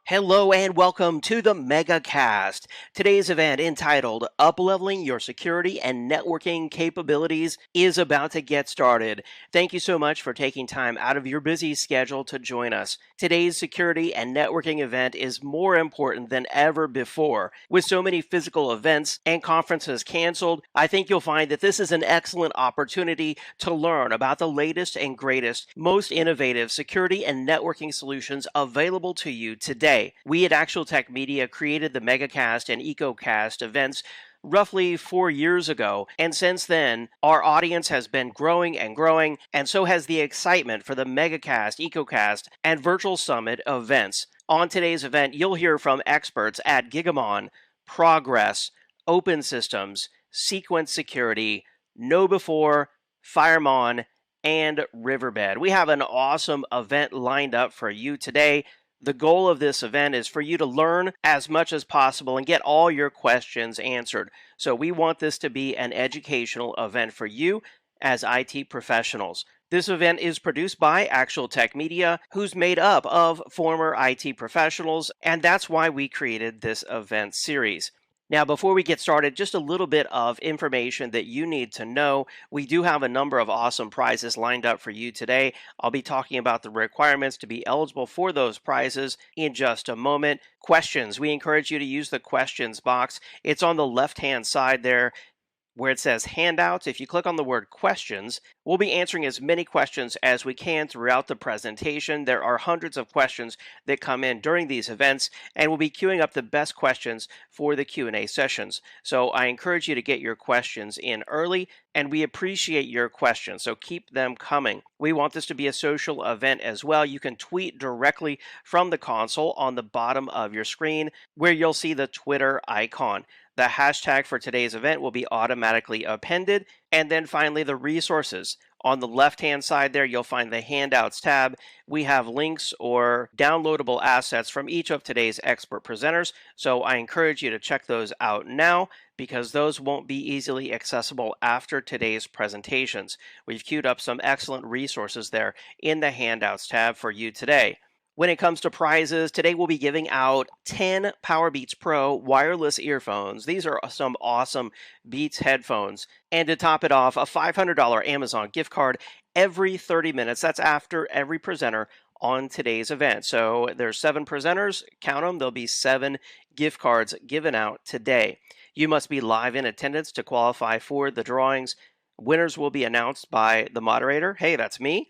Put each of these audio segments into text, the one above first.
Hello and welcome to the Megacast. Today's event, entitled Upleveling Your Security and Networking Capabilities, is about to get started. Thank you so much for taking time out of your busy schedule to join us. Today's security and networking event is more important than ever before. With so many physical events and conferences canceled, I think you'll find that this is an excellent opportunity to learn about the latest and greatest, most innovative security and networking solutions available to you today. We at Actual Tech Media created the Megacast and EcoCast events roughly 4 years ago, and since then, our audience has been growing and growing, and so has the excitement for the Megacast, EcoCast, and Virtual Summit events. On today's event, you'll hear from experts at Gigamon, Progress, Open Systems, Sequence Security, KnowBe4, Firemon, and Riverbed. We have an awesome event lined up for you today. The goal of this event is for you to learn as much as possible and get all your questions answered. So we want this to be an educational event for you as IT professionals. This event is produced by Actual Tech Media, who's made up of former IT professionals, and that's why we created this event series. Now, before we get started, just a little bit of information that you need to know. We do have a number of awesome prizes lined up for you today. I'll be talking about the requirements to be eligible for those prizes in just a moment. Questions. We encourage you to use the questions box. It's on the left-hand side there, where it says handouts. If you click on the word questions, we'll be answering as many questions as we can throughout the presentation. There are hundreds of questions that come in during these events, and we'll be queuing up the best questions for the Q&A sessions. So I encourage you to get your questions in early, and we appreciate your questions, so keep them coming. We want this to be a social event as well. You can tweet directly from the console on the bottom of your screen, where you'll see the Twitter icon. The hashtag for today's event will be automatically appended. And then finally, the resources. On the left-hand side there, you'll find the Handouts tab. We have links or downloadable assets from each of today's expert presenters, so I encourage you to check those out now, because those won't be easily accessible after today's presentations. We've queued up some excellent resources there in the Handouts tab for you today. When it comes to prizes, today we'll be giving out 10 Powerbeats Pro wireless earphones. These are some awesome Beats headphones. And to top it off, a $500 Amazon gift card every 30 minutes. That's after every presenter on today's event. So there's 7 presenters. Count them. There'll be 7 gift cards given out today. You must be live in attendance to qualify for the drawings. Winners will be announced by the moderator. Hey, that's me.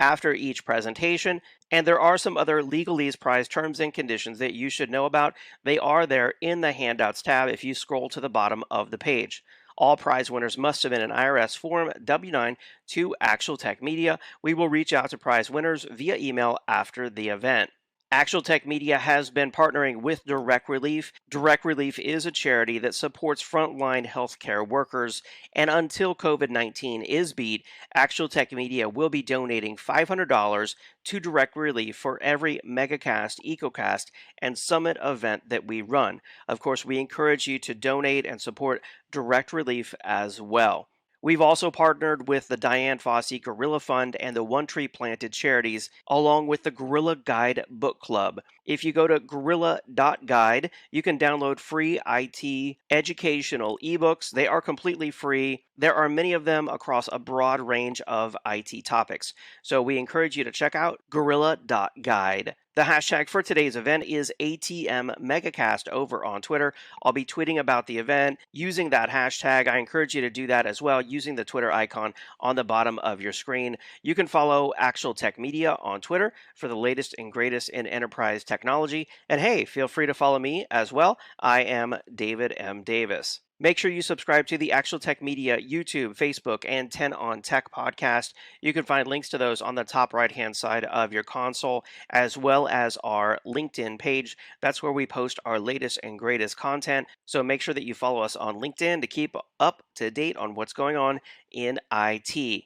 After each presentation, and there are some other legalese prize terms and conditions that you should know about. They are there in the Handouts tab if you scroll to the bottom of the page. All prize winners must submit an IRS Form W-9 to Actual Tech Media. We will reach out to prize winners via email after the event. Actual Tech Media has been partnering with Direct Relief. Direct Relief is a charity that supports frontline healthcare workers, and until COVID-19 is beat, Actual Tech Media will be donating $500 to Direct Relief for every Megacast, EcoCast, and Summit event that we run. Of course, we encourage you to donate and support Direct Relief as well. We've also partnered with the Diane Fossey Gorilla Fund and the One Tree Planted charities, along with the Gorilla Guide Book Club. If you go to gorilla.guide, you can download free IT educational ebooks. They are completely free. There are many of them across a broad range of IT topics. So we encourage you to check out gorilla.guide. The hashtag for today's event is ATM Megacast over on Twitter. I'll be tweeting about the event using that hashtag. I encourage you to do that as well using the Twitter icon on the bottom of your screen. You can follow Actual Tech Media on Twitter for the latest and greatest in enterprise technology. And hey, feel free to follow me as well. I am David M. Davis. Make sure you subscribe to the Actual Tech Media YouTube, Facebook, and 10 on Tech podcast. You can find links to those on the top right-hand side of your console, as well as our LinkedIn page. That's where we post our latest and greatest content. So make sure that you follow us on LinkedIn to keep up to date on what's going on in IT.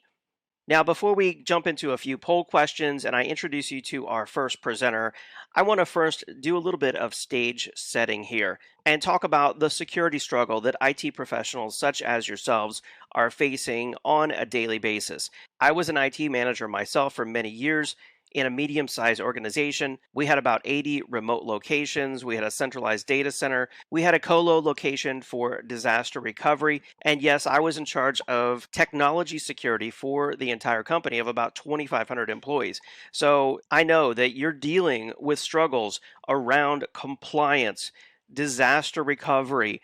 Now, before we jump into a few poll questions and I introduce you to our first presenter, I want to first do a little bit of stage setting here and talk about the security struggle that IT professionals such as yourselves are facing on a daily basis. I was an IT manager myself for many years. in a medium-sized organization. We had about 80 remote locations. We had a centralized data center. We had a colo location for disaster recovery. And yes, I was in charge of technology security for the entire company of about 2,500 employees. So I know that you're dealing with struggles around compliance, disaster recovery,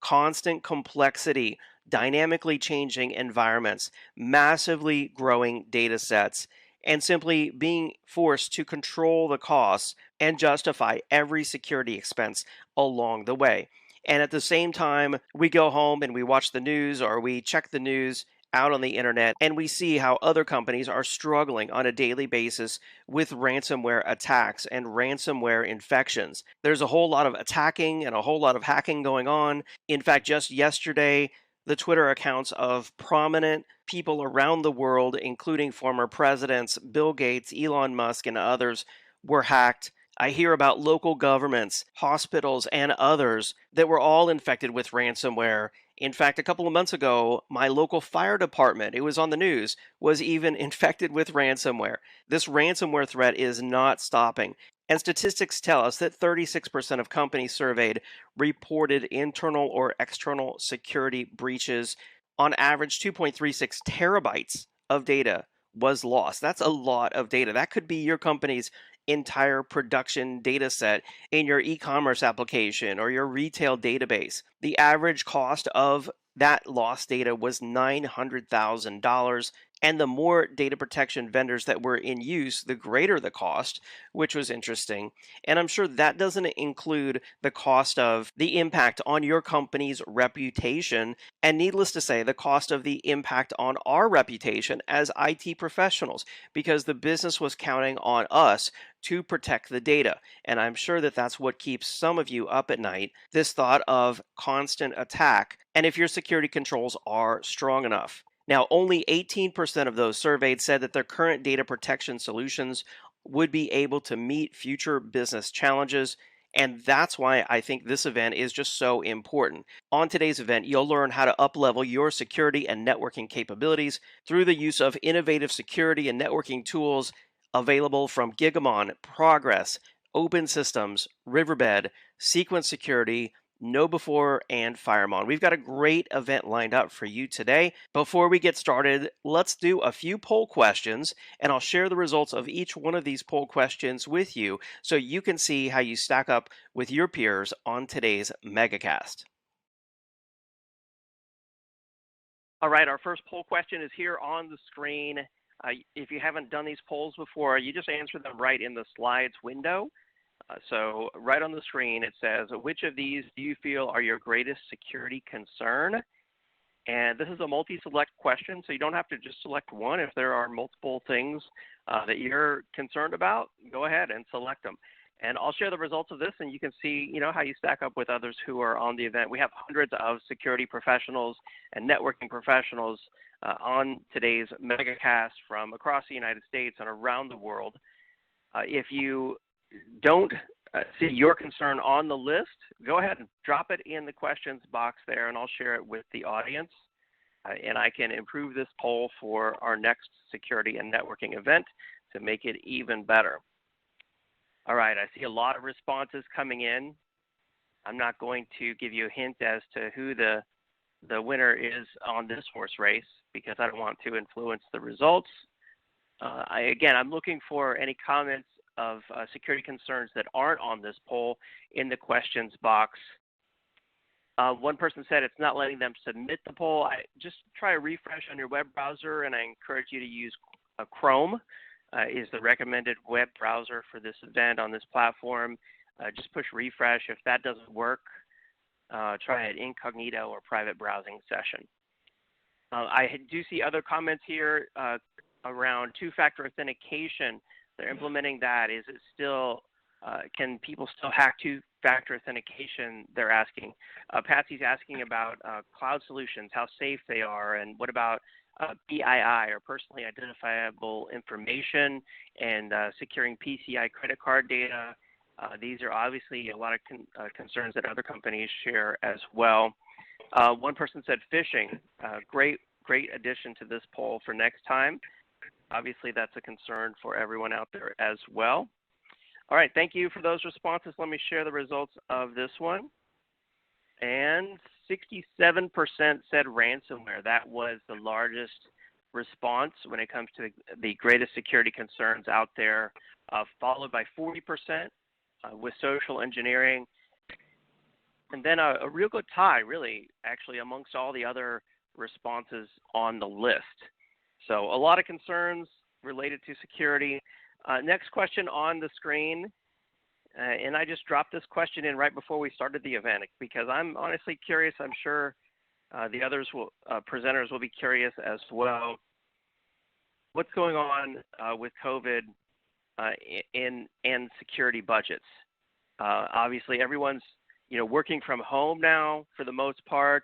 constant complexity, dynamically changing environments, massively growing data sets, and simply being forced to control the costs and justify every security expense along the way. And at the same time, we go home and we watch the news or we check the news out on the internet and we see how other companies are struggling on a daily basis with ransomware attacks and ransomware infections. There's a whole lot of attacking and a whole lot of hacking going on. In fact, just yesterday, the Twitter accounts of prominent people around the world, including former presidents Bill Gates, Elon Musk, and others, were hacked. I hear about local governments, hospitals, and others that were all infected with ransomware. In fact, a couple of months ago, my local fire department, it was on the news, was even infected with ransomware. This ransomware threat is not stopping. And statistics tell us that 36% of companies surveyed reported internal or external security breaches. On average, 2.36 terabytes of data was lost. That's a lot of data. That could be your company's entire production data set in your e-commerce application or your retail database. The average cost of that lost data was $900,000. And the more data protection vendors that were in use, the greater the cost, which was interesting. And I'm sure that doesn't include the cost of the impact on your company's reputation. And needless to say, the cost of the impact on our reputation as IT professionals, because the business was counting on us to protect the data. And I'm sure that that's what keeps some of you up at night, this thought of constant attack, and if your security controls are strong enough. Now, only 18% of those surveyed said that their current data protection solutions would be able to meet future business challenges. And that's why I think this event is just so important. On today's event, you'll learn how to uplevel your security and networking capabilities through the use of innovative security and networking tools available from Gigamon, Progress, Open Systems, Riverbed, Sequence Security, KnowBe4, and Firemon. We've got a great event lined up for you today. Before we get started, let's do a few poll questions, and I'll share the results of each one of these poll questions with you so you can see how you stack up with your peers on today's Megacast. All right, our first poll question is here on the screen. If you haven't done these polls before, you just answer them right in the slides window. So right on the screen, it says, which of these do you feel are your greatest security concern? And this is a multi-select question, so you don't have to just select one. If there are multiple things that you're concerned about, go ahead and select them. And I'll share the results of this, and you can see, how you stack up with others who are on the event. We have hundreds of security professionals and networking professionals on today's Megacast from across the United States and around the world. If you don't see your concern on the list, go ahead and drop it in the questions box there, and I'll share it with the audience. And I can improve this poll for our next security and networking event to make it even better. All right, I see a lot of responses coming in. I'm not going to give you a hint as to who the winner is on this horse race because I don't want to influence the results. I'm looking for any comments of security concerns that aren't on this poll in the questions box. One person said it's not letting them submit the poll. Just try a refresh on your web browser, and I encourage you to use Chrome. Is the recommended web browser for this event on this platform. Just push refresh. If that doesn't work, try an incognito or private browsing session. I do see other comments here around two-factor authentication. They're implementing that. Is it still, can people still hack two-factor authentication? They're asking. Patsy's asking about cloud solutions, how safe they are, and what about PII, or personally identifiable information, and securing PCI credit card data. These are obviously a lot of concerns that other companies share as well. One person said phishing. Great addition to this poll for next time. Obviously, that's a concern for everyone out there as well. All right, thank you for those responses. Let me share the results of this one. And 67% said ransomware. That was the largest response when it comes to the greatest security concerns out there, followed by 40% with social engineering. And then a real good tie, really, actually, amongst all the other responses on the list. So a lot of concerns related to security. Next question on the screen. And I just dropped this question in right before we started the event because I'm honestly curious. I'm sure the others presenters will be curious as well. What's going on with COVID in security budgets? Obviously, everyone's working from home now for the most part.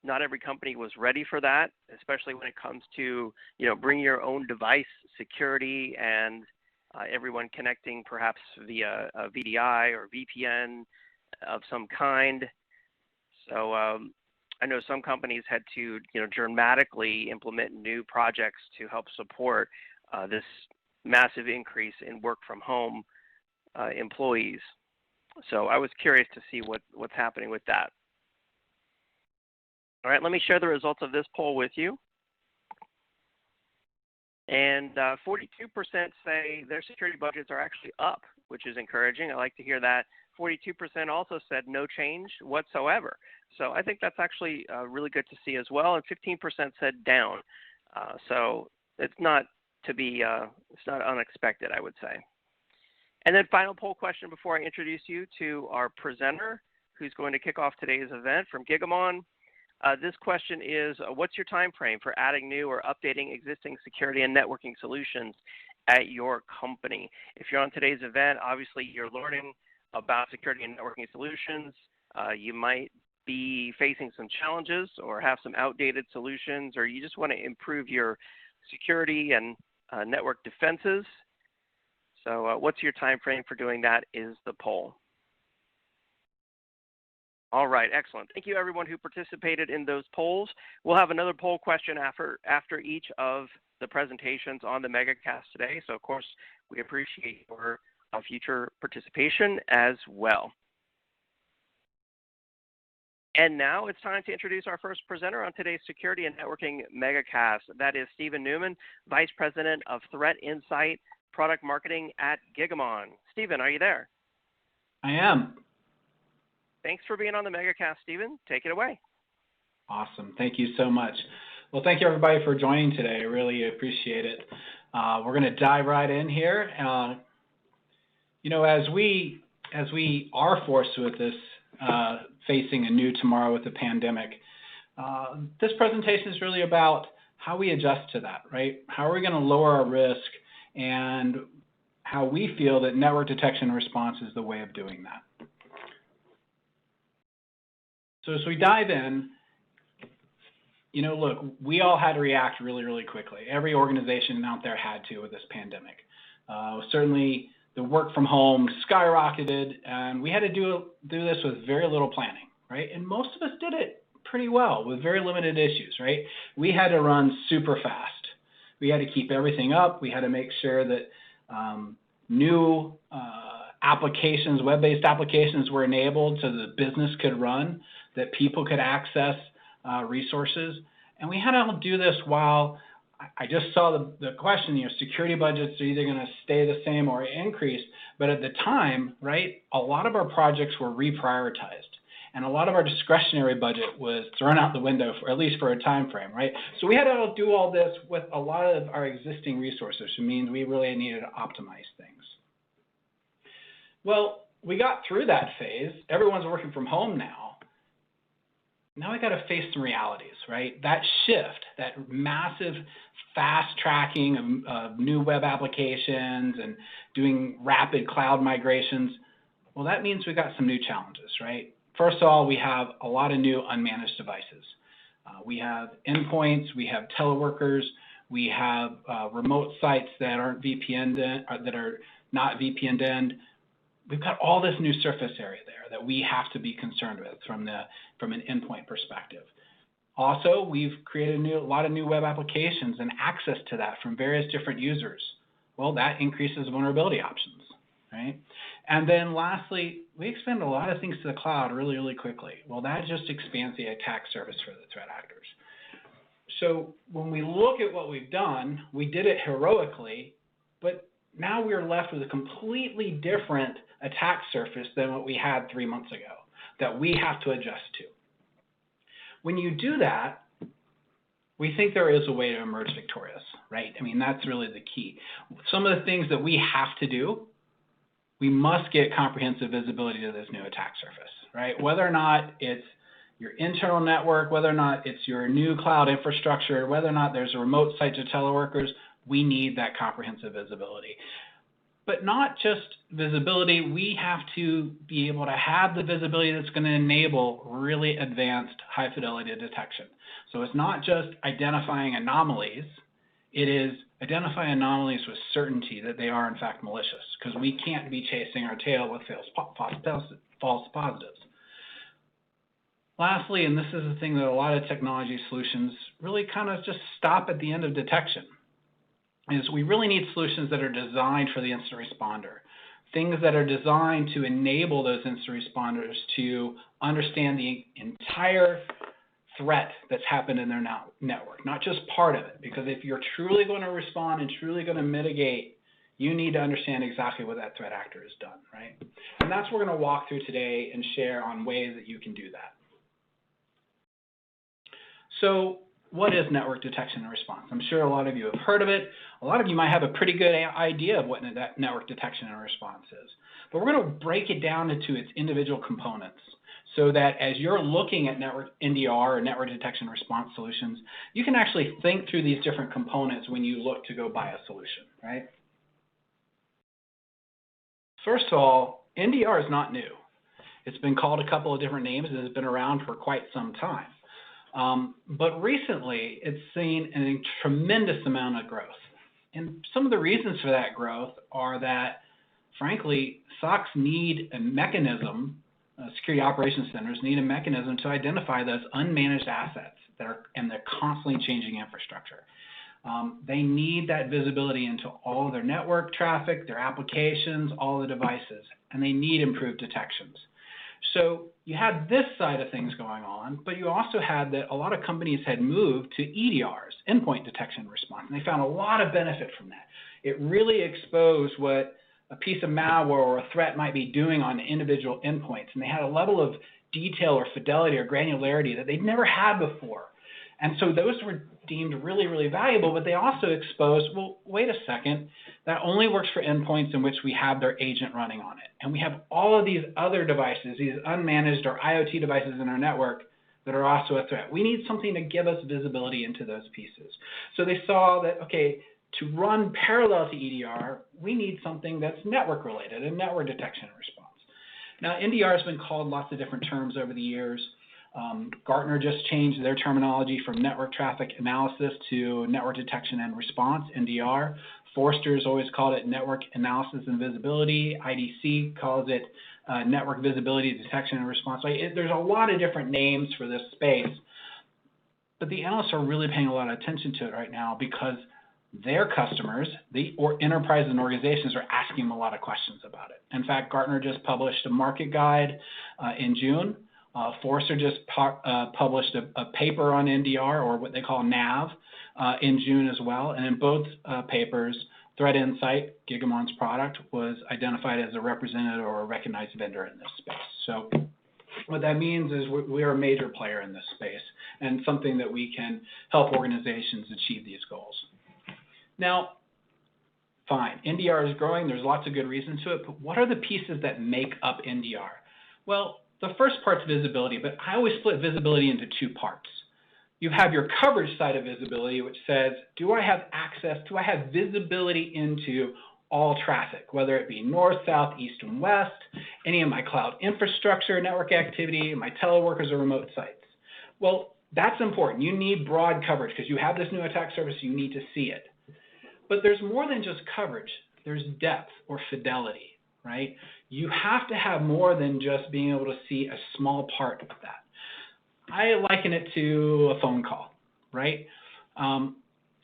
Not every company was ready for that, especially when it comes to bring your own device security and everyone connecting perhaps via a VDI or VPN of some kind. So I know some companies had to dramatically implement new projects to help support this massive increase in work from home employees. So I was curious to see what's happening with that. All right, let me share the results of this poll with you. And 42% say their security budgets are actually up, which is encouraging. I like to hear that. 42% also said no change whatsoever. So I think that's actually really good to see as well. And 15% said down. So it's not it's not unexpected, I would say. And then final poll question before I introduce you to our presenter, who's going to kick off today's event from Gigamon. This question is, what's your time frame for adding new or updating existing security and networking solutions at your company? If you're on today's event, obviously you're learning about security and networking solutions. You might be facing some challenges or have some outdated solutions, or you just want to improve your security and network defenses. So what's your time frame for doing that is the poll. All right, excellent. Thank you, everyone who participated in those polls. We'll have another poll question after each of the presentations on the Megacast today. So, of course, we appreciate your future participation as well. And now it's time to introduce our first presenter on today's Security and Networking Megacast. That is Stephen Newman, Vice President of Threat Insight Product Marketing at Gigamon. Stephen, are you there? I am. Thanks for being on the Megacast, Stephen. Take it away. Awesome. Thank you so much. Well, thank you, everybody, for joining today. I really appreciate it. We're going to dive right in here. As we are forced with this, facing a new tomorrow with the pandemic, this presentation is really about how we adjust to that, right? How are we going to lower our risk and how we feel that network detection and response is the way of doing that. So as we dive in, look, we all had to react really, really quickly. Every organization out there had to with this pandemic. Certainly, the work from home skyrocketed, and we had to do this with very little planning, right? And most of us did it pretty well with very limited issues, right? We had to run super fast. We had to keep everything up. We had to make sure that new applications, web-based applications were enabled so the business could run, that people could access resources. And we had to do this while I just saw the question, security budgets are either going to stay the same or increase. But at the time, right, a lot of our projects were reprioritized. And a lot of our discretionary budget was thrown out the window, at least for a time frame, right? So we had to do all this with a lot of our existing resources, which means we really needed to optimize things. Well, we got through that phase. Everyone's working from home now. Now we got to face some realities, right? That shift, that massive fast tracking of new web applications and doing rapid cloud migrations, well, that means we got some new challenges, right? First of all, we have a lot of new unmanaged devices. We have endpoints, we have teleworkers, we have remote sites that aren't VPN'd, that are not VPN'd end. We've got all this new surface area there that we have to be concerned with from an endpoint perspective. Also, we've created a lot of new web applications and access to that from various different users. Well, that increases vulnerability options, right? And then lastly, we expand a lot of things to the cloud really, really quickly. Well, that just expands the attack surface for the threat actors. So when we look at what we've done, we did it heroically, but now we're left with a completely different attack surface than what we had 3 months ago that we have to adjust to. When you do that, we think there is a way to emerge victorious, right? I mean, that's really the key. Some of the things that we have to do, we must get comprehensive visibility to this new attack surface, right? Whether or not it's your internal network, whether or not it's your new cloud infrastructure, whether or not there's a remote site to teleworkers, we need that comprehensive visibility. But not just visibility, we have to be able to have the visibility that's going to enable really advanced high fidelity detection. So it's not just identifying anomalies, it is identifying anomalies with certainty that they are in fact malicious, because we can't be chasing our tail with false positives. Lastly, and this is the thing that a lot of technology solutions really kind of just stop at the end of detection, is we really need solutions that are designed for the incident responder, things that are designed to enable those incident responders to understand the entire threat that's happened in their network, not just part of it. Because if you're truly going to respond and truly going to mitigate, you need to understand exactly what that threat actor has done, right? And that's what we're going to walk through today and share on ways that you can do that. So what is network detection and response? I'm sure a lot of you have heard of it. A lot of you might have a pretty good idea of what network detection and response is. But we're going to break it down into its individual components so that as you're looking at network NDR or network detection and response solutions, you can actually think through these different components when you look to go buy a solution, right? First of all, NDR is not new. It's been called a couple of different names and has been around for quite some time. But recently, it's seen a tremendous amount of growth. And some of the reasons for that growth are that, frankly, SOCs need a mechanism, security operations centers need a mechanism to identify those unmanaged assets that are in their constantly changing infrastructure. They need that visibility into all of their network traffic, their applications, all the devices, and they need improved detections. So you had this side of things going on, but you also had that a lot of companies had moved to EDRs, endpoint detection and response, and they found a lot of benefit from that. It really exposed what a piece of malware or a threat might be doing on individual endpoints, and they had a level of detail or fidelity or granularity that they'd never had before. And so those were deemed really, really valuable, but they also exposed, well, wait a second, that only works for endpoints in which we have their agent running on it. And we have all of these other devices, these unmanaged or IoT devices in our network that are also a threat. We need something to give us visibility into those pieces. So they saw that, okay, to run parallel to EDR, we need something that's network related and network detection and response. Now, NDR has been called lots of different terms over the years. Gartner just changed their terminology from network traffic analysis to network detection and response, NDR. Forrester's always called it network analysis and visibility. IDC calls it network visibility, detection, and response. There's a lot of different names for this space, but the analysts are really paying a lot of attention to it right now because their customers, enterprises and organizations, are asking them a lot of questions about it. In fact, Gartner just published a market guide in June. Forrester just published a paper on NDR, or what they call NAV, in June as well. And in both papers, Threat Insight, Gigamon's product, was identified as a representative or a recognized vendor in this space. So what that means is we are a major player in this space and something that we can help organizations achieve these goals. Now, fine, NDR is growing. There's lots of good reasons to it, but what are the pieces that make up NDR? Well, the first part's visibility, but I always split visibility into two parts. You have your coverage side of visibility, which says, do I have access, do I have visibility into all traffic, whether it be north, south, east, and west, any of my cloud infrastructure, network activity, my teleworkers or remote sites? Well, that's important. You need broad coverage because you have this new attack surface, you need to see it. But there's more than just coverage. There's depth or fidelity, right? You have to have more than just being able to see a small part of that. I liken it to a phone call, right?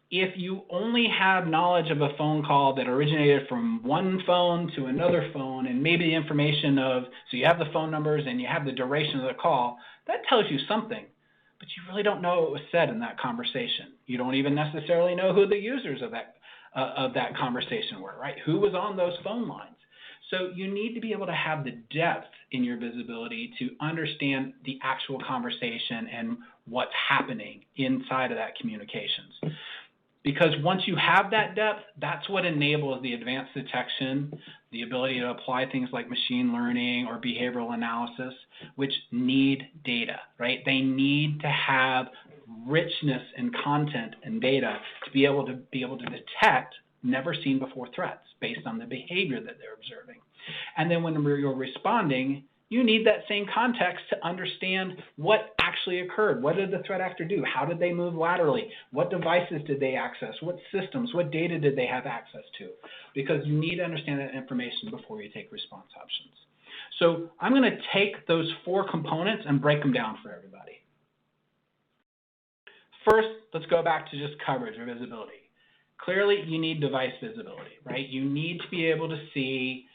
If you only have knowledge of a phone call that originated from one phone to another phone, and maybe the information of, so you have the phone numbers and you have the duration of the call, that tells you something, but you really don't know what was said in that conversation. You don't even necessarily know who the users of that conversation were, right? Who was on those phone lines. So you need to be able to have the depth in your visibility to understand the actual conversation and what's happening inside of that communications. Because once you have that depth, that's what enables the advanced detection, the ability to apply things like machine learning or behavioral analysis, which need data, right? They need to have richness in content and data to be able to detect never seen before threats based on the behavior that they're observing. And then when you're responding, you need that same context to understand what actually occurred. What did the threat actor do? How did they move laterally? What devices did they access? What systems, what data did they have access to? Because you need to understand that information before you take response options. So I'm going to take those 4 components and break them down for everybody. First, let's go back to just coverage or visibility. Clearly, you need device visibility, right? You need to be able to see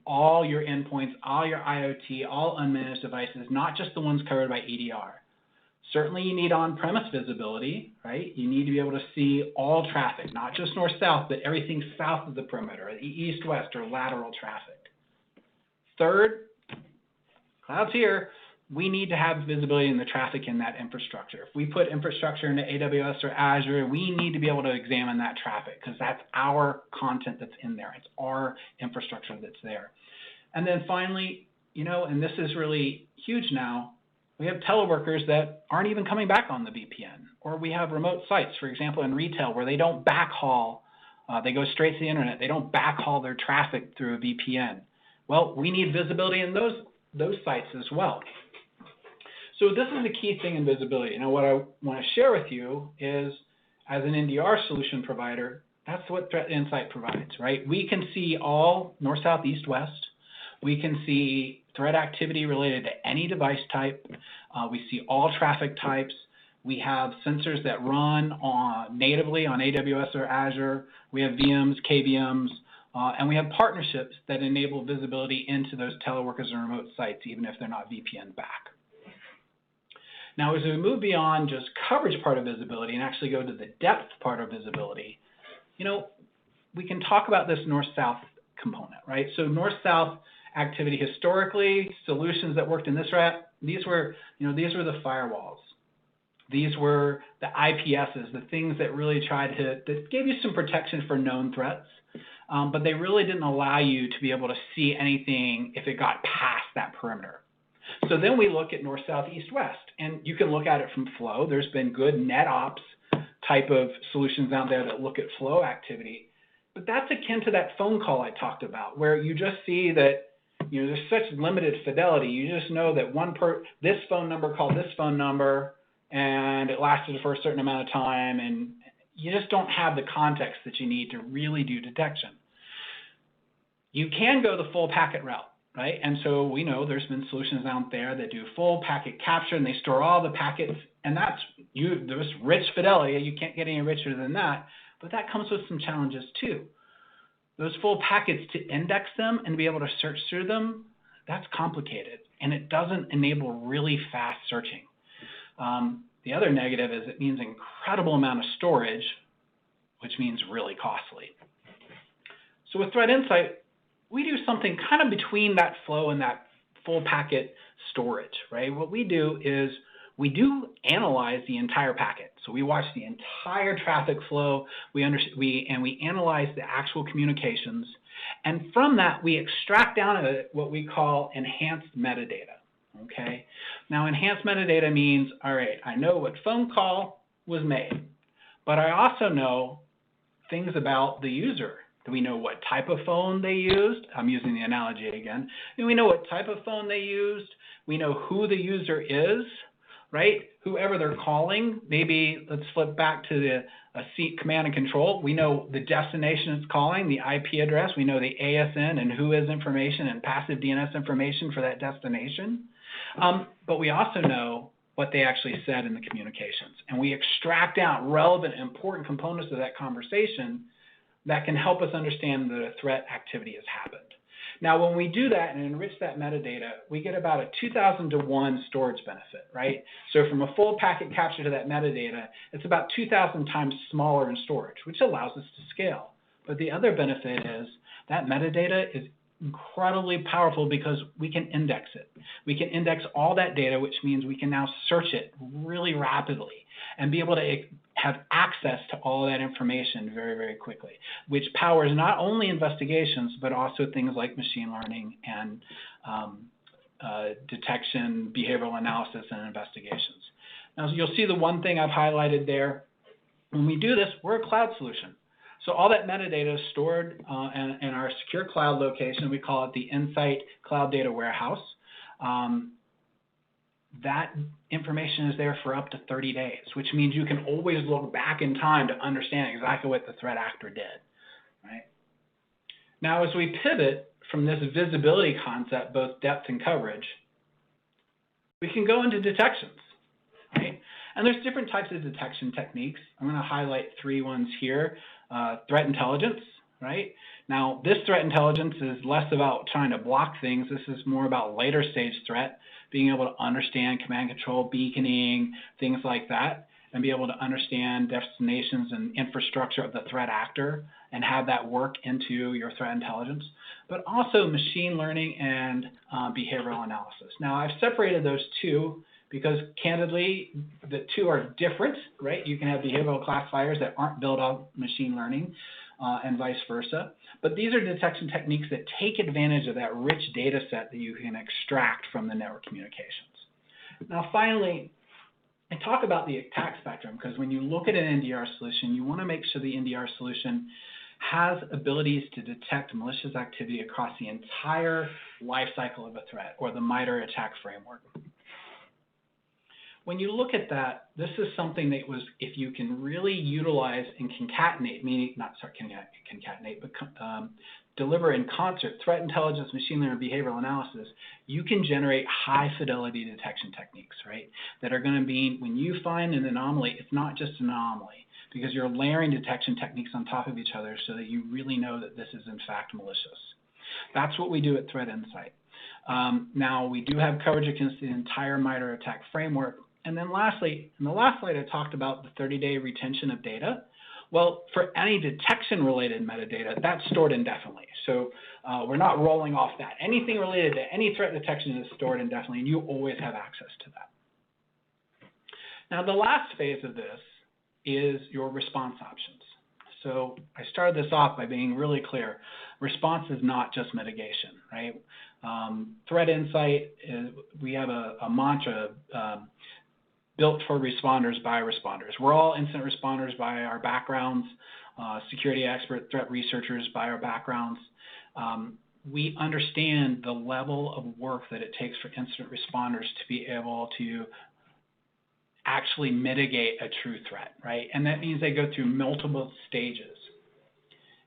all your endpoints, all your IoT, all unmanaged devices, not just the ones covered by EDR. Certainly, you need on-premise visibility, right? You need to be able to see all traffic, not just north-south, but everything south of the perimeter, the east-west or lateral traffic. Third, cloud's here. We need to have visibility in the traffic in that infrastructure. If we put infrastructure into AWS or Azure, we need to be able to examine that traffic because that's our content that's in there. It's our infrastructure that's there. And then finally, and this is really huge now, we have teleworkers that aren't even coming back on the VPN. Or we have remote sites, for example, in retail where they don't backhaul. They go straight to the internet. They don't backhaul their traffic through a VPN. Well, we need visibility in those sites as well. So this is a key thing in visibility. Now, what I want to share with you is, as an NDR solution provider, that's what Threat Insight provides, right? We can see all north, south, east, west. We can see threat activity related to any device type. We see all traffic types. We have sensors that run natively on AWS or Azure. We have VMs, KVMs, and we have partnerships that enable visibility into those teleworkers and remote sites, even if they're not VPN back. Now, as we move beyond just coverage part of visibility and actually go to the depth part of visibility, we can talk about this north-south component, right? So north-south activity historically, solutions that worked in this route, these were the firewalls. These were the IPSs, the things that really that gave you some protection for known threats, but they really didn't allow you to be able to see anything if it got past that perimeter. So then we look at north, south, east, west, and you can look at it from flow. There's been good NetOps type of solutions out there that look at flow activity, but that's akin to that phone call I talked about, where you just see that there's such limited fidelity. You just know that this phone number called this phone number, and it lasted for a certain amount of time, and you just don't have the context that you need to really do detection. You can go the full packet route. Right, and so we know there's been solutions out there that do full packet capture, and they store all the packets, and there's rich fidelity. You can't get any richer than that, but that comes with some challenges too. Those full packets, to index them and be able to search through them, that's complicated, and it doesn't enable really fast searching. The other negative is it means an incredible amount of storage, which means really costly. So with Threat Insight, we do something kind of between that flow and that full packet storage, right? What we do is we do analyze the entire packet. So we watch the entire traffic flow, we analyze the actual communications, and from that we extract down what we call enhanced metadata, okay? Now enhanced metadata means, all right, I know what phone call was made, but I also know things about the user. Do we know what type of phone they used? I'm using the analogy again. Do we know what type of phone they used? We know who the user is, right? Whoever they're calling. Maybe let's flip back to a seat command and control. We know the destination it's calling, the IP address. We know the ASN and who has information and passive DNS information for that destination. But we also know what they actually said in the communications. And we extract out relevant, important components of that conversation that can help us understand that a threat activity has happened. Now, when we do that and enrich that metadata, we get about a 2,000 to 1 storage benefit, right? So from a full packet capture to that metadata, it's about 2,000 times smaller in storage, which allows us to scale. But the other benefit is that metadata is incredibly powerful because we can index it. We can index all that data, which means we can now search it really rapidly and be able to have access to all that information very, very quickly, which powers not only investigations, but also things like machine learning and detection, behavioral analysis, and investigations. Now, you'll see the one thing I've highlighted there. When we do this, we're a cloud solution. So all that metadata is stored in our secure cloud location. We call it the Insight Cloud Data Warehouse. That information is there for up to 30 days, which means you can always look back in time to understand exactly what the threat actor did, right? Now, as we pivot from this visibility concept, both depth and coverage, we can go into detections, right? And there's different types of detection techniques. I'm going to highlight 3 ones here. Threat intelligence, right? Now, this threat intelligence is less about trying to block things. This is more about later stage threat, being able to understand command control, beaconing, things like that, and be able to understand destinations and infrastructure of the threat actor and have that work into your threat intelligence, but also machine learning and behavioral analysis. Now, I've separated those two because candidly, the two are different, right? You can have behavioral classifiers that aren't built on machine learning and vice versa. But these are detection techniques that take advantage of that rich data set that you can extract from the network communications. Now, finally, I talk about the attack spectrum because when you look at an NDR solution, you want to make sure the NDR solution has abilities to detect malicious activity across the entire life cycle of a threat, or the MITRE ATT&CK framework. When you look at that, this is something that was, if you can really utilize and concatenate, meaning, not sorry, concatenate, but deliver in concert threat intelligence, machine learning, behavioral analysis, you can generate high fidelity detection techniques, right? That are going to mean when you find an anomaly, it's not just an anomaly, because you're layering detection techniques on top of each other so that you really know that this is in fact malicious. That's what we do at Threat Insight. Now, we do have coverage against the entire MITRE ATT&CK framework. And then lastly, in the last slide, I talked about the 30-day retention of data. Well, for any detection-related metadata, that's stored indefinitely. So we're not rolling off that. Anything related to any threat detection is stored indefinitely, and you always have access to that. Now, the last phase of this is your response options. So I started this off by being really clear. Response is not just mitigation, right? Threat Insight, we have a mantra, built for responders by responders. We're all incident responders by our backgrounds, security expert, threat researchers by our backgrounds. We understand the level of work that it takes for incident responders to be able to actually mitigate a true threat, right? And that means they go through multiple stages.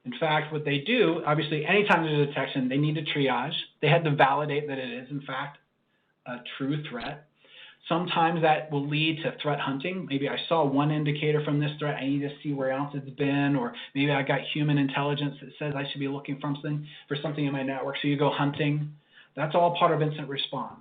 In fact, what they do, obviously, anytime there's a detection, they need to triage. They had to validate that it is, in fact, a true threat. Sometimes that will lead to threat hunting. Maybe I saw one indicator from this threat. I need to see where else it's been, or maybe I got human intelligence that says I should be looking for something in my network. So you go hunting. That's all part of incident response.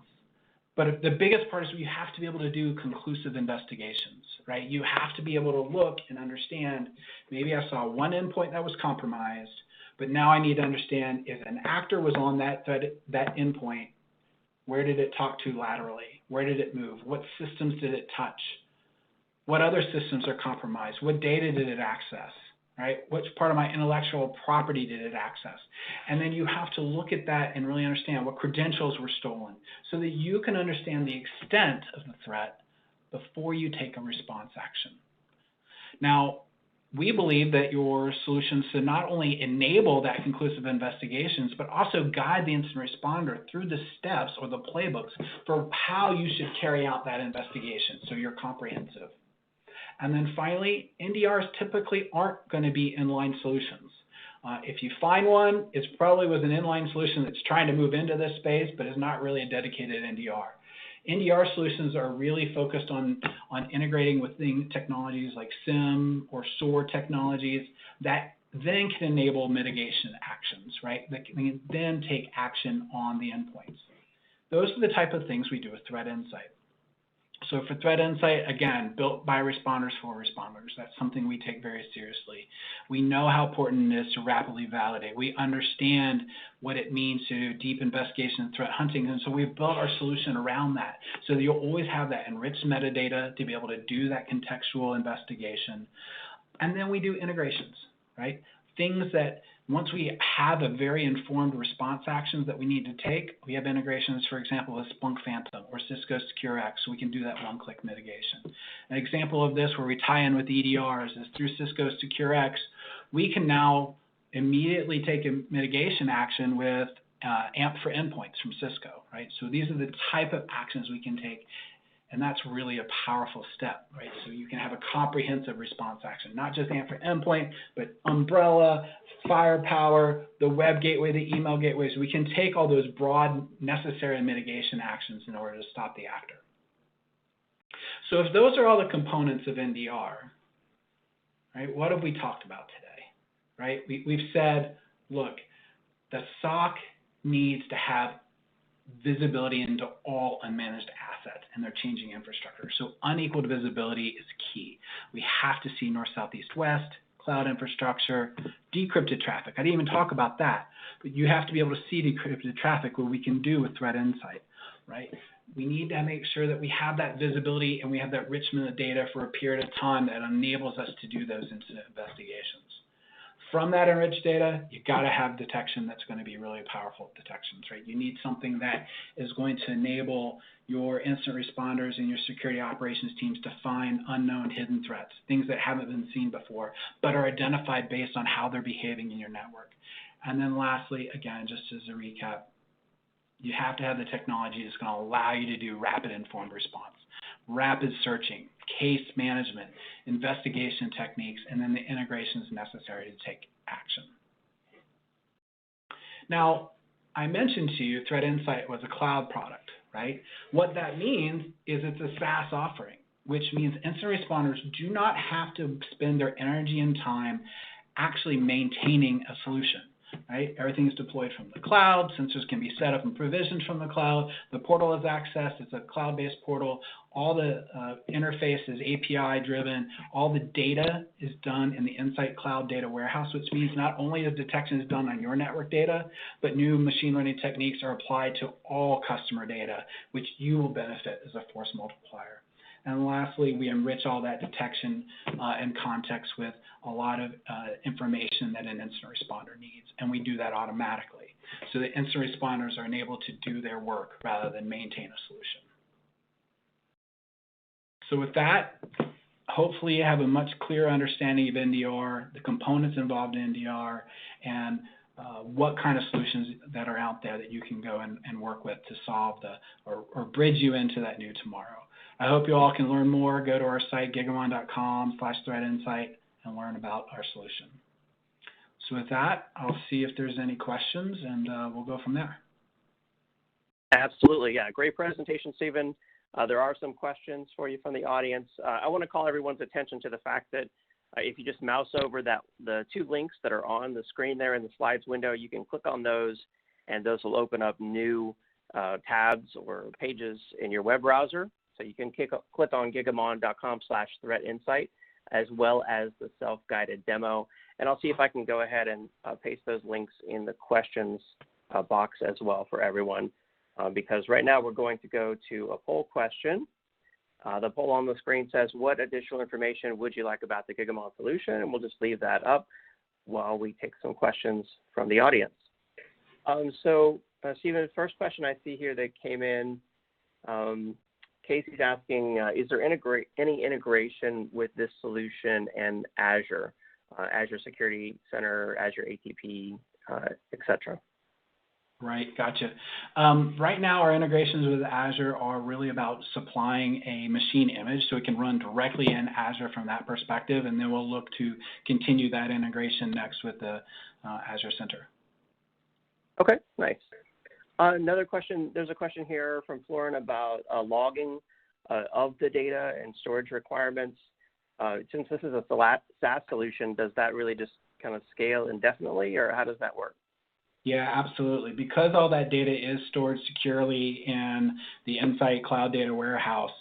But the biggest part is you have to be able to do conclusive investigations, right? You have to be able to look and understand, maybe I saw one endpoint that was compromised, but now I need to understand if an actor was on that endpoint, where did it talk to laterally? Where did it move? What systems did it touch? What other systems are compromised? What data did it access, right? Which part of my intellectual property did it access? And then you have to look at that and really understand what credentials were stolen so that you can understand the extent of the threat before you take a response action. Now, we believe that your solutions should not only enable that conclusive investigations, but also guide the incident responder through the steps or the playbooks for how you should carry out that investigation, so you're comprehensive. And then finally, NDRs typically aren't going to be inline solutions. If you find one, it probably was an inline solution that's trying to move into this space, but is not really a dedicated NDR. NDR solutions are really focused on integrating with technologies like SIM or SOAR technologies that then can enable mitigation actions, right? That can then take action on the endpoints. Those are the type of things we do with Threat Insight. So for Threat Insight, again, built by responders for responders. That's something we take very seriously. We know how important it is to rapidly validate. We understand what it means to do deep investigation and threat hunting, and so we've built our solution around that. So that you'll always have that enriched metadata to be able to do that contextual investigation. And then we do integrations, right? Things that once we have a very informed response actions that we need to take, we have integrations, for example, with Splunk Phantom or Cisco SecureX, so we can do that one-click mitigation. An example of this where we tie in with EDRs is through Cisco SecureX, we can now immediately take a mitigation action with AMP for endpoints from Cisco, right? So these are the type of actions we can take. And that's really a powerful step, right? So you can have a comprehensive response action, not just AMP for endpoint, but umbrella, firepower, the web gateway, the email gateway. So we can take all those broad necessary mitigation actions in order to stop the actor. So if those are all the components of NDR, right, what have we talked about today, right? We've said, look, the SOC needs to have visibility into all unmanaged assets and their changing infrastructure. So unequal visibility is key. We have to see north, south, east, west, cloud infrastructure, decrypted traffic. I didn't even talk about that, but you have to be able to see decrypted traffic, what we can do with Threat Insight, right? We need to make sure that we have that visibility and we have that enrichment of data for a period of time that enables us to do those incident investigations. From that enriched data, you got to have detection that's going to be really powerful detections, right? You need something that is going to enable your incident responders and your security operations teams to find unknown hidden threats, things that haven't been seen before, but are identified based on how they're behaving in your network. And then lastly, again, just as a recap, you have to have the technology that's going to allow you to do rapid informed response, rapid searching, case management, investigation techniques, and then the integrations necessary to take action. Now, I mentioned to you Threat Insight was a cloud product, right? What that means is it's a SaaS offering, which means incident responders do not have to spend their energy and time actually maintaining a solution. Right? Everything is deployed from the cloud. Sensors can be set up and provisioned from the cloud. The portal is accessed. It's a cloud-based portal. All the interface is API-driven. All the data is done in the Insight Cloud Data Warehouse, which means not only is detection is done on your network data, but new machine learning techniques are applied to all customer data, which you will benefit as a force multiplier. And lastly, we enrich all that detection and context with a lot of information that an incident responder needs, and we do that automatically. So the incident responders are enabled to do their work rather than maintain a solution. So with that, hopefully you have a much clearer understanding of NDR, the components involved in NDR, and what kind of solutions that are out there that you can go and work with to solve or bridge you into that new tomorrow. I hope you all can learn more. Go to our site, gigamon.com/threatinsight, and learn about our solution. So with that, I'll see if there's any questions, and we'll go from there. Absolutely, yeah. Great presentation, Stephen. There are some questions for you from the audience. I want to call everyone's attention to the fact that if you just mouse over the two links that are on the screen there in the slides window, you can click on those, and those will open up new tabs or pages in your web browser. So you can click on gigamon.com/threatinsight, as well as the self-guided demo. And I'll see if I can go ahead and paste those links in the questions box as well for everyone, because right now we're going to go to a poll question. The poll on the screen says, what additional information would you like about the Gigamon solution? And we'll just leave that up while we take some questions from the audience. So, Stephen, the first question I see here that came in, Casey's asking, is there any integration with this solution and Azure, Azure Security Center, Azure ATP, et cetera? Right, gotcha. Right now, our integrations with Azure are really about supplying a machine image so it can run directly in Azure from that perspective, and then we'll look to continue that integration next with the Azure Center. Okay, nice. Another question, there's a question here from Florin about logging of the data and storage requirements. Since this is a SaaS solution, does that really just kind of scale indefinitely, or how does that work? Yeah, absolutely. Because all that data is stored securely in the Insight Cloud Data Warehouse,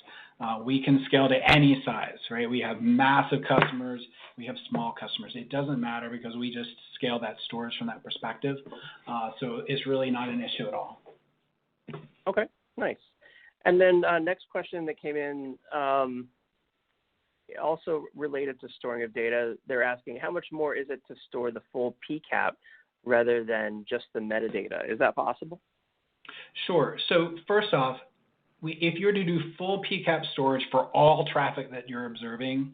we can scale to any size, right? We have massive customers, we have small customers. It doesn't matter because we just scale that storage from that perspective. So it's really not an issue at all. Okay, nice. And then next question that came in, also related to storing of data, they're asking how much more is it to store the full PCAP rather than just the metadata? Is that possible? Sure. So first off, if you're to do full PCAP storage for all traffic that you're observing,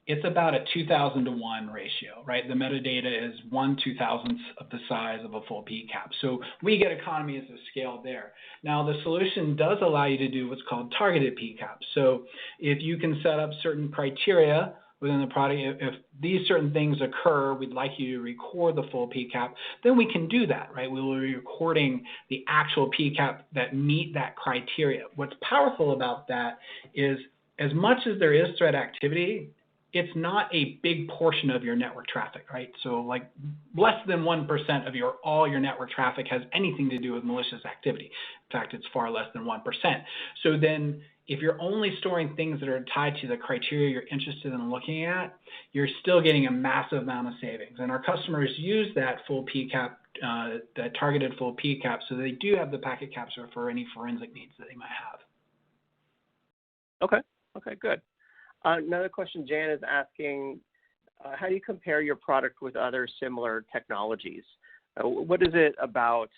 it's about a 2,000 to 1 ratio, right? The metadata is 1/2000th of the size of a full PCAP. So we get economies of scale there. Now, the solution does allow you to do what's called targeted PCAP. So if you can set up certain criteria within the product, if these certain things occur, we'd like you to record the full PCAP, then we can do that, right? We will be recording the actual PCAP that meet that criteria. What's powerful about that is as much as there is threat activity, it's not a big portion of your network traffic, right? So like less than 1% of all your network traffic has anything to do with malicious activity. In fact, it's far less than 1%. So then if you're only storing things that are tied to the criteria you're interested in looking at, you're still getting a massive amount of savings. And our customers use that full PCAP, that targeted full PCAP, so they do have the packet capture for any forensic needs that they might have. Okay, good. Another question, Jan is asking, how do you compare your product with other similar technologies? What is it about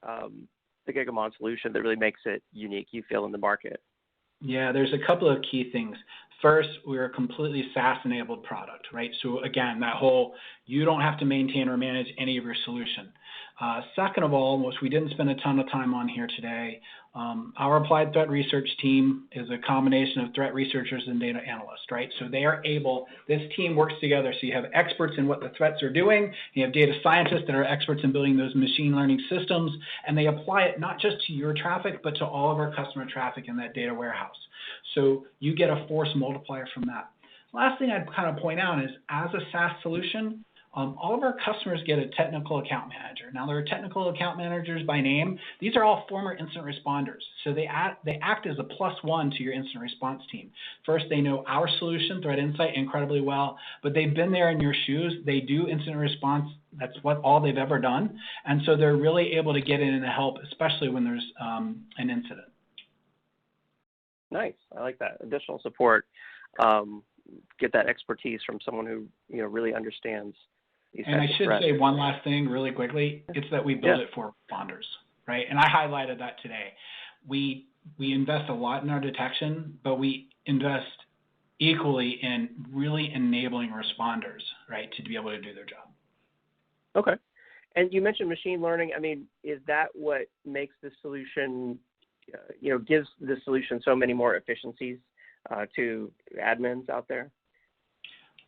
the Gigamon solution that really makes it unique, you feel, in the market? Yeah, there's a couple of key things. First, we're a completely SaaS-enabled product, right? So again, that whole, you don't have to maintain or manage any of your solution. Second of all, which we didn't spend a ton of time on here today, our applied threat research team is a combination of threat researchers and data analysts, right? So they are able, this team works together. So you have experts in what the threats are doing. You have data scientists that are experts in building those machine learning systems, and they apply it not just to your traffic, but to all of our customer traffic in that data warehouse. So you get a force multiplier from that. Last thing I'd kind of point out is, as a SaaS solution, all of our customers get a technical account manager. Now, there are technical account managers by name. These are all former incident responders. So they act as a +1 to your incident response team. First, they know our solution, Threat Insight, incredibly well, but they've been there in your shoes. They do incident response. That's all they've ever done. And so they're really able to get in and help, especially when there's an incident. Nice. I like that. Additional support. Get that expertise from someone who really understands. And I should say one last thing really quickly. It's that we build it for responders, right? And I highlighted that today. We invest a lot in our detection, but we invest equally in really enabling responders, right, to be able to do their job. Okay. And you mentioned machine learning. I mean, is that what makes the solution, gives the solution so many more efficiencies to admins out there?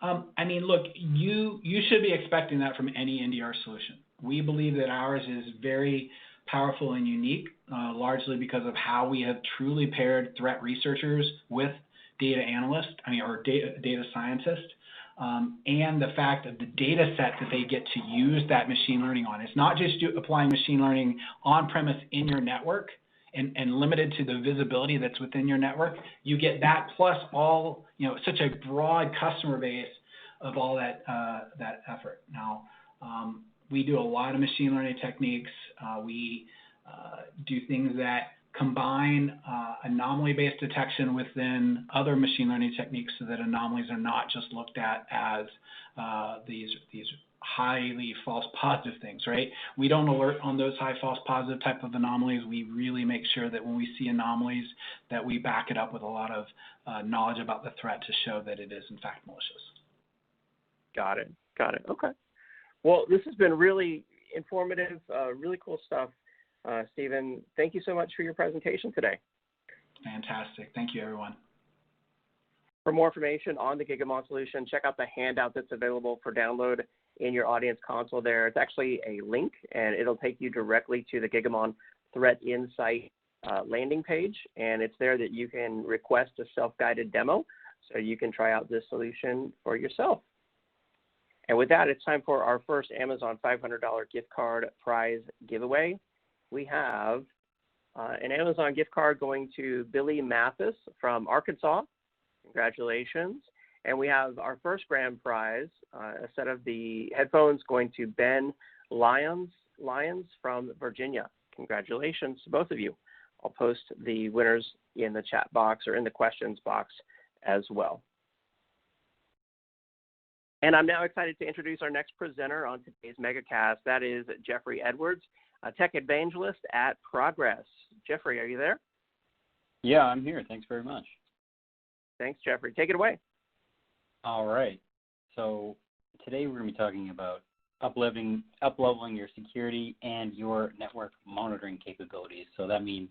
I mean, look, you should be expecting that from any NDR solution. We believe that ours is very powerful and unique, largely because of how we have truly paired threat researchers with data analysts, or data scientists, and the fact of the data set that they get to use that machine learning on. It's not just applying machine learning on-premise in your network and limited to the visibility that's within your network. You get that plus all, such a broad customer base of all that effort. Now, we do a lot of machine learning techniques. We do things that combine anomaly-based detection within other machine learning techniques so that anomalies are not just looked at as these highly false positive things, right? We don't alert on those high false positive type of anomalies. We really make sure that when we see anomalies that we back it up with a lot of knowledge about the threat to show that it is in fact malicious. Got it. Okay. Well, this has been really informative, really cool stuff. Stephen, thank you so much for your presentation today. Fantastic. Thank you, everyone. For more information on the Gigamon solution, check out the handout that's available for download in your audience console there. It's actually a link, and it'll take you directly to the Gigamon Threat Insight landing page, and it's there that you can request a self-guided demo so you can try out this solution for yourself. And with that, it's time for our first Amazon $500 gift card prize giveaway. We have an Amazon gift card going to Billy Mathis from Arkansas. Congratulations. And we have our first grand prize, a set of the headphones going to Ben Lyons from Virginia. Congratulations to both of you. I'll post the winners in the chat box or in the questions box as well. And I'm now excited to introduce our next presenter on today's Megacast. That is Jeffrey Edwards, a tech evangelist at Progress. Jeffrey, are you there? Yeah, I'm here. Thanks very much. Thanks, Jeffrey. Take it away. All right. So today we're going to be talking about upleveling your security and your network monitoring capabilities. So that means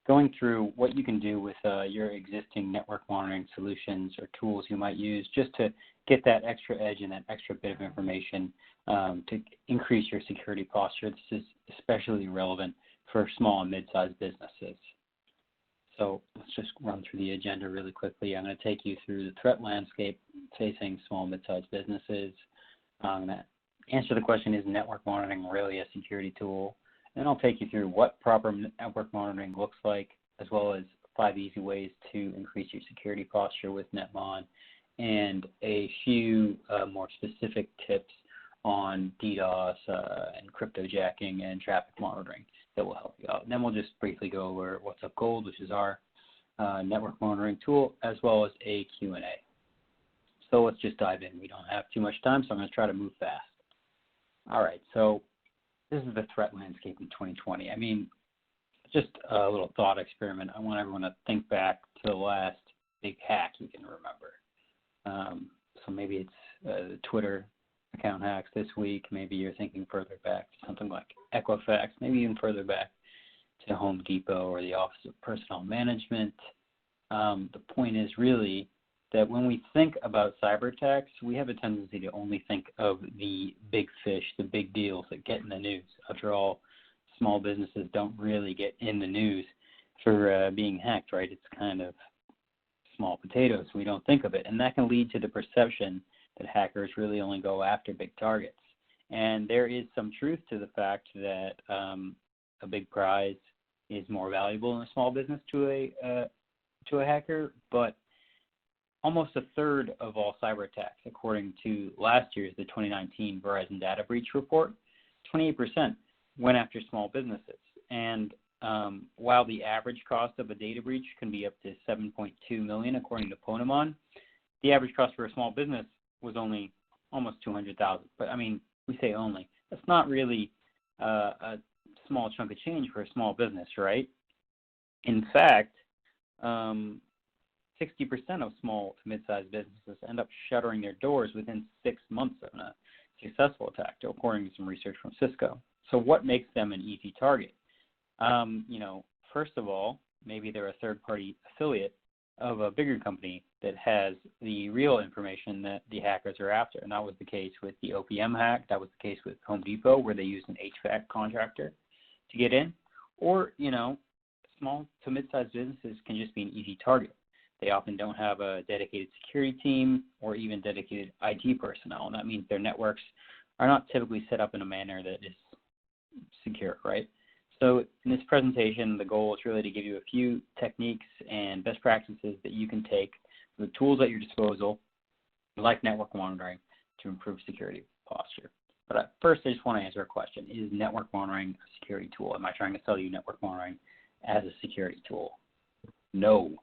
going through what you can do with your existing network monitoring solutions or tools you might use just to get that extra edge and that extra bit of information to increase your security posture. This is especially relevant for small and mid-sized businesses. So let's just run through the agenda really quickly. I'm going to take you through the threat landscape facing small and mid-sized businesses. I'm going to answer the question, is network monitoring really a security tool? Then I'll take you through what proper network monitoring looks like, as well as 5 easy ways to increase your security posture with NetMon, and a few more specific tips on DDoS and cryptojacking and traffic monitoring that will help you out. And then we'll just briefly go over What's Up Gold, which is our network monitoring tool, as well as a Q&A. So let's just dive in. We don't have too much time, so I'm going to try to move fast. All right, so this is the threat landscape in 2020. I mean, just a little thought experiment. I want everyone to think back to the last big hack you can remember. So maybe it's the Twitter account hacks this week. Maybe you're thinking further back to something like Equifax, maybe even further back to Home Depot or the Office of Personnel Management. The point is really that when we think about cyber attacks, we have a tendency to only think of the big fish, the big deals that get in the news. After all, small businesses don't really get in the news for being hacked, right? It's kind of small potatoes. We don't think of it. And that can lead to the perception that hackers really only go after big targets. And there is some truth to the fact that a big prize is more valuable in a small business to a hacker, but almost a third of all cyber attacks, according to last year's the 2019 Verizon Data Breach Report, 28% went after small businesses. And while the average cost of a data breach can be up to $7.2 million, according to Ponemon, the average cost for a small business was only almost $200,000. But I mean, we say only. That's not really a small chunk of change for a small business, right? In fact, 60% of small to mid-sized businesses end up shuttering their doors within 6 months of a successful attack, according to some research from Cisco. So what makes them an easy target? First of all, maybe they're a third-party affiliate of a bigger company that has the real information that the hackers are after. And that was the case with the OPM hack. That was the case with Home Depot, where they used an HVAC contractor to get in. Or, small to mid-sized businesses can just be an easy target. They often don't have a dedicated security team or even dedicated IT personnel, and that means their networks are not typically set up in a manner that is secure, right? So in this presentation, the goal is really to give you a few techniques and best practices that you can take with the tools at your disposal, like network monitoring, to improve security posture. But first, I just want to answer a question. Is network monitoring a security tool? Am I trying to sell you network monitoring as a security tool? No,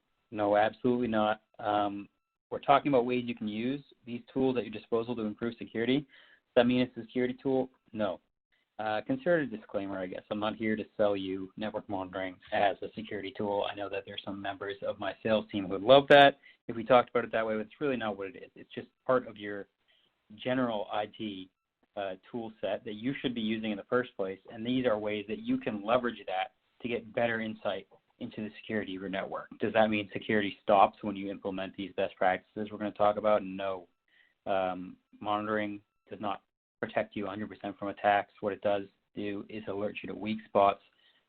absolutely not. We're talking about ways you can use these tools at your disposal to improve security. Does that mean it's a security tool? No. Consider a disclaimer, I guess. I'm not here to sell you network monitoring as a security tool. I know that there's some members of my sales team who would love that if we talked about it that way, but it's really not what it is. It's just part of your general IT tool set that you should be using in the first place, and these are ways that you can leverage that to get better insight into the security of your network. Does that mean security stops when you implement these best practices we're going to talk about? No. Monitoring does not protect you 100% from attacks. What it does do is alert you to weak spots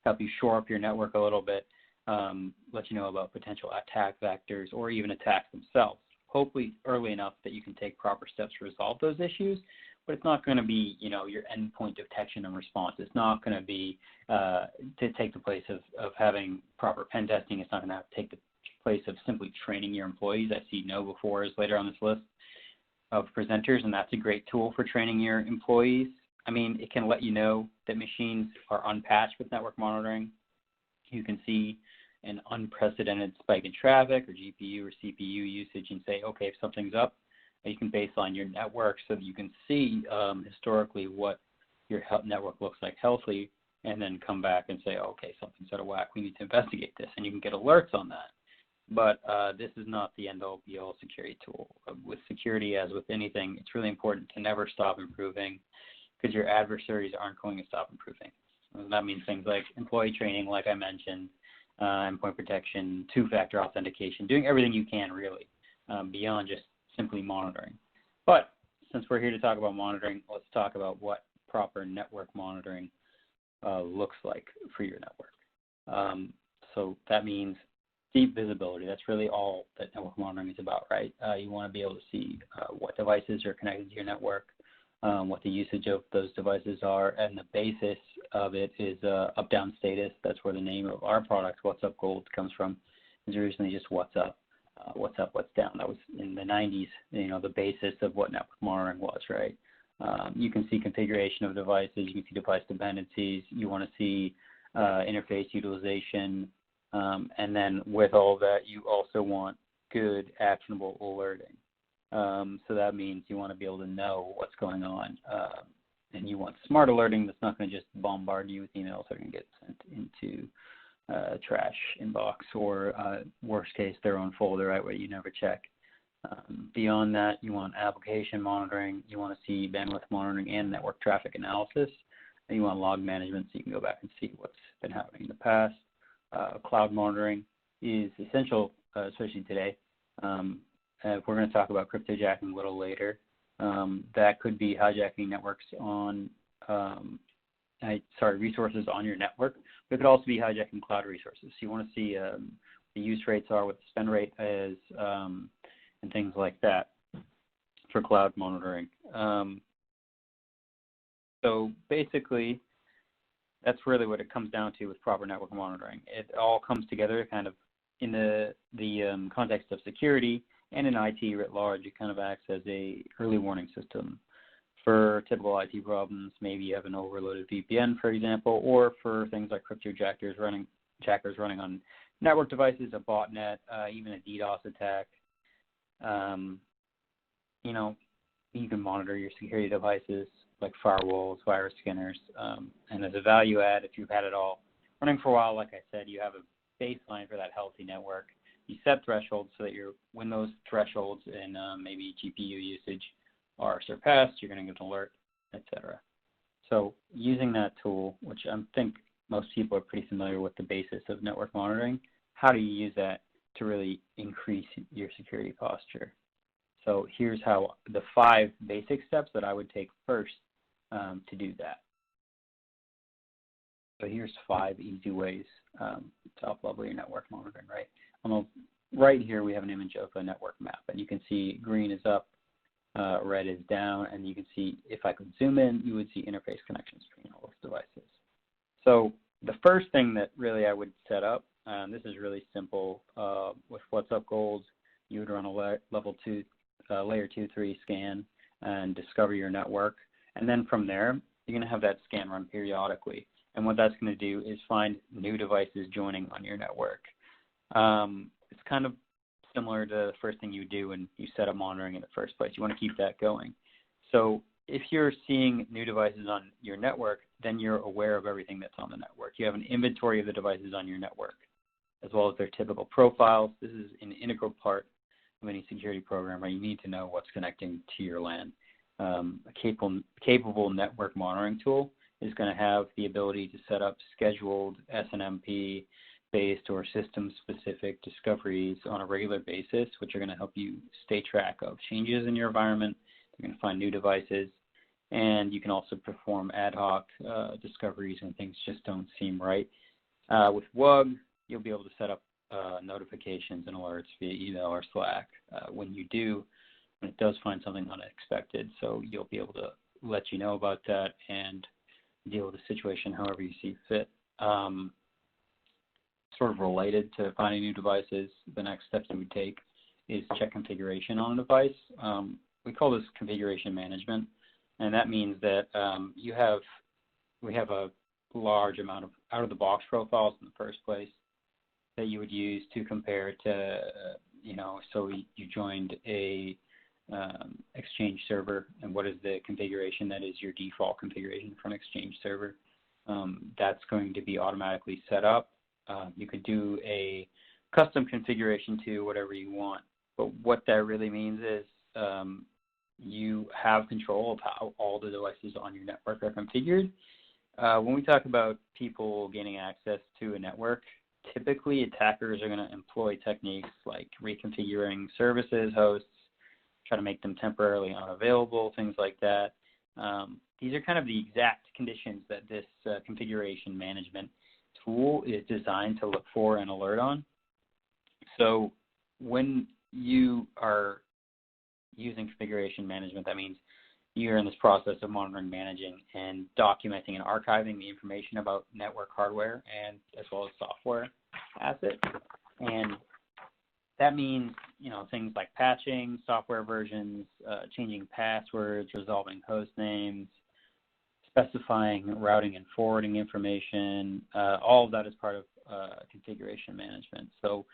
help you shore up your network a little bit, let you know about potential attack vectors or even attacks themselves, hopefully early enough that you can take proper steps to resolve those issues. But it's not going to be, your endpoint detection and response. It's not going to be to take the place of having proper pen testing. It's not going to have to take the place of simply training your employees. I see KnowBe4 is later on this list of presenters, and that's a great tool for training your employees. I mean, it can let you know that machines are unpatched with network monitoring. You can see an unprecedented spike in traffic or GPU or CPU usage and say, okay, if something's up, you can baseline your network so that you can see historically what your network looks like healthy, and then come back and say, okay, something's out of whack. We need to investigate this, and you can get alerts on that. But this is not the end-all, be-all security tool. With security, as with anything, it's really important to never stop improving, because your adversaries aren't going to stop improving. And that means things like employee training, like I mentioned, endpoint protection, two-factor authentication, doing everything you can really beyond just simply monitoring. But since we're here to talk about monitoring, let's talk about what proper network monitoring looks like for your network. So that means deep visibility. That's really all that network monitoring is about, right? You want to be able to see what devices are connected to your network, what the usage of those devices are, and the basis of it is up-down status. That's where the name of our product, What's Up Gold, comes from. It's originally just what's up. What's up, what's down. That was in the 90s, the basis of what network monitoring was, right? You can see configuration of devices. You can see device dependencies. You want to see interface utilization. And then with all that, you also want good, actionable alerting. So that means you want to be able to know what's going on. And you want smart alerting that's not going to just bombard you with emails that are going to get sent into trash inbox, or worst case, their own folder, right, where you never check. Beyond that, you want application monitoring. You want to see bandwidth monitoring and network traffic analysis. And you want log management, so you can go back and see what's been happening in the past. Cloud monitoring is essential, especially today. We're going to talk about cryptojacking a little later. That could be hijacking networks on resources on your network. But it could also be hijacking cloud resources. So you want to see the use rates are, what the spend rate is, and things like that for cloud monitoring. So basically, that's really what it comes down to with proper network monitoring. It all comes together kind of in the context of security, and in IT writ large. It kind of acts as a early warning system for typical IT problems. Maybe you have an overloaded VPN, for example, or for things like cryptojackers running on network devices, a botnet, even a DDoS attack. You can monitor your security devices like firewalls, virus scanners, and as a value add, if you've had it all running for a while, like I said, you have a baseline for that healthy network. You set thresholds so that when those thresholds and maybe GPU usage are surpassed, you're going to get an alert, etc. So using that tool, which I think most people are pretty familiar with the basis of network monitoring, how do you use that to really increase your security posture? So here's how the 5 basic steps that I would take first to do that. So here's 5 easy ways to up-level your network monitoring, right? On the right here, we have an image of a network map, and you can see green is up, red is down, and you can see, if I could zoom in, you would see interface connections between all those devices. So the first thing that really I would set up, this is really simple, with What's Up Gold, you would run a layer 2-3 scan and discover your network, and then from there, you're going to have that scan run periodically. And what that's going to do is find new devices joining on your network. It's kind of similar to the first thing you do when you set up monitoring in the first place. You want to keep that going. So if you're seeing new devices on your network, then you're aware of everything that's on the network. You have an inventory of the devices on your network, as well as their typical profiles. This is an integral part of any security program, where you need to know what's connecting to your LAN. A capable network monitoring tool is going to have the ability to set up scheduled SNMP based or system-specific discoveries on a regular basis, which are going to help you stay track of changes in your environment. You're going to find new devices, and you can also perform ad hoc discoveries when things just don't seem right. With WUG, you'll be able to set up notifications and alerts via email or Slack when it does find something unexpected. So you'll be able to let you know about that and deal with the situation however you see fit. Sort of related to finding new devices, the next steps you would take is check configuration on a device. We call this configuration management, and that means that we have a large amount of out-of-the-box profiles in the first place that you would use to compare to, so you joined a Exchange server, and what is the configuration that is your default configuration for an Exchange server. That's going to be automatically set up. You could do a custom configuration to whatever you want, but what that really means is you have control of how all the devices on your network are configured. When we talk about people gaining access to a network, typically attackers are going to employ techniques like reconfiguring services, hosts, try to make them temporarily unavailable, things like that. These are kind of the exact conditions that this configuration management tool is designed to look for and alert on. So when you are using configuration management, that means you're in this process of monitoring, managing, and documenting and archiving the information about network hardware and as well as software assets. And that means, things like patching, software versions, changing passwords, resolving host names, specifying routing and forwarding information. All of that is part of configuration management. So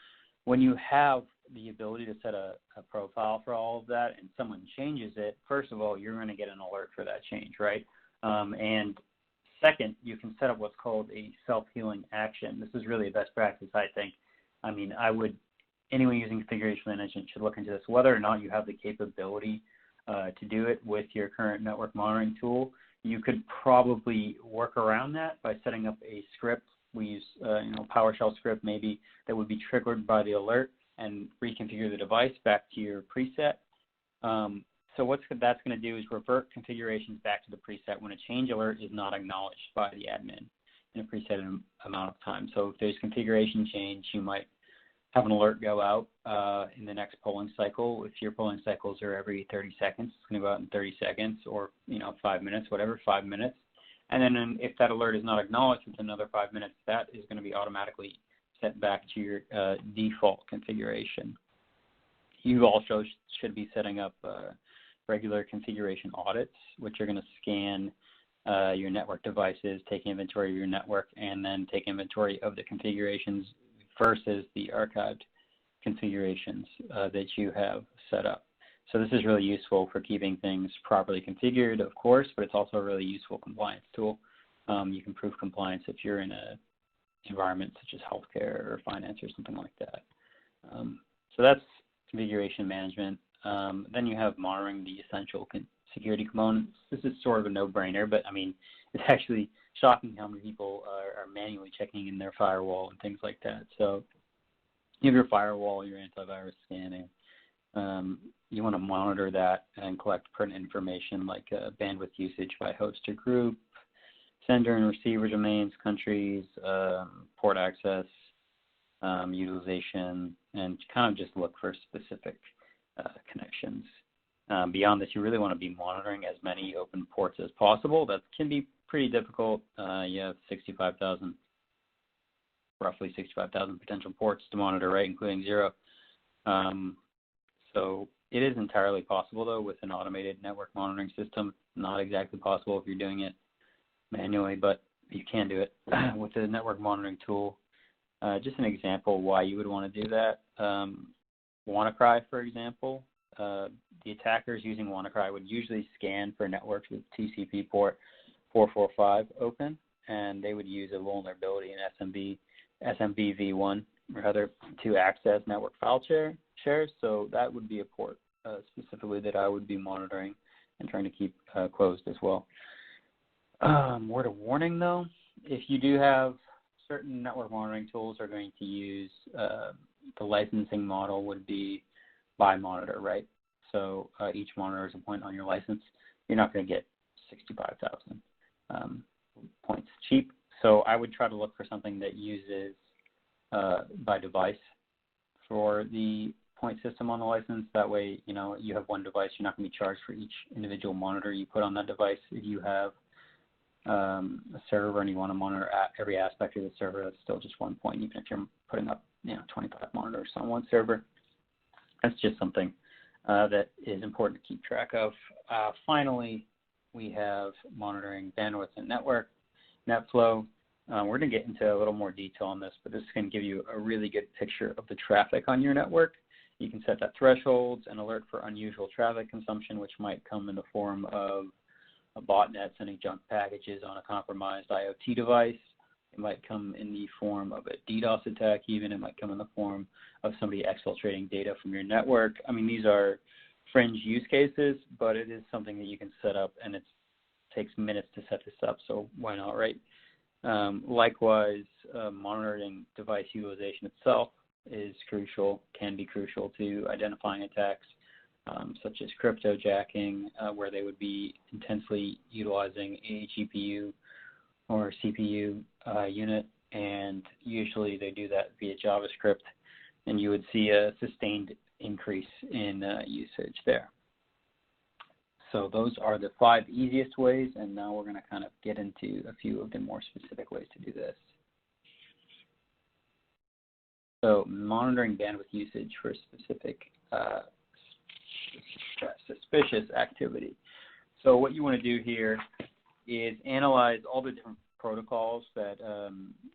when you have the ability to set a profile for all of that and someone changes it, first of all, you're going to get an alert for that change, right? And second, you can set up what's called a self-healing action. This is really a best practice, I think. Anyone using configuration management should look into this, whether or not you have the capability to do it with your current network monitoring tool. You could probably work around that by setting up a script. We use PowerShell script maybe that would be triggered by the alert and reconfigure the device back to your preset. So what that's going to do is revert configurations back to the preset when a change alert is not acknowledged by the admin in a preset amount of time. So if there's configuration change, you might have an alert go out in the next polling cycle. If your polling cycles are every 30 seconds, it's going to go out in 30 seconds or 5 minutes, whatever, 5 minutes. And then if that alert is not acknowledged within another 5 minutes, that is going to be automatically set back to your default configuration. You also should be setting up regular configuration audits, which are going to scan your network devices, take inventory of your network, and then take inventory of the configurations versus the archived configurations that you have set up. So this is really useful for keeping things properly configured, of course, but it's also a really useful compliance tool. You can prove compliance if you're in an environment such as healthcare or finance or something like that. So that's configuration management. Then you have monitoring the essential security components. This is sort of a no-brainer, but it's actually shocking how many people are manually checking in their firewall and things like that. So you have your firewall, your antivirus scanning. You want to monitor that and collect pertinent information like bandwidth usage by host or group, sender and receiver domains, countries, port access, utilization, and kind of just look for specific connections. Beyond this, you really want to be monitoring as many open ports as possible. That can be pretty difficult. You have roughly 65,000 potential ports to monitor, right, including 0. So it is entirely possible, though, with an automated network monitoring system. Not exactly possible if you're doing it manually, but you can do it with the network monitoring tool. Just an example why you would want to do that. WannaCry, for example. The attackers using WannaCry would usually scan for networks with TCP port 445 open, and they would use a vulnerability in SMB-v1 rather to access network file shares. So that would be a port specifically that I would be monitoring and trying to keep closed as well. Word of warning, though, if you do have certain network monitoring tools are going to use the licensing model would be by monitor, right? So each monitor is a point on your license. You're not going to get 65,000 points cheap. So I would try to look for something that uses by device for the point system on the license. That way, you have one device. You're not going to be charged for each individual monitor you put on that device. If you have a server and you want to monitor every aspect of the server, that's still just one point, even if you're putting up 25 monitors on one server. That's just something that is important to keep track of. Finally, we have monitoring bandwidth and network, NetFlow. We're going to get into a little more detail on this, but this is going to give you a really good picture of the traffic on your network. You can set that thresholds and alert for unusual traffic consumption, which might come in the form of a botnet sending junk packages on a compromised IoT device. It might come in the form of a DDoS attack even. It might come in the form of somebody exfiltrating data from your network. I mean, these are fringe use cases, but it is something that you can set up, and it takes minutes to set this up, so why not, right? Likewise, monitoring device utilization itself is crucial, can be crucial to identifying attacks, such as cryptojacking, where they would be intensely utilizing a GPU or CPU unit, and usually they do that via JavaScript, and you would see a sustained increase in usage there. So those are the 5 easiest ways, and now we're going to kind of get into a few of the more specific ways to do this. So monitoring bandwidth usage for specific suspicious activity. So what you want to do here is analyze all the different protocols that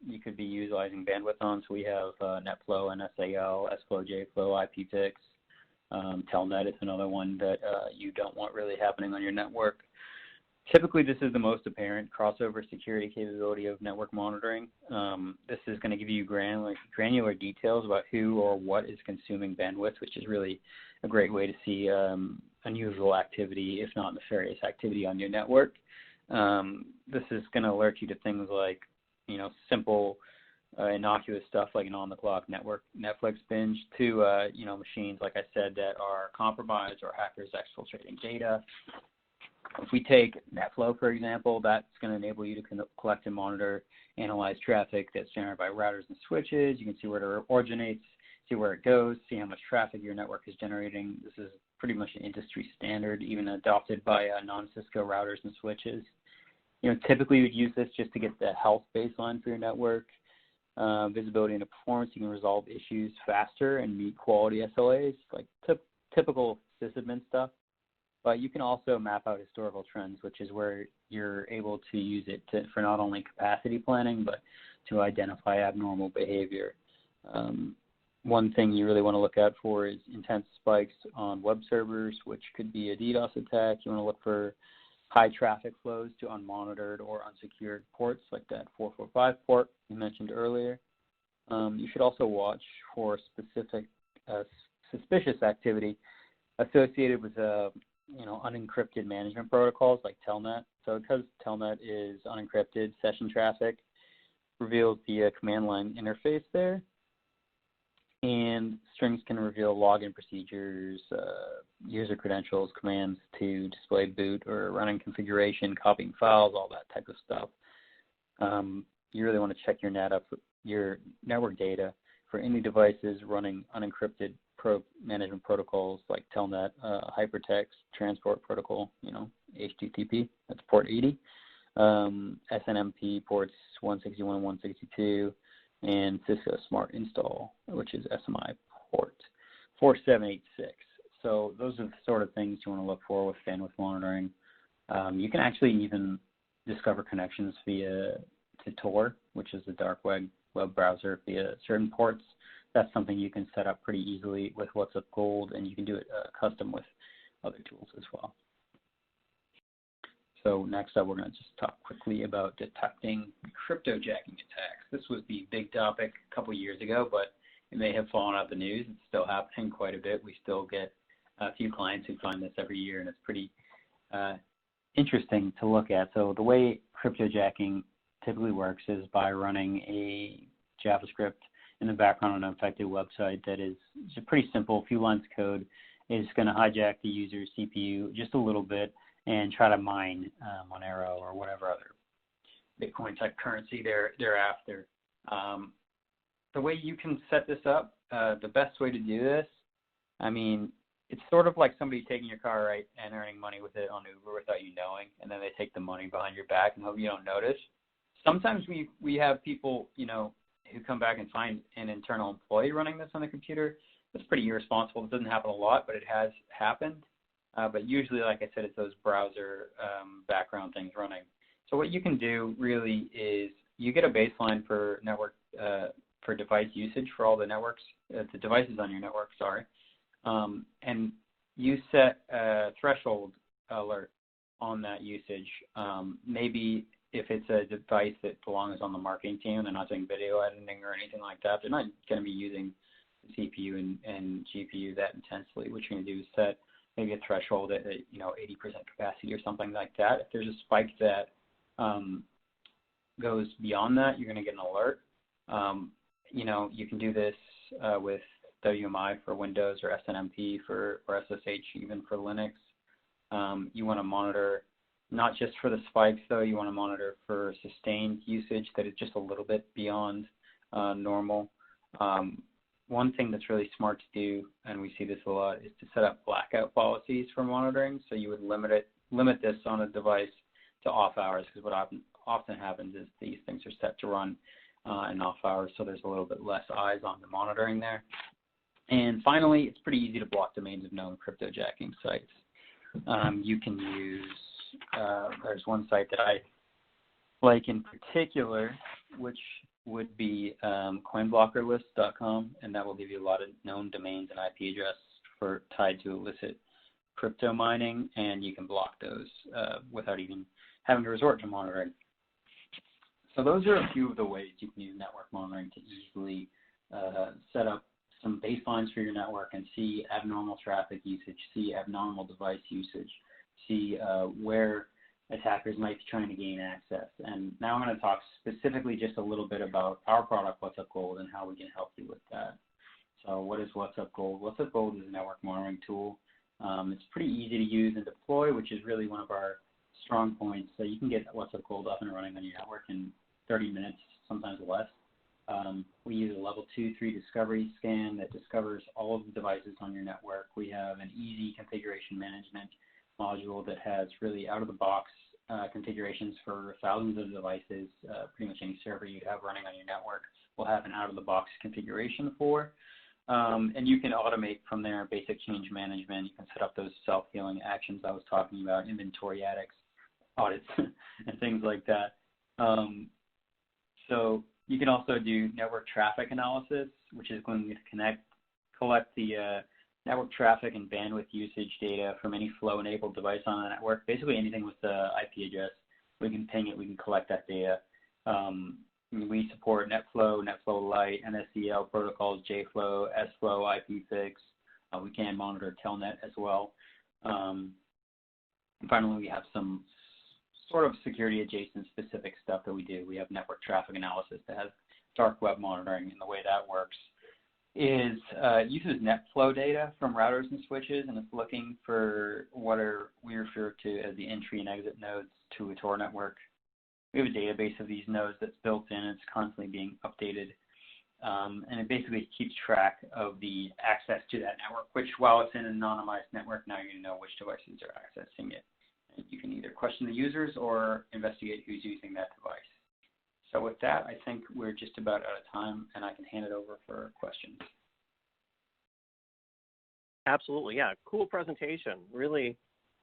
you could be utilizing bandwidth on. So we have NetFlow, NSAL, SFlow, JFlow, IPFix. Telnet is another one that you don't want really happening on your network. Typically, this is the most apparent crossover security capability of network monitoring. This is going to give you granular details about who or what is consuming bandwidth, which is really a great way to see unusual activity, if not nefarious activity on your network. This is going to alert you to things like, simple innocuous stuff like an on-the-clock network Netflix binge to, machines, like I said, that are compromised or hackers exfiltrating data. If we take NetFlow, for example, that's going to enable you to collect and monitor, analyze traffic that's generated by routers and switches. You can see where it originates, see where it goes, see how much traffic your network is generating. This is pretty much an industry standard, even adopted by non-Cisco routers and switches. Typically you would use this just to get the health baseline for your network. Visibility into performance, you can resolve issues faster and meet quality SLAs, like typical sysadmin stuff. But you can also map out historical trends, which is where you're able to use it for not only capacity planning, but to identify abnormal behavior. One thing you really want to look out for is intense spikes on web servers, which could be a DDoS attack. You want to look for high traffic flows to unmonitored or unsecured ports, like that 445 port you mentioned earlier. You should also watch for specific suspicious activity associated with unencrypted management protocols like Telnet. So because Telnet is unencrypted, session traffic reveals the command line interface there, and strings can reveal login procedures, user credentials, commands to display boot or running configuration, copying files, all that type of stuff. You really want to check your network data for any devices running unencrypted management protocols like Telnet, Hypertext Transport Protocol, HTTP, that's port 80, SNMP ports 161 and 162, and Cisco Smart Install, which is SMI port 4786. So those are the sort of things you want to look for with bandwidth monitoring. You can actually even discover connections to Tor, which is the dark web browser, via certain ports. That's something you can set up pretty easily with WhatsApp Gold, and you can do it custom with other tools as well. So next up, we're going to just talk quickly about detecting cryptojacking attacks. This was the big topic a couple years ago, but it may have fallen out of the news. It's still happening quite a bit. We still get a few clients who find this every year, and it's pretty interesting to look at. So the way cryptojacking typically works is by running a JavaScript in the background on an affected website that is just pretty simple, a few lines of code. Is going to hijack the user's CPU just a little bit and try to mine Monero or whatever other Bitcoin type currency thereafter. The way you can set this up, the best way to do this, I mean, it's sort of like somebody taking your car, right, and earning money with it on Uber without you knowing, and then they take the money behind your back and hope you don't notice. Sometimes we have people, you know, who come back and find an internal employee running this on the computer. That's pretty irresponsible. It doesn't happen a lot, but it has happened. But usually, like I said, it's those browser background things running. So what you can do really is you get a baseline for network for device usage for all the networks, the devices on your network, sorry. And you set a threshold alert on that usage. Maybe if it's a device that belongs on the marketing team, they're not doing video editing or anything like that, they're not going to be using the CPU and GPU that intensely. What you're going to do is set maybe a threshold at 80% capacity or something like that. If there's a spike that goes beyond that, you're going to get an alert. You can do this with WMI for Windows or SNMP or SSH even for Linux. You want to monitor not just for the spikes, though. You want to monitor for sustained usage that is just a little bit beyond normal. One thing that's really smart to do, and we see this a lot, is to set up blackout policies for monitoring. So you would limit this on a device to off hours, because what often happens is these things are set to run in off hours, so there's a little bit less eyes on the monitoring there. And finally, it's pretty easy to block domains of known cryptojacking sites. You can use, there's one site that I like in particular, which would be coinblockerlist.com, and that will give you a lot of known domains and IP addresses tied to illicit crypto mining, and you can block those without even having to resort to monitoring. So those are a few of the ways you can use network monitoring to easily set up some baselines for your network and see abnormal traffic usage, see abnormal device usage, see where attackers might be trying to gain access. And now I'm going to talk specifically just a little bit about our product, What's Up Gold, and how we can help you with that. So what is What's Up Gold? What's Up Gold is a network monitoring tool. It's pretty easy to use and deploy, which is really one of our strong points. So you can get What's Up Gold up and running on your network in 30 minutes, sometimes less. We use a level 2-3 discovery scan that discovers all of the devices on your network. We have an easy configuration management module that has really out-of-the-box configurations for thousands of devices. Pretty much any server you have running on your network will have an out-of-the-box configuration for. And you can automate from there basic change management. You can set up those self-healing actions I was talking about, inventory audits, and things like that. So you can also do network traffic analysis, which is going to collect the network traffic and bandwidth usage data from any flow-enabled device on the network. Basically anything with the IP address, we can ping it, we can collect that data. We support NetFlow, NetFlow Lite, NSCL protocols, JFlow, SFlow, IPFix. We can monitor Telnet as well. And finally, we have some sort of security adjacent specific stuff that we do. We have network traffic analysis that has dark web monitoring, and the way that works is uses NetFlow data from routers and switches, and it's looking for what we refer to as the entry and exit nodes to a Tor network. We have a database of these nodes that's built in. It's constantly being updated, and it basically keeps track of the access to that network, which while it's in an anonymized network, now you're going to know which devices are accessing it. And you can either question the users or investigate who's using that device. So with that, I think we're just about out of time, and I can hand it over for questions. Absolutely, yeah. Cool presentation. Really,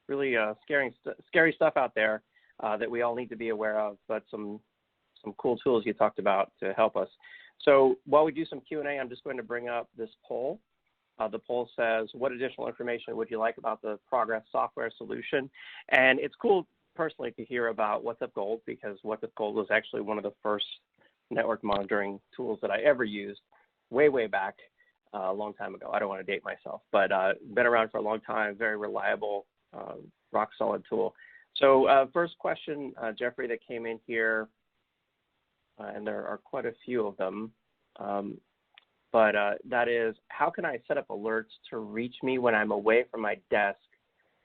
really scary stuff out there that we all need to be aware of, but some cool tools you talked about to help us. So while we do some Q&A, I'm just going to bring up this poll. The poll says, what additional information would you like about the Progress software solution? And it's cool personally to hear about What's Up Gold, because What's Up Gold was actually one of the first network monitoring tools that I ever used way back a long time ago. I don't want to date myself, but been around for a long time, very reliable, rock solid tool. So first question, Jeffrey, that came in here, and there are quite a few of them, but that is, how can I set up alerts to reach me when I'm away from my desk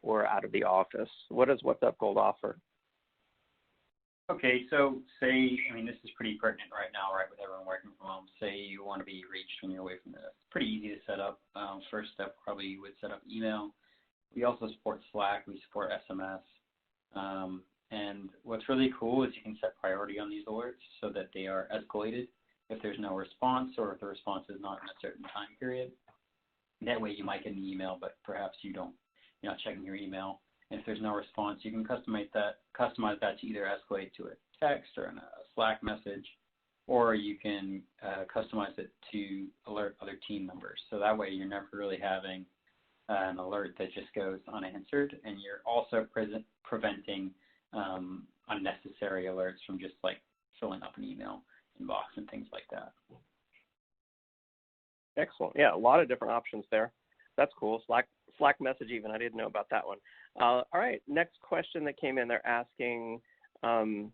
or out of the office? What does What's Up Gold offer? Okay, so say, I mean, this is pretty pertinent right now, right, with everyone working from home. Say you want to be reached when you're away from this. It's pretty easy to set up. First step, probably you would set up email. We also support Slack. We support SMS. And what's really cool is you can set priority on these alerts so that they are escalated if there's no response or if the response is not in a certain time period. That way you might get an email, but perhaps you're not checking your email. And if there's no response, you can customize that to either escalate to a text or in a Slack message, or you can customize it to alert other team members. So that way you're never really having an alert that just goes unanswered, and you're also preventing unnecessary alerts from just like filling up an email inbox and things like that. Excellent. Yeah, a lot of different options there. That's cool. Slack message even. I didn't know about that one. All right. Next question that came in. They're asking, could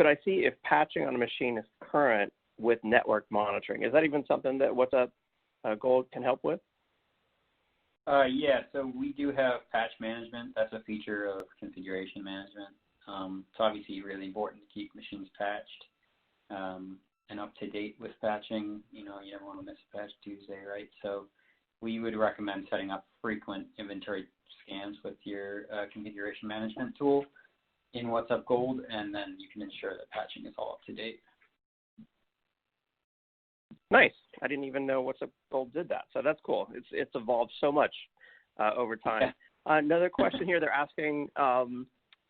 I see if patching on a machine is current with network monitoring? Is that even something that WhatsUp Gold can help with? Yeah, so we do have patch management. That's a feature of configuration management. It's obviously really important to keep machines patched and up to date with patching. You never want to miss a patch Tuesday, right? So we would recommend setting up frequent inventory scans with your configuration management tool in WhatsUp Gold, and then you can ensure that patching is all up to date. Nice. I didn't even know WhatsUp Gold did that, so that's cool. It's evolved so much over time. Yeah. Another question here. They're asking,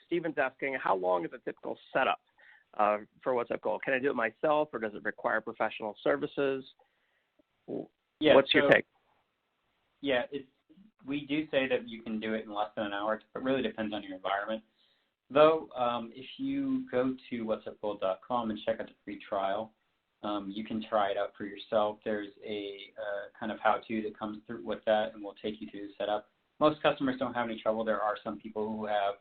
Steven's asking, how long is a typical setup for WhatsUp Gold? Can I do it myself, or does it require professional services? Yeah, what's your take? Yeah, we do say that you can do it in less than an hour. It really depends on your environment. Though, if you go to whatsupgold.com and check out the free trial, you can try it out for yourself. There's a kind of how-to that comes through with that, and we'll take you through the setup. Most customers don't have any trouble. There are some people who have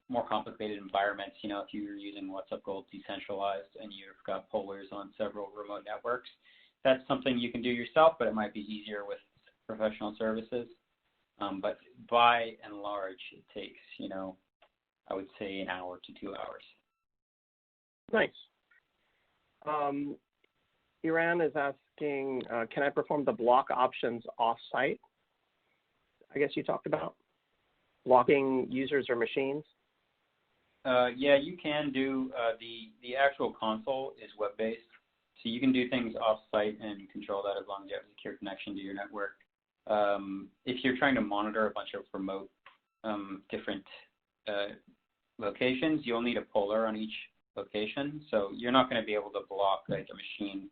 more complicated environments. If you're using WhatsUp Gold decentralized and you've got pollers on several remote networks, that's something you can do yourself, but it might be easier with professional services. But by and large, it takes, I would say an hour to 2 hours. Nice. Iran is asking, can I perform the block options off-site? I guess you talked about blocking users or machines. Yeah, you can do. The actual console is web-based, so you can do things off-site and control that as long as you have a secure connection to your network. If you're trying to monitor a bunch of remote different locations, you'll need a poller on each location. So you're not going to be able to block like a machine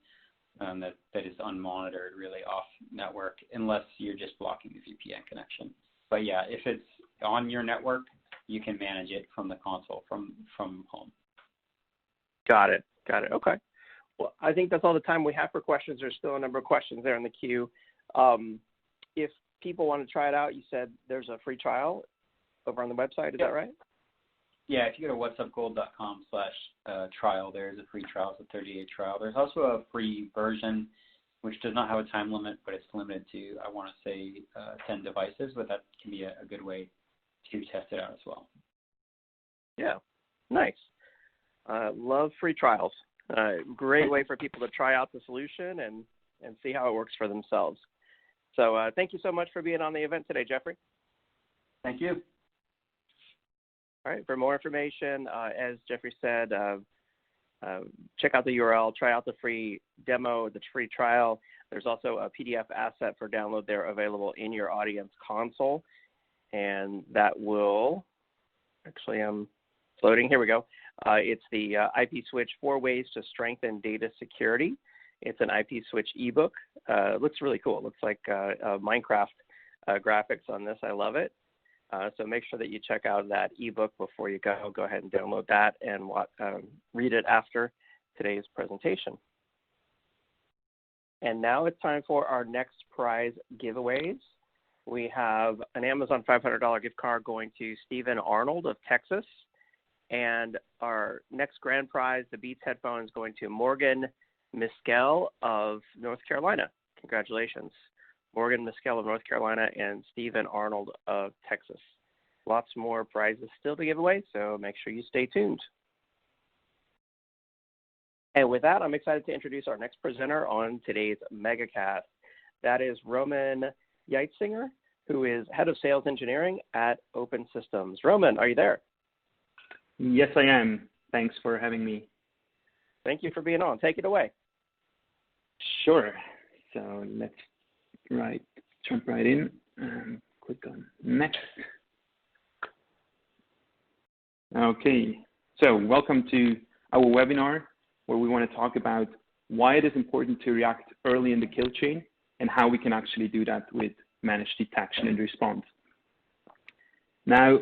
that is unmonitored really off network unless you're just blocking the VPN connection. But yeah, if it's on your network, you can manage it from the console from home. Got it. Okay. Well, I think that's all the time we have for questions. There's still a number of questions there in the queue. If people want to try it out, you said there's a free trial over on the website. Is that right? Yeah, if you go to whatsupgold.com/trial, there's a free trial. It's a 30-day trial. There's also a free version, which does not have a time limit, but it's limited to, I want to say, 10 devices, but that can be a good way to test it out as well. Yeah, nice. Love free trials. Great way for people to try out the solution and see how it works for themselves. So thank you so much for being on the event today, Jeffrey. Thank you. All right, for more information, as Jeffrey said, check out the URL, try out the free demo, the free trial. There's also a PDF asset for download there available in your audience console. And that will, actually I'm floating, here we go. It's the IP Switch 4 Ways to Strengthen Data Security. It's an IP Switch ebook. It looks really cool. It looks like Minecraft graphics on this. I love it. So make sure that you check out that ebook before you go. Go ahead and download that and read it after today's presentation. And now it's time for our next prize giveaways. We have an Amazon $500 gift card going to Stephen Arnold of Texas. And our next grand prize, the Beats headphones, going to Morgan Miskell of North Carolina. Congratulations. Morgan Miskell of North Carolina and Stephen Arnold of Texas. Lots more prizes still to give away, so make sure you stay tuned. And with that, I'm excited to introduce our next presenter on today's Megacast. That is Roman Yeitzinger, who is Head of Sales Engineering at Open Systems. Roman, are you there? Yes, I am. Thanks for having me. Thank you for being on. Take it away. Sure. So let's jump right in and click on next. Okay. So welcome to our webinar where we want to talk about why it is important to react early in the kill chain and how we can actually do that with managed detection and response. Now,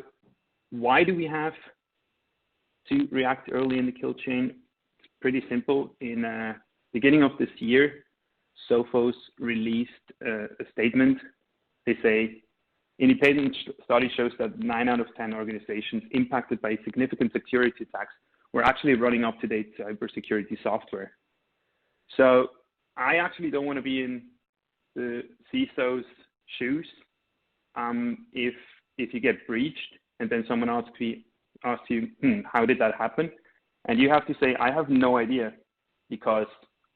why do we have to react early in the kill chain? It's pretty simple. In beginning of this year, Sophos released a statement. They say, independent study shows that 9 out of 10 organizations impacted by significant security attacks were actually running up-to-date cybersecurity software. So I actually don't want to be in the CISO's shoes if you get breached and then someone asks you, how did that happen? And you have to say, I have no idea because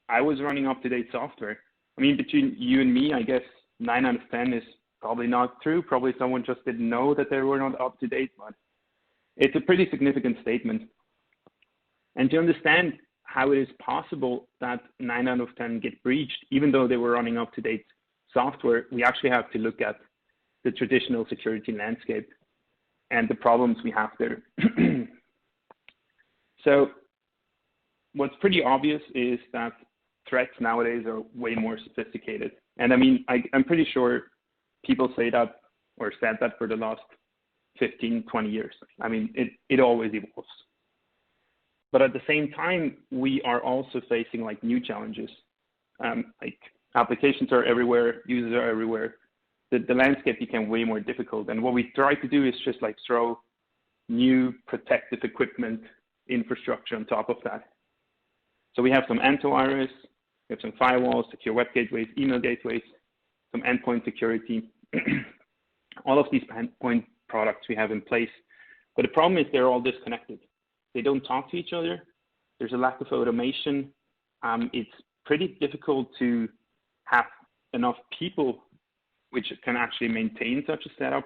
I was running up-to-date software. I mean, between you and me, I guess 9 out of 10 is probably not true. Probably someone just didn't know that they were not up-to-date, but it's a pretty significant statement. And to understand how it is possible that 9 out of 10 get breached, even though they were running up-to-date software, we actually have to look at the traditional security landscape and the problems we have there. So what's pretty obvious is that threats nowadays are way more sophisticated. And I mean, I'm pretty sure people say that or said that for the last 15, 20 years. I mean, it always evolves. But at the same time, we are also facing like new challenges. Like applications are everywhere, users are everywhere. The landscape became way more difficult. And what we try to do is just like throw new protective equipment infrastructure on top of that. So we have some antivirus, we have some firewalls, secure web gateways, email gateways, some endpoint security. All of these endpoint products we have in place. But the problem is they're all disconnected. They don't talk to each other. There's a lack of automation. It's pretty difficult to have enough people which can actually maintain such a setup.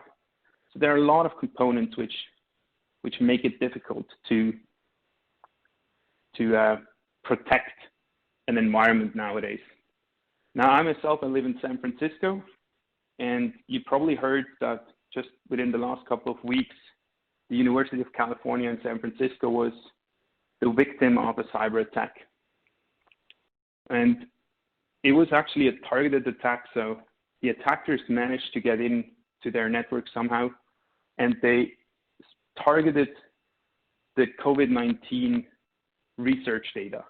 So there are a lot of components which make it difficult to protect an environment nowadays. Now, I myself, I live in San Francisco, and you probably heard that just within the last couple of weeks, the University of California in San Francisco was the victim of a cyber attack. And it was actually a targeted attack. So the attackers managed to get into their network somehow, and they targeted the COVID-19 research data.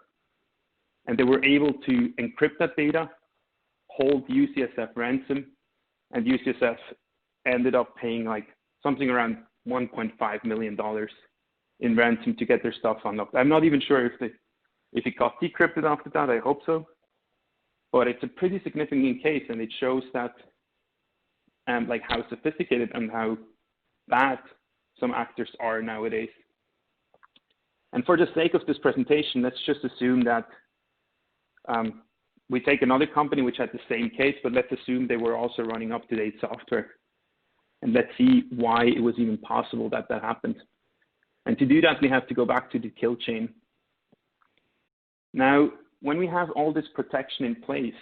And they were able to encrypt that data, hold UCSF ransom, and UCSF ended up paying like something around $1.5 million in ransom to get their stuff unlocked. I'm not even sure if it got decrypted after that. I hope so. But it's a pretty significant case, and it shows that like how sophisticated and how bad some actors are nowadays. And for the sake of this presentation, let's just assume that we take another company which had the same case, but let's assume they were also running up-to-date software. And let's see why it was even possible that that happened. And to do that, we have to go back to the kill chain. Now, when we have all this protection in place,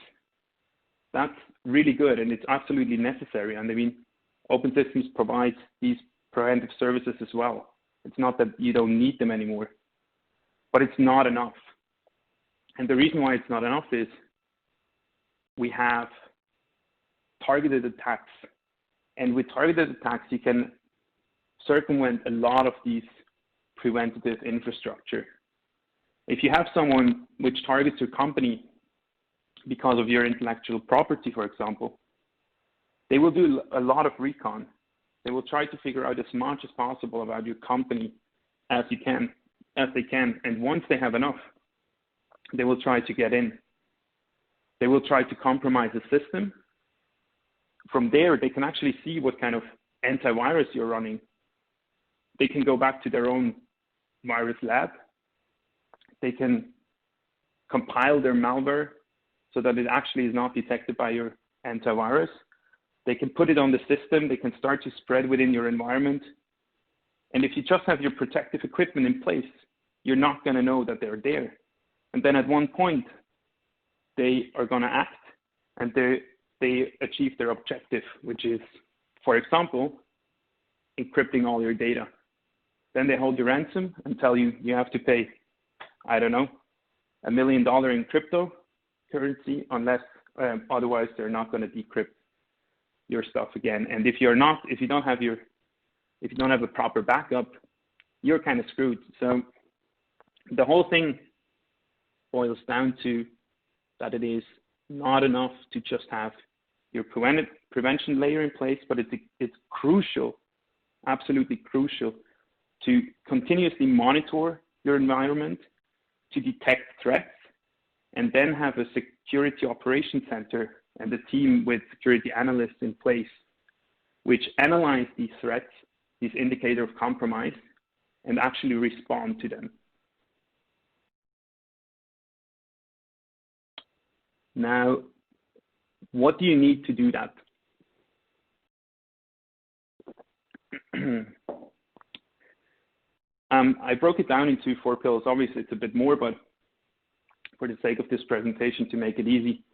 that's really good and it's absolutely necessary. And I mean, Open Systems provides these preventive services as well. It's not that you don't need them anymore, but it's not enough. And the reason why it's not enough is we have targeted attacks. And with targeted attacks, you can circumvent a lot of these preventative infrastructure. If you have someone which targets your company because of your intellectual property, for example, they will do a lot of recon. They will try to figure out as much as possible about your company as they can. And once they have enough, they will try to get in. They will try to compromise the system. From there, they can actually see what kind of antivirus you're running. they can go back to their own virus lab. They can compile their malware so that it actually is not detected by your antivirus. They can put it on the system. They can start to spread within your environment. And if you just have your protective equipment in place, you're not going to know that they're there. And then at one point, they are going to act, and they achieve their objective, which is, for example, encrypting all your data. Then they hold you ransom and tell you you have to pay, I don't know, $1 million in cryptocurrency, unless otherwise they're not going to decrypt your stuff again. And if you don't have a proper backup, you're kind of screwed. So the whole thing boils down to that it is not enough to just have your prevention layer in place, but it's crucial, absolutely crucial, to continuously monitor your environment, to detect threats, and then have a security operations center and a team with security analysts in place, which analyze these threats, these indicators of compromise, and actually respond to them. Now, what do you need to do that? I broke it down into 4 pillars. Obviously, it's a bit more, but for the sake of this presentation, to make it easy,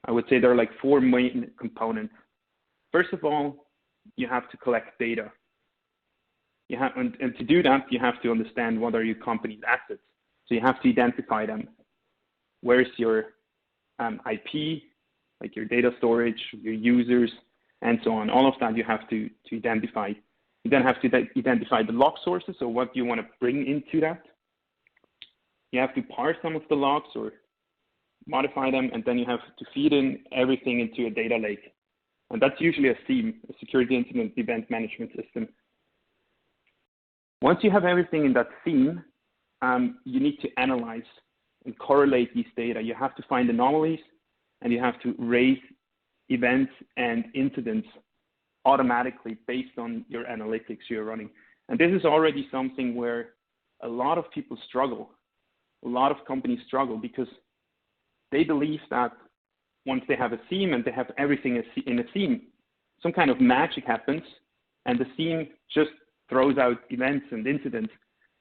I would say there are like 4 main components. First of all, you have to collect data. And to do that, you have to understand what are your company's assets. So you have to identify them. Where's your IP, like your data storage, your users, and so on. All of that you have to identify. You then have to identify the log sources, so what do you want to bring into that. You have to parse some of the logs or modify them, and then you have to feed in everything into a data lake. And that's usually a SIEM, a Security Incident Event Management System. Once you have everything in that SIEM, you need to analyze and correlate these data. You have to find anomalies, and you have to raise events and incidents automatically based on your analytics you're running. And this is already something where a lot of people struggle. A lot of companies struggle because they believe that once they have a SIEM and they have everything in a SIEM, some kind of magic happens, and the SIEM just throws out events and incidents.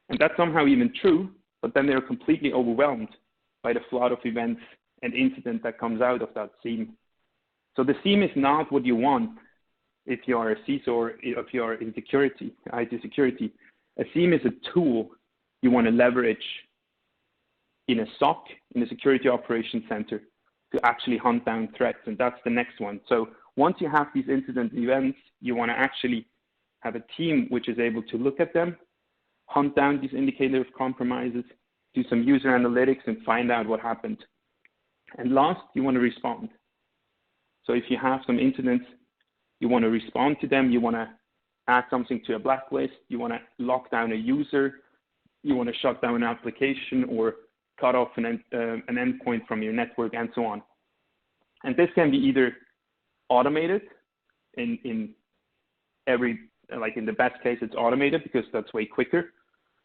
And that's somehow even true, but then they're completely overwhelmed by the flood of events and incidents that comes out of that SIEM. So the SIEM is not what you want if you are a CISO or if you are in security, IT security. A SIEM is a tool you want to leverage in a SOC, in a security operations center, to actually hunt down threats, and that's the next one. So once you have these incident events, you want to actually have a team which is able to look at them, hunt down these indicators of compromises, do some user analytics, and find out what happened. And last, you want to respond. So if you have some incidents, you want to respond to them, you want to add something to a blacklist, you want to lock down a user, you want to shut down an application or cut off an endpoint from your network, and so on. And this can be either automated in the best case, it's automated because that's way quicker,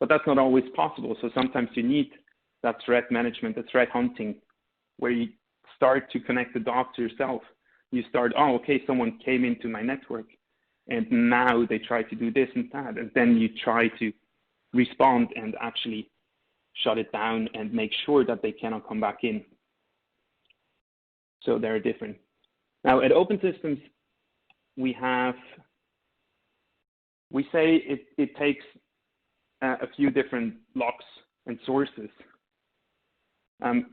but that's not always possible. So sometimes you need that threat management, the threat hunting, where you start to connect the dots yourself. You start, oh, okay, someone came into my network and now they try to do this and that. And then you try to respond and actually shut it down and make sure that they cannot come back in. So they're different. Now at Open Systems, we say it takes a few different logs and sources.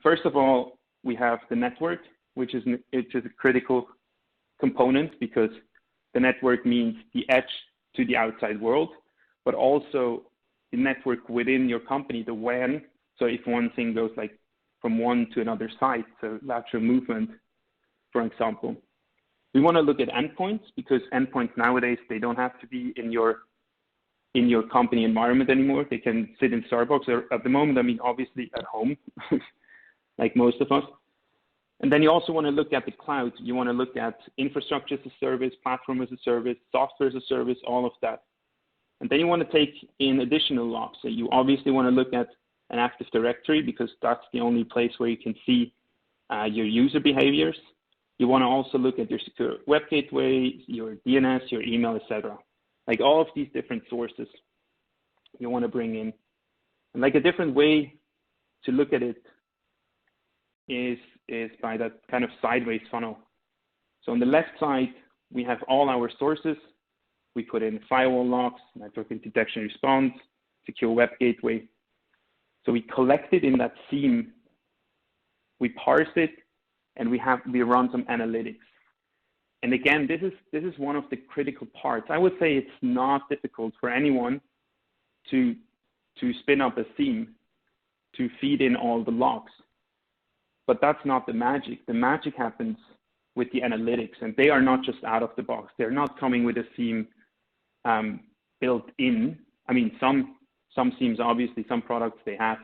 First of all, we have the network, which is a critical component because the network means the edge to the outside world, but also the network within your company, the WAN. So if one thing goes like from one to another site, so lateral movement, for example. We want to look at endpoints because endpoints nowadays, they don't have to be in your company environment anymore. They can sit in Starbucks, or at the moment, I mean, obviously at home, like most of us. And then you also want to look at the cloud. You want to look at infrastructure as a service, platform as a service, software as a service, all of that. And then you want to take in additional logs. So you obviously want to look at an Active Directory because that's the only place where you can see your user behaviors. You want to also look at your secure web gateway, your DNS, your email, etc. Like all of these different sources you want to bring in. And like a different way to look at it is by that kind of sideways funnel. So on the left side, we have all our sources. We put in firewall logs, network detection response, secure web gateway. So we collect it in that seam, we parse it, and we run some analytics. And again, this is one of the critical parts. I would say it's not difficult for anyone to spin up a seam to feed in all the logs. But that's not the magic. The magic happens with the analytics, and they are not just out of the box. They're not coming with a seam built in. I mean, some seams, obviously, some products, they have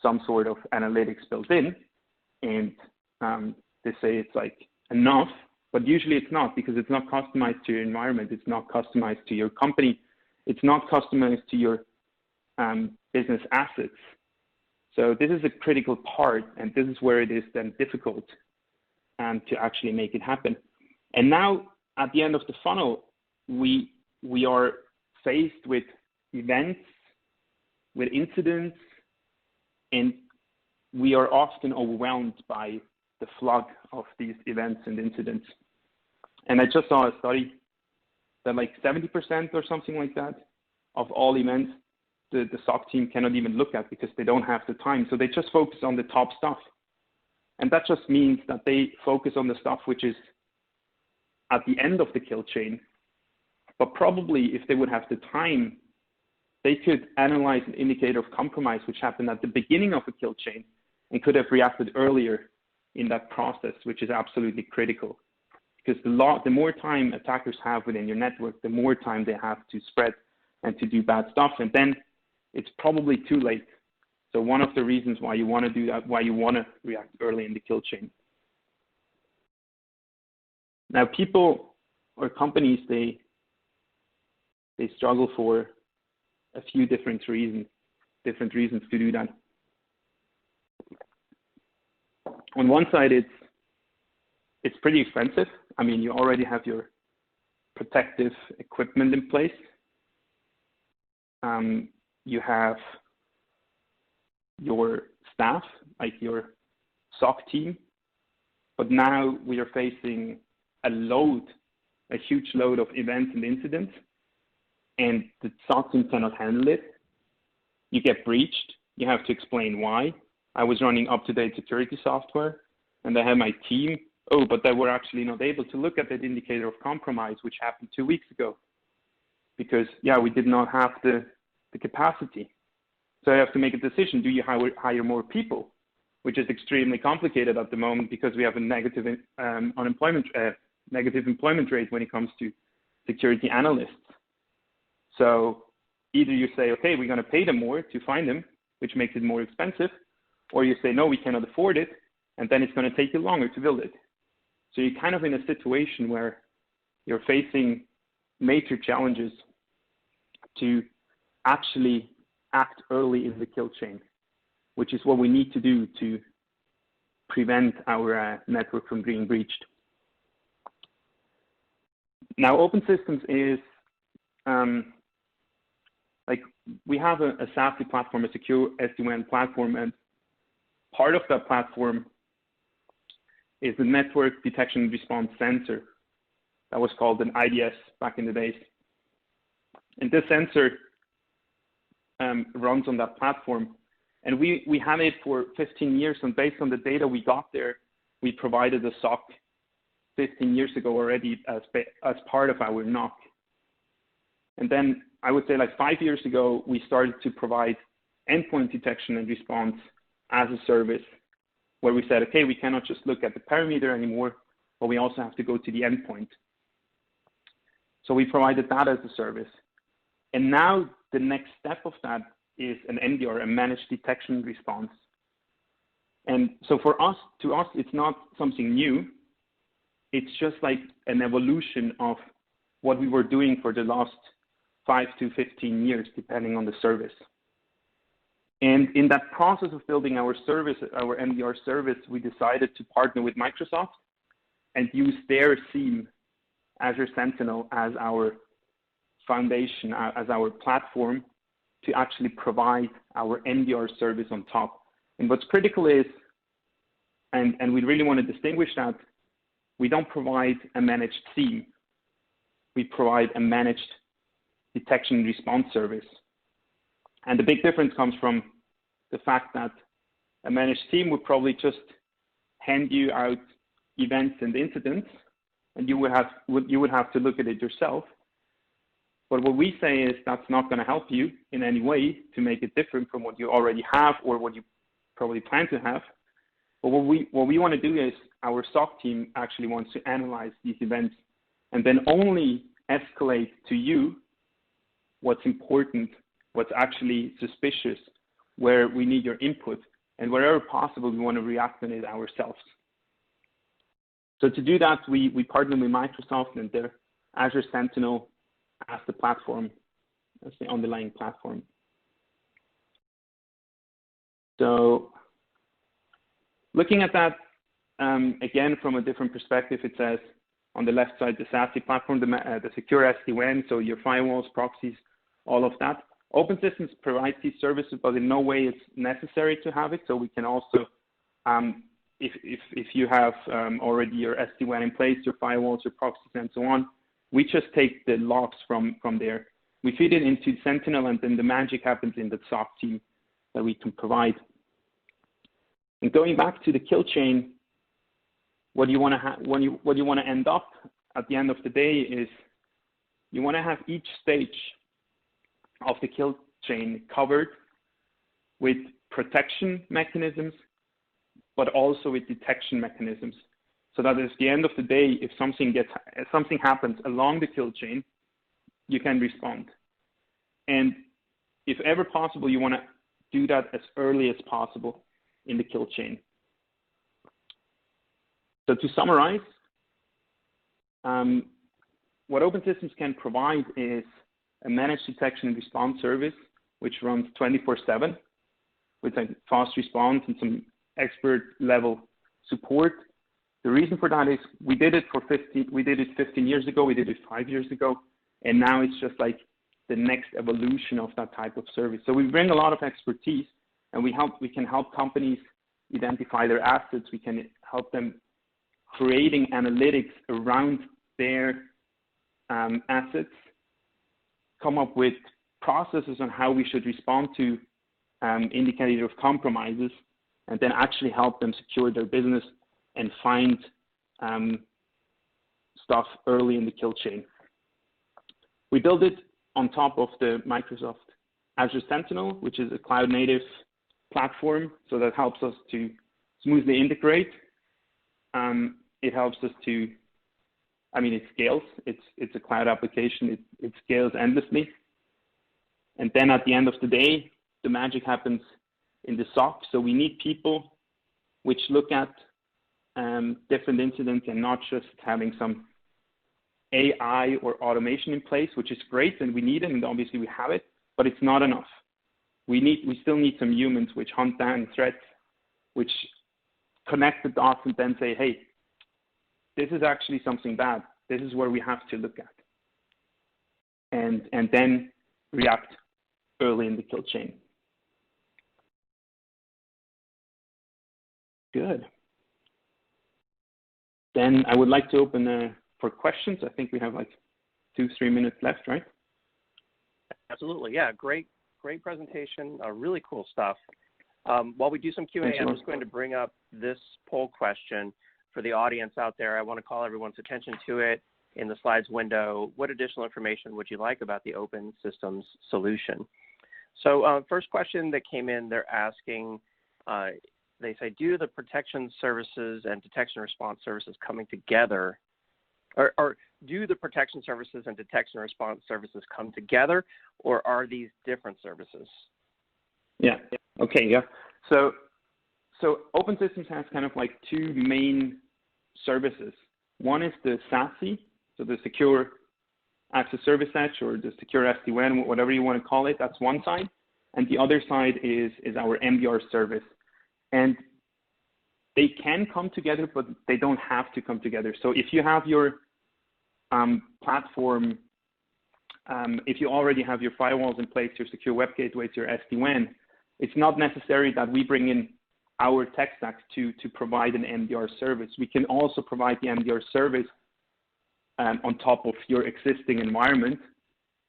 some sort of analytics built in, and they say it's like enough, but usually it's not, because it's not customized to your environment. It's not customized to your company. It's not customized to your business assets. So this is a critical part, and this is where it is then difficult to actually make it happen. And now at the end of the funnel, we are faced with events, with incidents, and we are often overwhelmed by the flood of these events and incidents. And I just saw a study that like 70% or something like that of all events, the SOC team cannot even look at because they don't have the time. So they just focus on the top stuff. And that just means that they focus on the stuff which is at the end of the kill chain. But probably if they would have the time, they could analyze an indicator of compromise which happened at the beginning of a kill chain and could have reacted earlier in that process, which is absolutely critical. Because the more time attackers have within your network, the more time they have to spread and to do bad stuff. And then it's probably too late. So one of the reasons why you want to do that, why you want to react early in the kill chain. Now, people or companies, they struggle for a few different reasons to do that. On one side, it's pretty expensive. I mean, you already have your protective equipment in place. You have your staff, like your SOC team, but now we are facing a huge load of events and incidents, and the SOC team cannot handle it. You get breached, you have to explain why. I was running up-to-date security software, and I had my team, but they were actually not able to look at that indicator of compromise, which happened 2 weeks ago, because, we did not have the capacity. So I have to make a decision. Do you hire more people, which is extremely complicated at the moment because we have a negative employment rate when it comes to security analysts. So either you say, okay, we're going to pay them more to find them, which makes it more expensive, or you say, no, we cannot afford it, and then it's going to take you longer to build it. So you're kind of in a situation where you're facing major challenges to actually act early in the kill chain, which is what we need to do to prevent our network from being breached. Now, Open Systems is we have a SASE platform, a secure SD-WAN platform, and part of that platform is the network detection and response sensor. That was called an IDS back in the days. And this sensor runs on that platform. And we had it for 15 years, and based on the data we got there, we provided a SOC 15 years ago already as part of our NOC. And then I would say like 5 years ago, we started to provide endpoint detection and response as a service, where we said, okay, we cannot just look at the perimeter anymore, but we also have to go to the endpoint. So we provided that as a service. And now the next step of that is an MDR, a managed detection and response. And so to us, it's not something new. It's just like an evolution of what we were doing for the last 5 to 15 years, depending on the service. And in that process of building our service, our MDR service, we decided to partner with Microsoft and use their SIEM, Azure Sentinel, as our foundation, as our platform to actually provide our MDR service on top. And what's critical is, and we really want to distinguish that, we don't provide a managed SIEM. We provide a managed detection and response service. And the big difference comes from the fact that a managed SIEM would probably just hand you out events and incidents, and you would have to look at it yourself. But what we say is that's not going to help you in any way to make it different from what you already have or what you probably plan to have. But what we want to do is our SOC team actually wants to analyze these events and then only escalate to you what's important, what's actually suspicious, where we need your input, and wherever possible, we want to react on it ourselves. So to do that, we partner with Microsoft and their Azure Sentinel as the platform, as the underlying platform. So looking at that, again, from a different perspective, it says on the left side, the SASE platform, the secure SD-WAN, so your firewalls, proxies, all of that. Open Systems provides these services, but in no way it's necessary to have it. So we can also, if you have already your SD-WAN in place, your firewalls, your proxies, and so on, we just take the logs from there. We feed it into Sentinel, and then the magic happens in the SOC team that we can provide. And going back to the kill chain, what you want to end up at the end of the day is you want to have each stage of the kill chain covered with protection mechanisms, but also with detection mechanisms, so that at the end of the day, if something happens along the kill chain, you can respond. And if ever possible, you want to do that as early as possible in the kill chain. So to summarize, what Open Systems can provide is a managed detection and response service, which runs 24/7 with a fast response and some expert level support. The reason for that is we did it 15 years ago, we did it 5 years ago, and now it's just like the next evolution of that type of service. So we bring a lot of expertise, and we can help companies identify their assets. We can help them creating analytics around their assets, come up with processes on how we should respond to indicator of compromises, and then actually help them secure their business and find stuff early in the kill chain. We build it on top of the Microsoft Azure Sentinel, which is a cloud-native platform, so that helps us to smoothly integrate. It helps us to, it scales. It's a cloud application. It scales endlessly. And then at the end of the day, the magic happens in the SOC. So we need people which look at different incidents and not just having some AI or automation in place, which is great, and we need it, and obviously we have it, but it's not enough. We still need some humans which hunt down threats, which connect the dots and then say, hey, this is actually something bad. This is where we have to look at. And then react early in the kill chain. Good. Then I would like to open for questions. I think we have like 2-3 minutes left, right? Absolutely. Yeah, great presentation. Really cool stuff. While we do some Q&A, I'm just going to bring up this poll question for the audience out there. I want to call everyone's attention to it in the slides window. What additional information would you like about the Open Systems solution? So first question that came in, they're asking, they say, do the protection services and detection response services coming together, or do the protection services and detection response services come together, or are these different services? Yeah. Okay. Yeah. So Open Systems has kind of like two main services. One is the SASE, so the secure access service edge or the secure SD-WAN, whatever you want to call it. That's one side. And the other side is our MDR service. And they can come together, but they don't have to come together. So if you have your platform, if you already have your firewalls in place, your secure web gateways, your SD-WAN, it's not necessary that we bring in our tech stack to provide an MDR service. We can also provide the MDR service on top of your existing environment.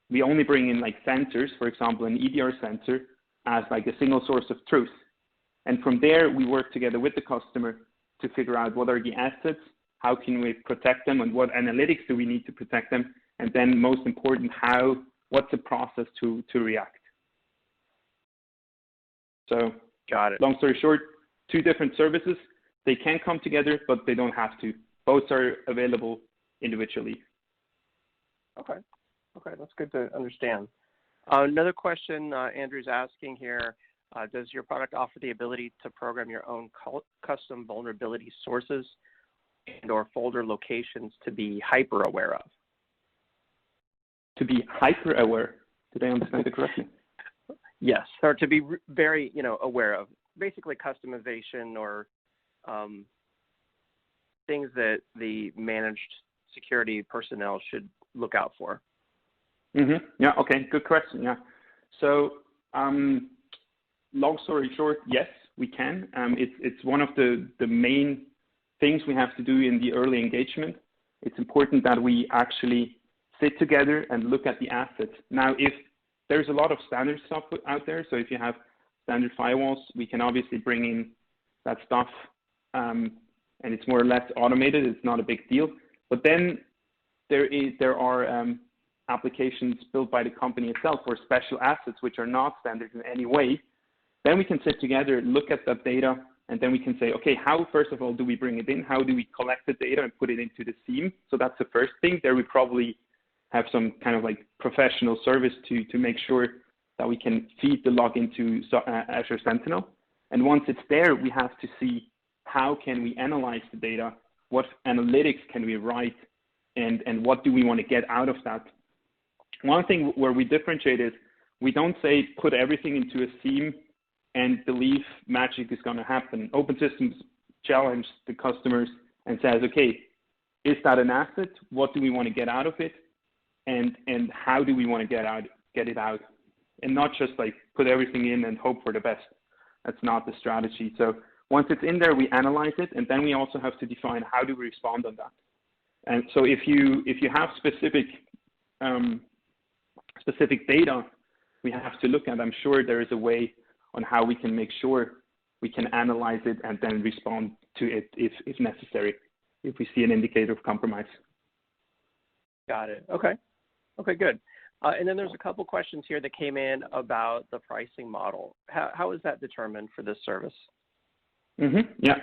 We only bring in like sensors, for example, an EDR sensor as like a single source of truth. And from there, we work together with the customer to figure out what are the assets, how can we protect them, and what analytics do we need to protect them, and then most important, what's the process to react. So, got it. Long story short, two different services. They can come together, but they don't have to. Both are available individually. Okay, that's good to understand. Another question Andrew's asking here, does your product offer the ability to program your own custom vulnerability sources and or folder locations to be hyper aware of? To be hyper aware? Did I understand it correctly? Yes, or to be very, aware of. Basically customization or things that the managed security personnel should look out for. Mm-hmm. Yeah, okay, good question, yeah. So, long story short, yes, we can. It's one of the main things we have to do in the early engagement. It's important that we actually sit together and look at the assets. Now, if there's a lot of standard stuff out there, so if you have standard firewalls, we can obviously bring in that stuff, and it's more or less automated. It's not a big deal. But then there are applications built by the company itself for special assets which are not standard in any way. Then we can sit together, look at that data, and then we can say, okay, how, first of all, do we bring it in? How do we collect the data and put it into the SIEM? So that's the first thing. There we probably have some kind of like professional service to make sure that we can feed the log into Azure Sentinel. And once it's there, we have to see how can we analyze the data, what analytics can we write, and what do we want to get out of that. One thing where we differentiate is we don't say put everything into a SIEM and believe magic is going to happen. Open Systems challenge the customers and says, okay, is that an asset? What do we want to get out of it? And how do we want to get it out? And not just like put everything in and hope for the best. That's not the strategy. So once it's in there, we analyze it, and then we also have to define how do we respond on that. And so if you have specific data we have to look at, I'm sure there is a way on how we can make sure we can analyze it and then respond to it if necessary, if we see an indicator of compromise. Got it. Okay, good. And then there's a couple questions here that came in about the pricing model. How is that determined for this service? Mm-hmm. Yeah.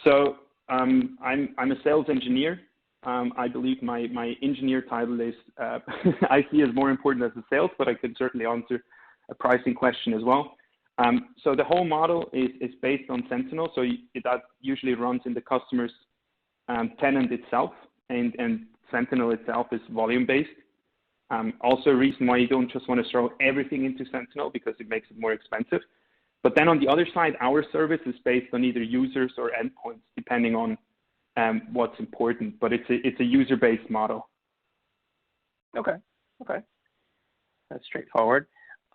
So I'm a sales engineer. I believe my engineer title is I see as more important as the sales, but I can certainly answer a pricing question as well. So the whole model is based on Sentinel. So that usually runs in the customer's tenant itself, and Sentinel itself is volume-based. Also a reason why you don't just want to throw everything into Sentinel, because it makes it more expensive. But then on the other side, our service is based on either users or endpoints, depending on what's important. But it's a user-based model. Okay. That's straightforward.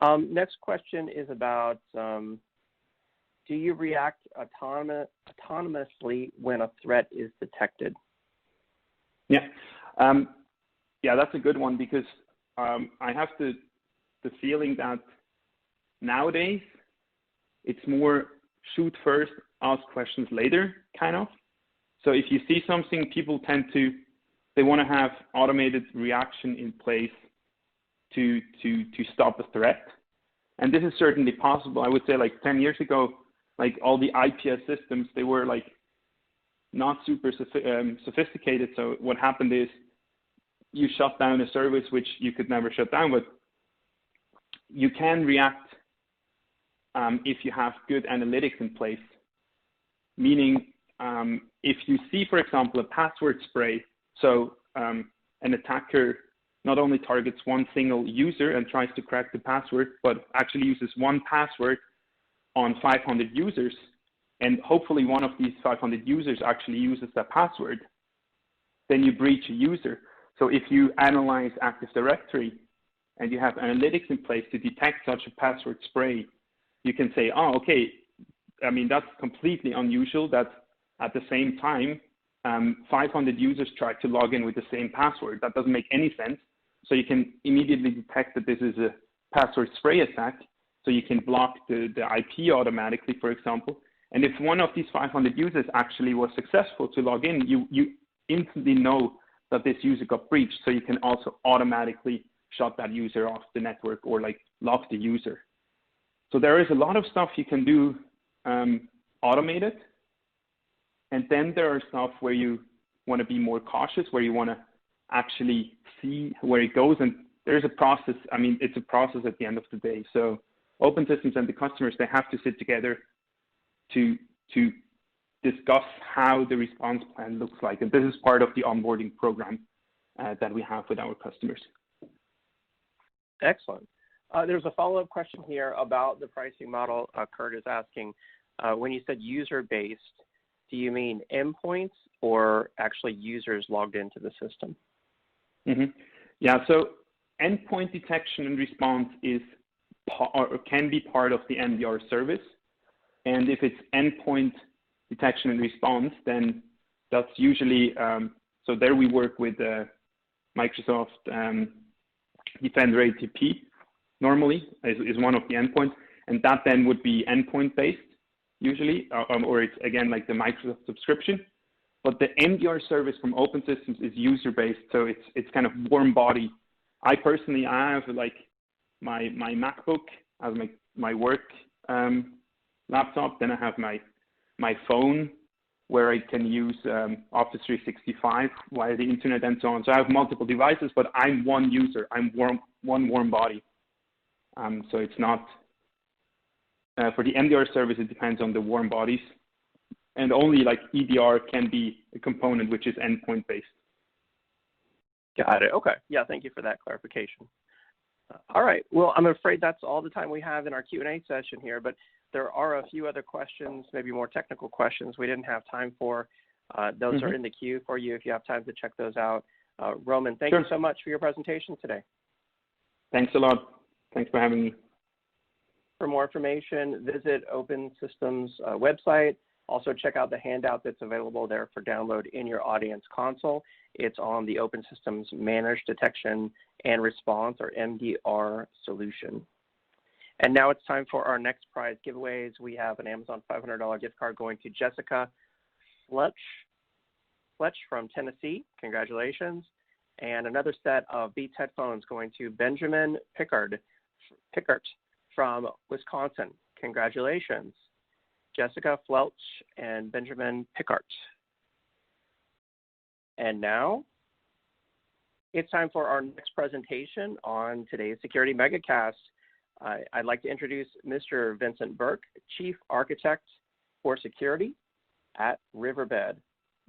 Next question is about, do you react autonomously when a threat is detected? Yeah. That's a good one, because I have the feeling that nowadays it's more shoot first, ask questions later, kind of. So if you see something, people they want to have automated reaction in place to stop a threat. And this is certainly possible. I would say like 10 years ago, like all the IPS systems, they were like not super sophisticated. So what happened is you shut down a service which you could never shut down, but you can react if you have good analytics in place. Meaning, if you see, for example, a password spray, so an attacker not only targets one single user and tries to crack the password, but actually uses one password on 500 users, and hopefully one of these 500 users actually uses that password, then you breach a user. So if you analyze Active Directory and you have analytics in place to detect such a password spray, you can say, oh, okay, I mean, that's completely unusual that at the same time, 500 users try to log in with the same password. That doesn't make any sense. So you can immediately detect that this is a password spray attack. So you can block the IP automatically, for example. And if one of these 500 users actually was successful to log in, you instantly know that this user got breached. So you can also automatically shut that user off the network or like lock the user. So there is a lot of stuff you can do automated. And then there are stuff where you want to be more cautious, where you want to actually see where it goes. And there's a process. I mean, it's a process at the end of the day. So Open Systems and the customers, they have to sit together to discuss how the response plan looks like. And this is part of the onboarding program that we have with our customers. Excellent. There's a follow-up question here about the pricing model. Kurt is asking, when you said user-based, do you mean endpoints or actually users logged into the system? Mm-hmm. Yeah, so endpoint detection and response is or can be part of the MDR service. And if it's endpoint detection and response, then that's usually, so there we work with Microsoft Defender ATP normally is one of the endpoints. And that then would be endpoint based usually, or it's again like the Microsoft subscription. But the MDR service from Open Systems is user based, so it's kind of warm body. I personally, I have like my MacBook as my work laptop. Then I have my phone where I can use Office 365 via the internet and so on. So I have multiple devices, but I'm one user. I'm one warm body. So it's not, for the MDR service, it depends on the warm bodies. And only like EDR can be a component which is endpoint based. Got it. Okay. Yeah, thank you for that clarification. All right. Well, I'm afraid that's all the time we have in our Q&A session here, but there are a few other questions, maybe more technical questions we didn't have time for. Those are in the queue for you if you have time to check those out. Roman, thank you so much for your presentation today. Thanks a lot. Thanks for having me. For more information, visit Open Systems website. Also, check out the handout that's available there for download in your audience console. It's on the Open Systems Managed Detection and Response, or MDR solution. And now it's time for our next prize giveaways. We have an Amazon $500 gift card going to Jessica Fletch from Tennessee. Congratulations. And another set of Beats headphones going to Benjamin Pickard from Wisconsin. Congratulations. Jessica Fletch and Benjamin Pickard. And now it's time for our next presentation on today's Security Megacast. I'd like to introduce Mr. Vincent Burke, Chief Architect for Security at Riverbed.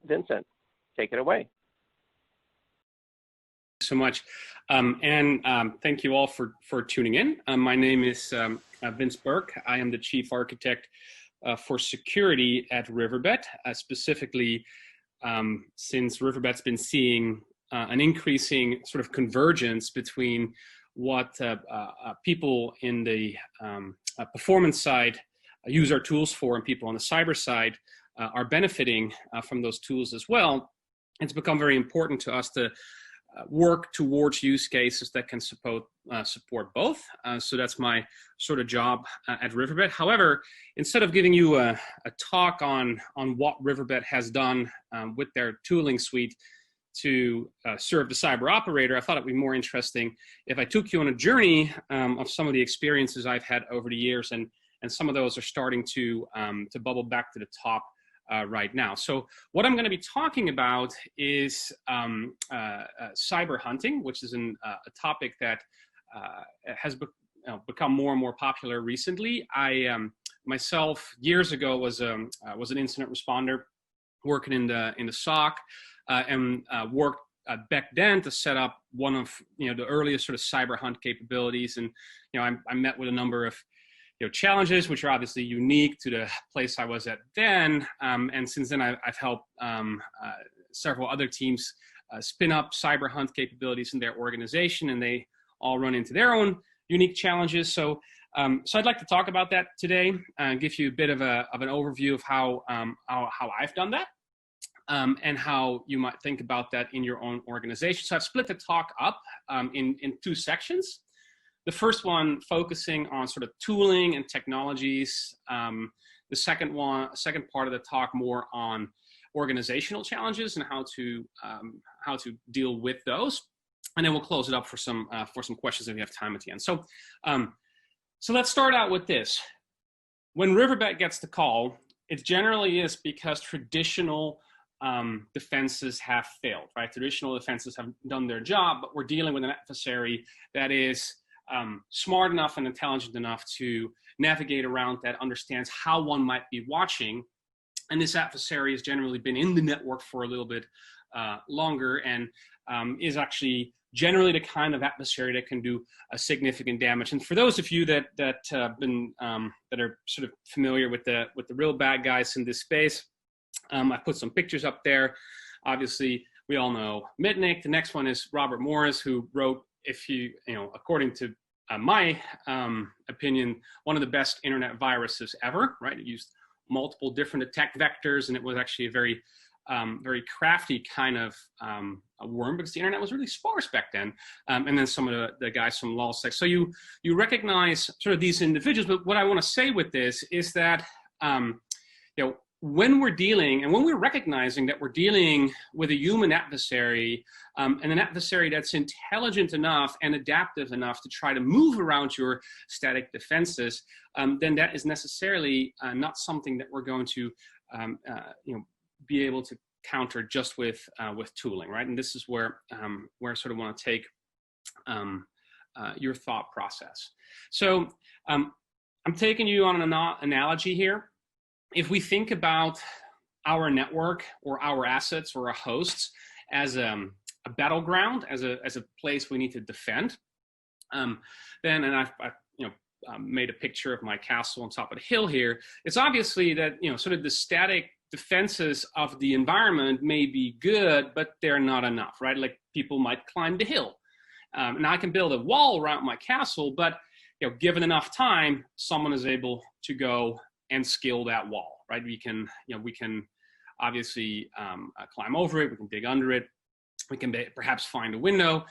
Vincent, take it away. So much. Thank you all for tuning in. My name is Vince Burke. I am the Chief Architect for Security at Riverbed, specifically since Riverbed's been seeing an increasing sort of convergence between what people in the performance side use our tools for and people on the cyber side are benefiting from those tools as well. It's become very important to us to work towards use cases that can support both. So that's my sort of job at Riverbed. However, instead of giving you a talk on what Riverbed has done with their tooling suite to serve the cyber operator, I thought it'd be more interesting if I took you on a journey of some of the experiences I've had over the years, and some of those are starting to bubble back to the top right now. So what I'm going to be talking about is cyber hunting, which is a topic that has become more and more popular recently. I myself years ago was an incident responder working in the SOC and worked back then to set up one of the earliest sort of cyber hunt capabilities. And I met with a number of challenges, which are obviously unique to the place I was at then. And since then, I've helped several other teams spin up cyber hunt capabilities in their organization, and they all run into their own unique challenges. So I'd like to talk about that today and give you a bit of an overview of how I've done that. And how you might think about that in your own organization. So I've split the talk up in two sections. The first one focusing on sort of tooling and technologies. The second part of the talk more on organizational challenges and how to deal with those. And then we'll close it up for some questions if we have time at the end. So let's start out with this. When Riverbed gets the call, it generally is because traditional defenses have failed, right? Traditional defenses have done their job, but we're dealing with an adversary that is smart enough and intelligent enough to navigate around that, understands how one might be watching. And this adversary has generally been in the network for a little bit longer and is actually generally the kind of adversary that can do a significant damage. And for those of you that are sort of familiar with the real bad guys in this space, I put some pictures up there. Obviously, we all know Mitnick. The next one is Robert Morris, who wrote, according to my opinion, one of the best internet viruses ever, right? It used multiple different attack vectors, and it was actually a very crafty kind of a worm, because the internet was really sparse back then. And then some of the guys from LawSec. So you recognize sort of these individuals, but what I want to say with this is that, when we're dealing and when we're recognizing that we're dealing with a human adversary and an adversary that's intelligent enough and adaptive enough to try to move around your static defenses, then that is necessarily not something that we're going to be able to counter just with tooling, right? And this is where I sort of want to take your thought process. So I'm taking you on an analogy here. If we think about our network or our assets or our hosts as a battleground, as a place we need to defend, then, and I've made a picture of my castle on top of the hill here. It's obviously that sort of the static defenses of the environment may be good, but they're not enough, right? Like people might climb the hill, and I can build a wall around my castle, but given enough time, someone is able to go and scale that wall, right? We can obviously climb over it. We can dig under it. We can perhaps find a window.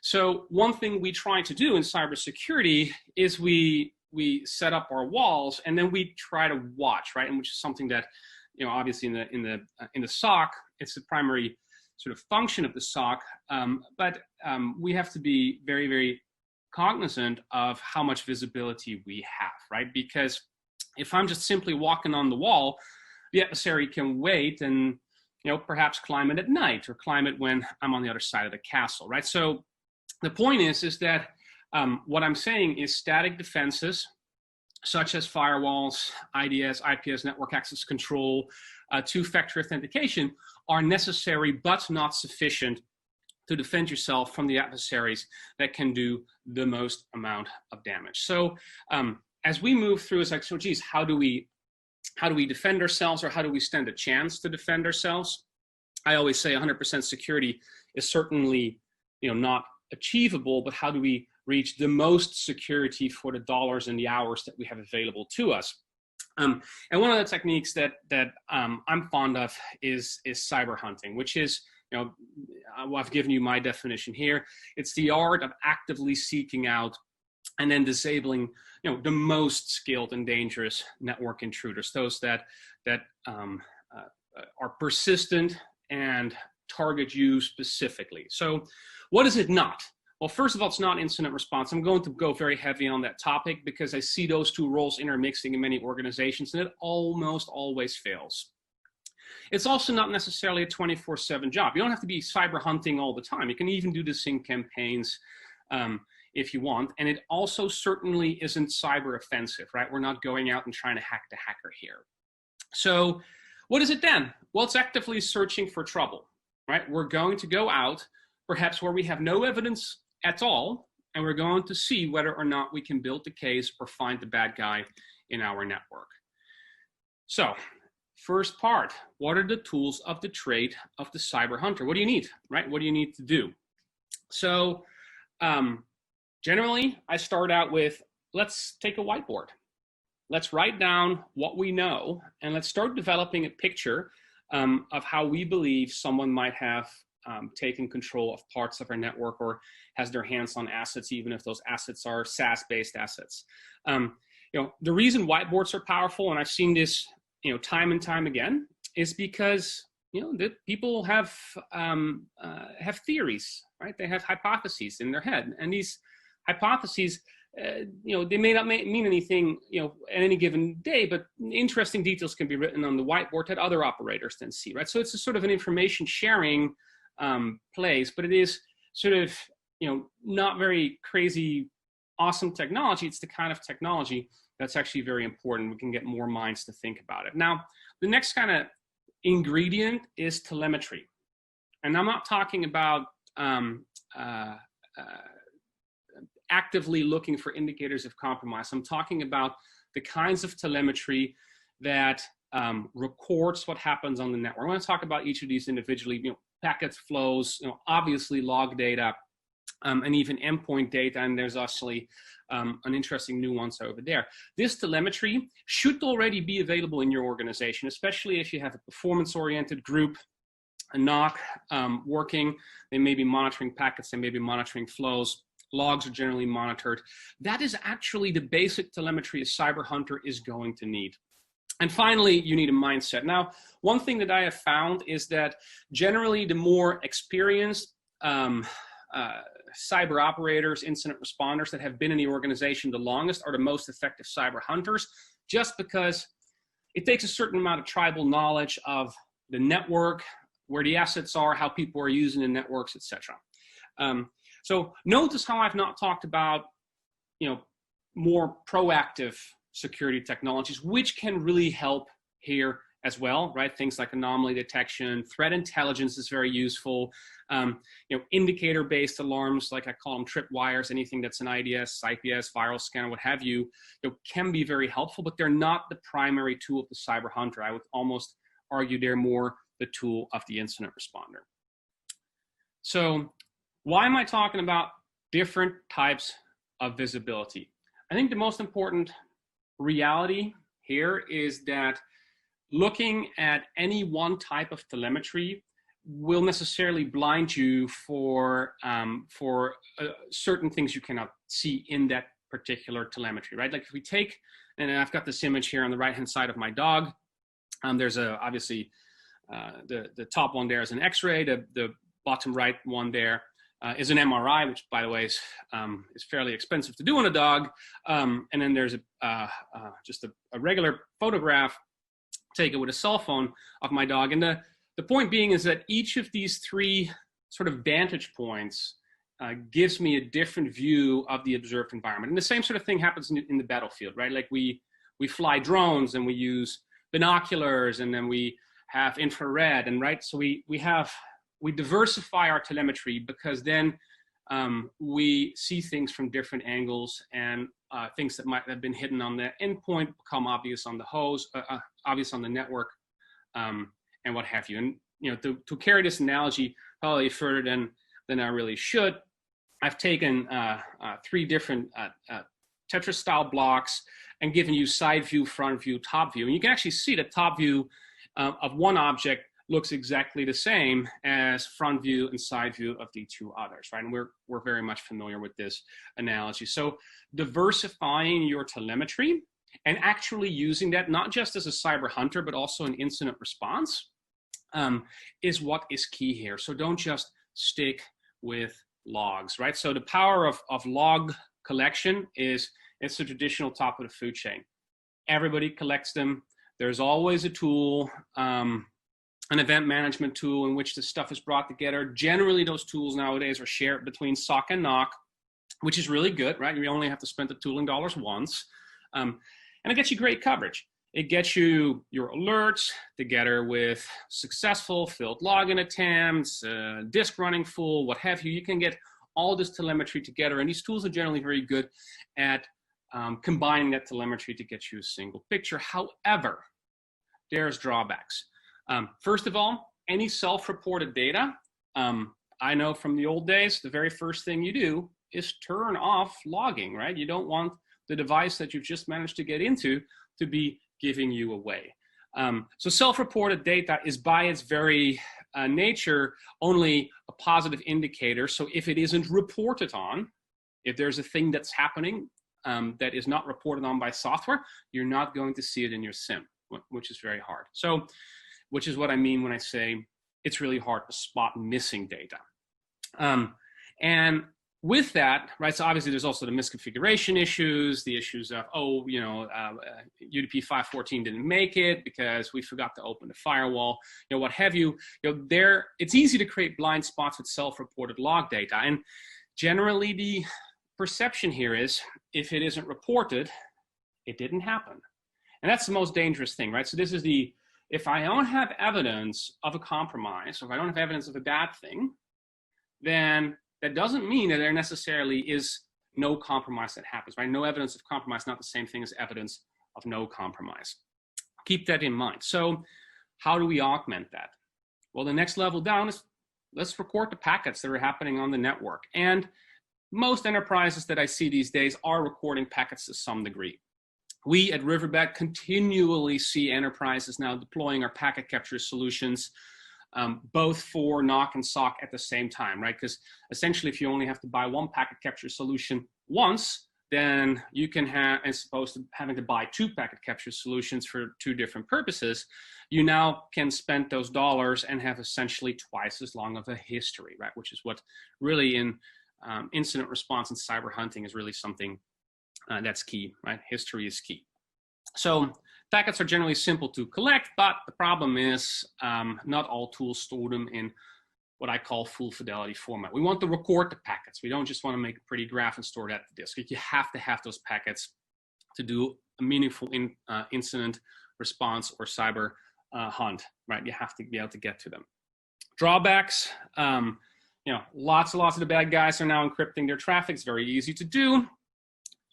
So one thing we try to do in cybersecurity is we set up our walls and then we try to watch, right? And which is something that obviously in the SOC, it's the primary sort of function of the SOC. But we have to be very, very cognizant of how much visibility we have, right? Because if I'm just simply walking on the wall, the adversary can wait and perhaps climb it at night or climb it when I'm on the other side of the castle, right? So the point is that what I'm saying is static defenses such as firewalls, IDS, IPS, network access control, two-factor authentication are necessary but not sufficient to defend yourself from the adversaries that can do the most amount of damage. So as we move through, it's like, so geez, how do we defend ourselves, or how do we stand a chance to defend ourselves? I always say 100% security is certainly not achievable, but how do we reach the most security for the dollars and the hours that we have available to us? And one of the techniques that I'm fond of is cyber hunting, which is, I've given you my definition here. It's the art of actively seeking out and then disabling, the most skilled and dangerous network intruders, those that are persistent and target you specifically. So what is it not? Well, first of all, it's not incident response. I'm going to go very heavy on that topic because I see those two roles intermixing in many organizations, and it almost always fails. It's also not necessarily a 24/7 job. You don't have to be cyber hunting all the time. You can even do this in campaigns if you want. And it also certainly isn't cyber offensive, right? We're not going out and trying to hack the hacker here. So what is it then? Well, it's actively searching for trouble. right? We're going to go out, perhaps where we have no evidence at all, and we're going to see whether or not we can build the case or find the bad guy in our network. So, first part, what are the tools of the trade of the cyber hunter? What do you need, right? What do you need to do? So, generally, I start out with, let's take a whiteboard. Let's write down what we know, and let's start developing a picture of how we believe someone might have taken control of parts of our network or has their hands on assets, even if those assets are SaaS-based assets. The reason whiteboards are powerful, and I've seen this, time and time again, is because that people have theories, right? They have hypotheses in their head, and these hypotheses, they may not mean anything, at any given day, but interesting details can be written on the whiteboard that other operators then see, right? So it's a sort of an information sharing place, but it is sort of, not very crazy, awesome technology. It's the kind of technology that's actually very important. We can get more minds to think about it. Now, the next kind of ingredient is telemetry. And I'm not talking about actively looking for indicators of compromise. I'm talking about the kinds of telemetry that records what happens on the network. I'm going to talk about each of these individually, packets, flows, obviously log data, and even endpoint data, and there's actually an interesting nuance over there. This telemetry should already be available in your organization, especially if you have a performance-oriented group, a NOC working. They may be monitoring packets, they may be monitoring flows. Logs are generally monitored. That is actually the basic telemetry a cyber hunter is going to need. And finally, you need a mindset. Now, one thing that I have found is that generally the more experienced cyber operators, incident responders that have been in the organization the longest are the most effective cyber hunters, just because it takes a certain amount of tribal knowledge of the network, where the assets are, how people are using the networks, etc. So notice how I've not talked about, more proactive security technologies, which can really help here as well, right? Things like anomaly detection, threat intelligence is very useful. Indicator-based alarms, like I call them tripwires, anything that's an IDS, IPS, viral scanner, what have you, can be very helpful, but they're not the primary tool of the cyber hunter. I would almost argue they're more the tool of the incident responder. So why am I talking about different types of visibility? I think the most important reality here is that looking at any one type of telemetry will necessarily blind you for certain things you cannot see in that particular telemetry, right? Like if we take, and I've got this image here on the right-hand side of my dog. There's obviously the top one there is an X-ray. The bottom right one there is an MRI, which, by the way, is fairly expensive to do on a dog. And then there's just a regular photograph taken with a cell phone of my dog. And the point being is that each of these three sort of vantage points gives me a different view of the observed environment. And the same sort of thing happens in the battlefield, right? Like we fly drones and we use binoculars, and then we have infrared, and right. So we diversify our telemetry, because then we see things from different angles, and things that might have been hidden on the endpoint become obvious on the host, obvious on the network, and what have you. And to carry this analogy probably further than I really should, I've taken 3 different Tetris-style blocks and given you side view, front view, top view. And you can actually see the top view of one object looks exactly the same as front view and side view of the 2 others, right? And we're very much familiar with this analogy. So diversifying your telemetry and actually using that not just as a cyber hunter, but also an incident response is what is key here. So don't just stick with logs, right? So the power of log collection is it's the traditional top of the food chain. Everybody collects them. There's always a tool, an event management tool in which the stuff is brought together. Generally, those tools nowadays are shared between SOC and NOC, which is really good, right? You only have to spend the tooling dollars once. And it gets you great coverage. It gets you your alerts together with successful failed login attempts, disk running full, what have you. You can get all this telemetry together, and these tools are generally very good at combining that telemetry to get you a single picture. However, there's drawbacks. First of all, any self-reported data, I know from the old days, the very first thing you do is turn off logging, right? You don't want the device that you've just managed to get into to be giving you away. So self-reported data is by its very nature only a positive indicator. So if it isn't reported on, if there's a thing that's happening that is not reported on by software, you're not going to see it in your SIM, which is very hard. So, which is what I mean when I say it's really hard to spot missing data. And with that, right, so obviously there's also the misconfiguration issues, the issues of, UDP 514 didn't make it because we forgot to open the firewall, what have you. It's easy to create blind spots with self-reported log data. And generally the perception here is if it isn't reported, it didn't happen. And that's the most dangerous thing, right? So this is if I don't have evidence of a compromise, or if I don't have evidence of a bad thing, then that doesn't mean that there necessarily is no compromise that happens, right? No evidence of compromise, not the same thing as evidence of no compromise. Keep that in mind. So how do we augment that? Well, the next level down is let's record the packets that are happening on the network. And most enterprises that I see these days are recording packets to some degree. We at Riverbed continually see enterprises now deploying our packet capture solutions, both for NOC and SOC at the same time, right? Because essentially, if you only have to buy one packet capture solution once, then you can have, as opposed to having to buy two packet capture solutions for two different purposes, you now can spend those dollars and have essentially twice as long of a history, right? Which is what really in incident response and cyber hunting is really something that's key, right? History is key. So packets are generally simple to collect, but the problem is not all tools store them in what I call full fidelity format. We want to record the packets. We don't just want to make a pretty graph and store that to disk. You have to have those packets to do a meaningful incident response or cyber hunt, right? You have to be able to get to them. Drawbacks, lots and lots of the bad guys are now encrypting their traffic. It's very easy to do.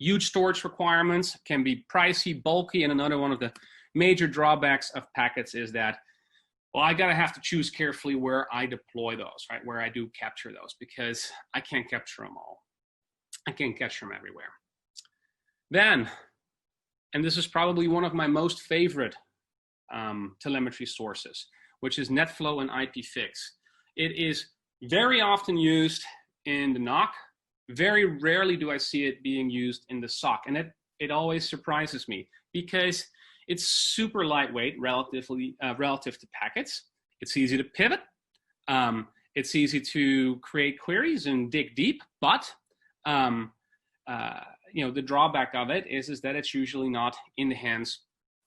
Huge storage requirements can be pricey, bulky, and another one of the major drawbacks of packets is that, well, I gotta have to choose carefully where I deploy those, right? Where I do capture those, because I can't capture them all. I can't capture them everywhere. Then, and this is probably one of my most favorite telemetry sources, which is NetFlow and IPFix. It is very often used in the NOC. Very rarely do I see it being used in the SOC, and it always surprises me because it's super lightweight relative to packets. It's easy to pivot. It's easy to create queries and dig deep, but the drawback of it is that it's usually not in the hands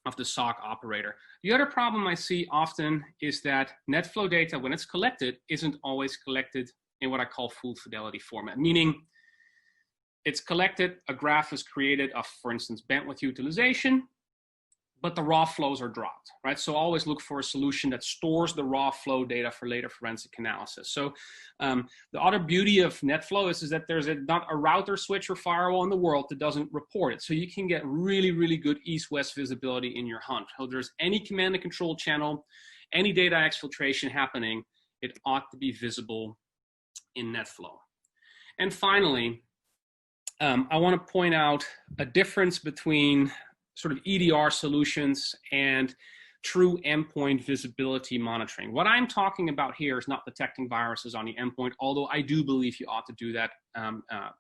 of the SOC operator. The other problem I see often is that NetFlow data, when it's collected, isn't always collected in what I call full fidelity format, meaning it's collected, a graph is created of, for instance, bandwidth utilization, but the raw flows are dropped, right? So always look for a solution that stores the raw flow data for later forensic analysis. So the other beauty of NetFlow is that there's not a router, switch, or firewall in the world that doesn't report it. So you can get really, really good east-west visibility in your hunt. So there's any command and control channel, any data exfiltration happening, it ought to be visible in NetFlow. And finally, I want to point out a difference between sort of EDR solutions and true endpoint visibility monitoring. What I'm talking about here is not detecting viruses on the endpoint, although I do believe you ought to do that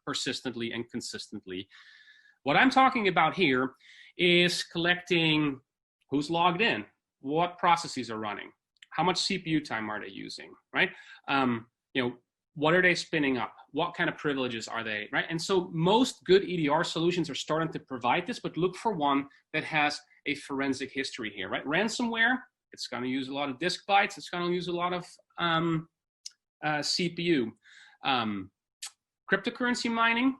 persistently and consistently. What I'm talking about here is collecting who's logged in, what processes are running, how much CPU time are they using, right? What are they spinning up? What kind of privileges are they, right? And so most good EDR solutions are starting to provide this, but look for one that has a forensic history here, right? Ransomware, it's gonna use a lot of disk bytes. It's gonna use a lot of CPU. Cryptocurrency mining,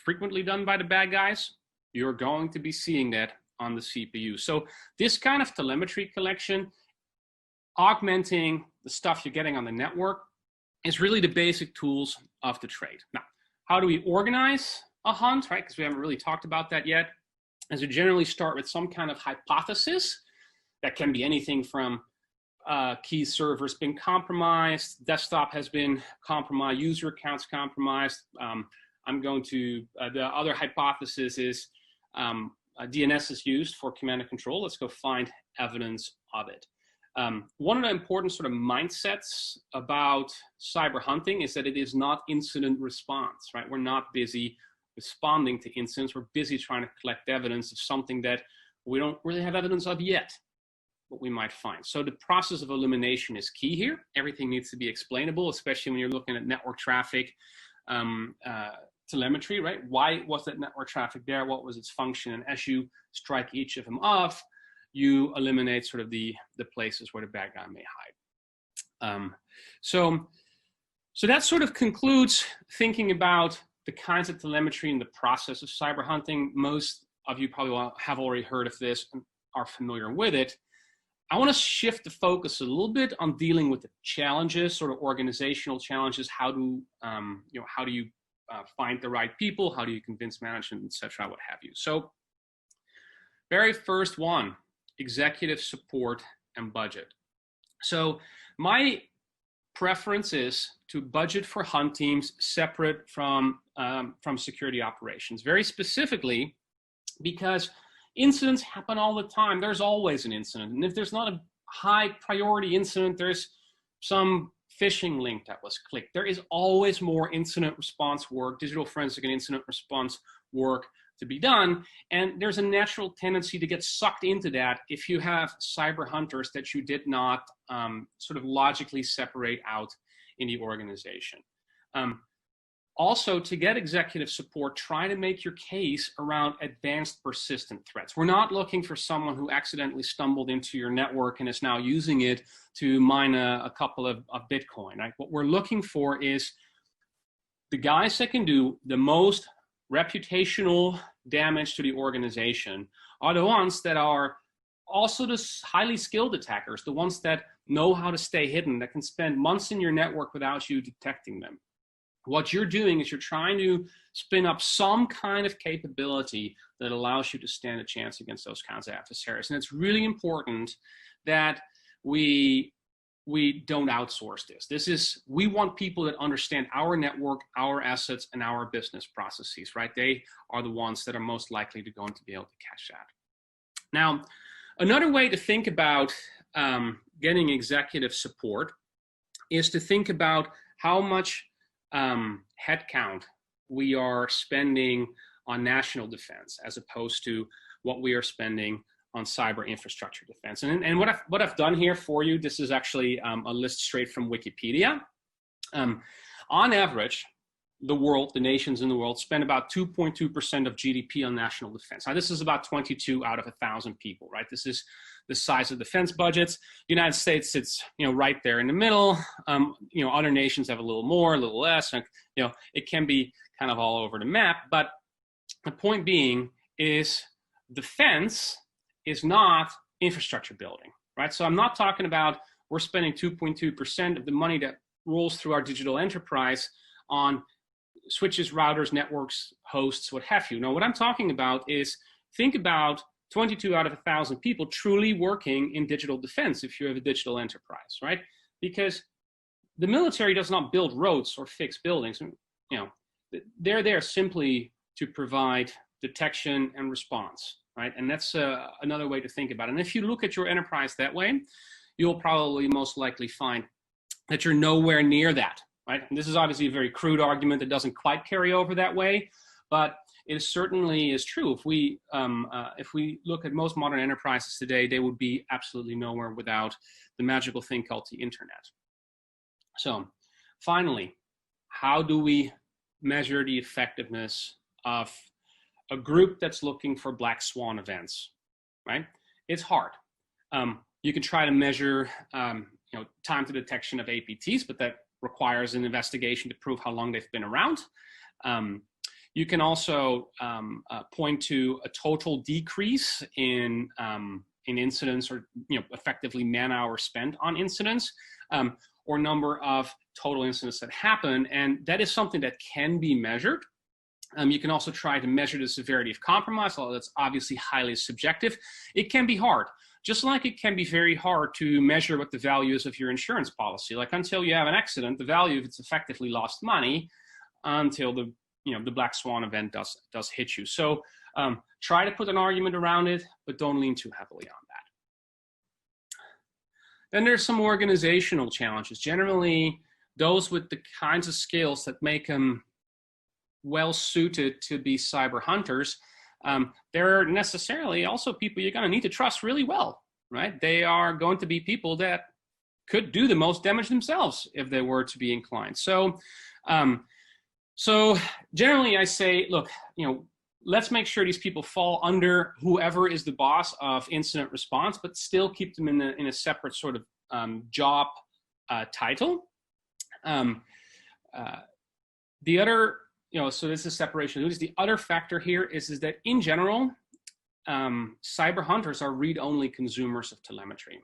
frequently done by the bad guys. You're going to be seeing that on the CPU. So this kind of telemetry collection, augmenting the stuff you're getting on the network, is really the basic tools of the trade. Now, how do we organize a hunt, right? Because we haven't really talked about that yet. As we generally start with some kind of hypothesis. That can be anything from key servers been compromised, desktop has been compromised, user accounts compromised. I'm going to, the other hypothesis is DNS is used for command and control. Let's go find evidence of it. One of the important sort of mindsets about cyber hunting is that it is not incident response, right? We're not busy responding to incidents. We're busy trying to collect evidence of something that we don't really have evidence of yet, what we might find. So the process of elimination is key here. Everything needs to be explainable, especially when you're looking at network traffic, telemetry, right? Why was that network traffic there? What was its function? And as you strike each of them off, you eliminate sort of the places where the bad guy may hide. So that sort of concludes thinking about the kinds of telemetry and the process of cyber hunting. Most of you probably have already heard of this and are familiar with it. I want to shift the focus a little bit on dealing with the challenges, sort of organizational challenges. How do you find the right people? How do you convince management, et cetera, what have you? So very first one, executive support and budget. So my preference is to budget for hunt teams separate from security operations, very specifically because incidents happen all the time. There's always an incident. And if there's not a high priority incident, there's some phishing link that was clicked. There is always more incident response work, digital forensic and incident response work to be done. And there's a natural tendency to get sucked into that if you have cyber hunters that you did not sort of logically separate out in the organization. Also, to get executive support, try to make your case around advanced persistent threats. We're not looking for someone who accidentally stumbled into your network and is now using it to mine a couple of Bitcoin. Right? What we're looking for is the guys that can do the most reputational damage to the organization are the ones that are also the highly skilled attackers, the ones that know how to stay hidden, that can spend months in your network without you detecting them. What you're doing is you're trying to spin up some kind of capability that allows you to stand a chance against those kinds of adversaries. And it's really important that we don't outsource this. We want people that understand our network, our assets, and our business processes, right? They are the ones that are most likely to going to be able to catch that. Now, another way to think about getting executive support is to think about how much headcount we are spending on national defense as opposed to what we are spending on cyber infrastructure defense. And what I've done here for you, this is actually a list straight from Wikipedia. On average, the nations in the world spend about 2.2% of GDP on national defense. Now, this is about 22 out of 1,000 people, right? This is the size of defense budgets. The United States sits, right there in the middle. Other nations have a little more, a little less. And, it can be kind of all over the map. But the point being is defense is not infrastructure building, right? So I'm not talking about we're spending 2.2% of the money that rolls through our digital enterprise on switches, routers, networks, hosts, what have you. No, what I'm talking about is think about 22 out of 1,000 people truly working in digital defense if you have a digital enterprise, right? Because the military does not build roads or fix buildings. They're there simply to provide detection and response, right? And that's another way to think about it. And if you look at your enterprise that way, you'll probably most likely find that you're nowhere near that, right? And this is obviously a very crude argument that doesn't quite carry over that way, but it certainly is true. If we look at most modern enterprises today, they would be absolutely nowhere without the magical thing called the internet. So finally, how do we measure the effectiveness of a group that's looking for black swan events, right? It's hard. You can try to measure time to detection of APTs, but that requires an investigation to prove how long they've been around. You can also point to a total decrease in incidents, or effectively man hours spent on incidents, or number of total incidents that happen, and that is something that can be measured. You can also try to measure the severity of compromise, although that's obviously highly subjective. It can be hard, just like it can be very hard to measure what the value is of your insurance policy. Like, until you have an accident, the value of it's effectively lost money until the black swan event does hit you. So try to put an argument around it, but don't lean too heavily on that. Then there's some organizational challenges. Generally, those with the kinds of skills that make them well suited to be cyber hunters, they're necessarily also people you're going to need to trust really well, right? They are going to be people that could do the most damage themselves if they were to be inclined. So generally I say, look, let's make sure these people fall under whoever is the boss of incident response, but still keep them in a separate sort of job title. The other, so this is separation of duties. The other factor here is that in general, cyber hunters are read-only consumers of telemetry.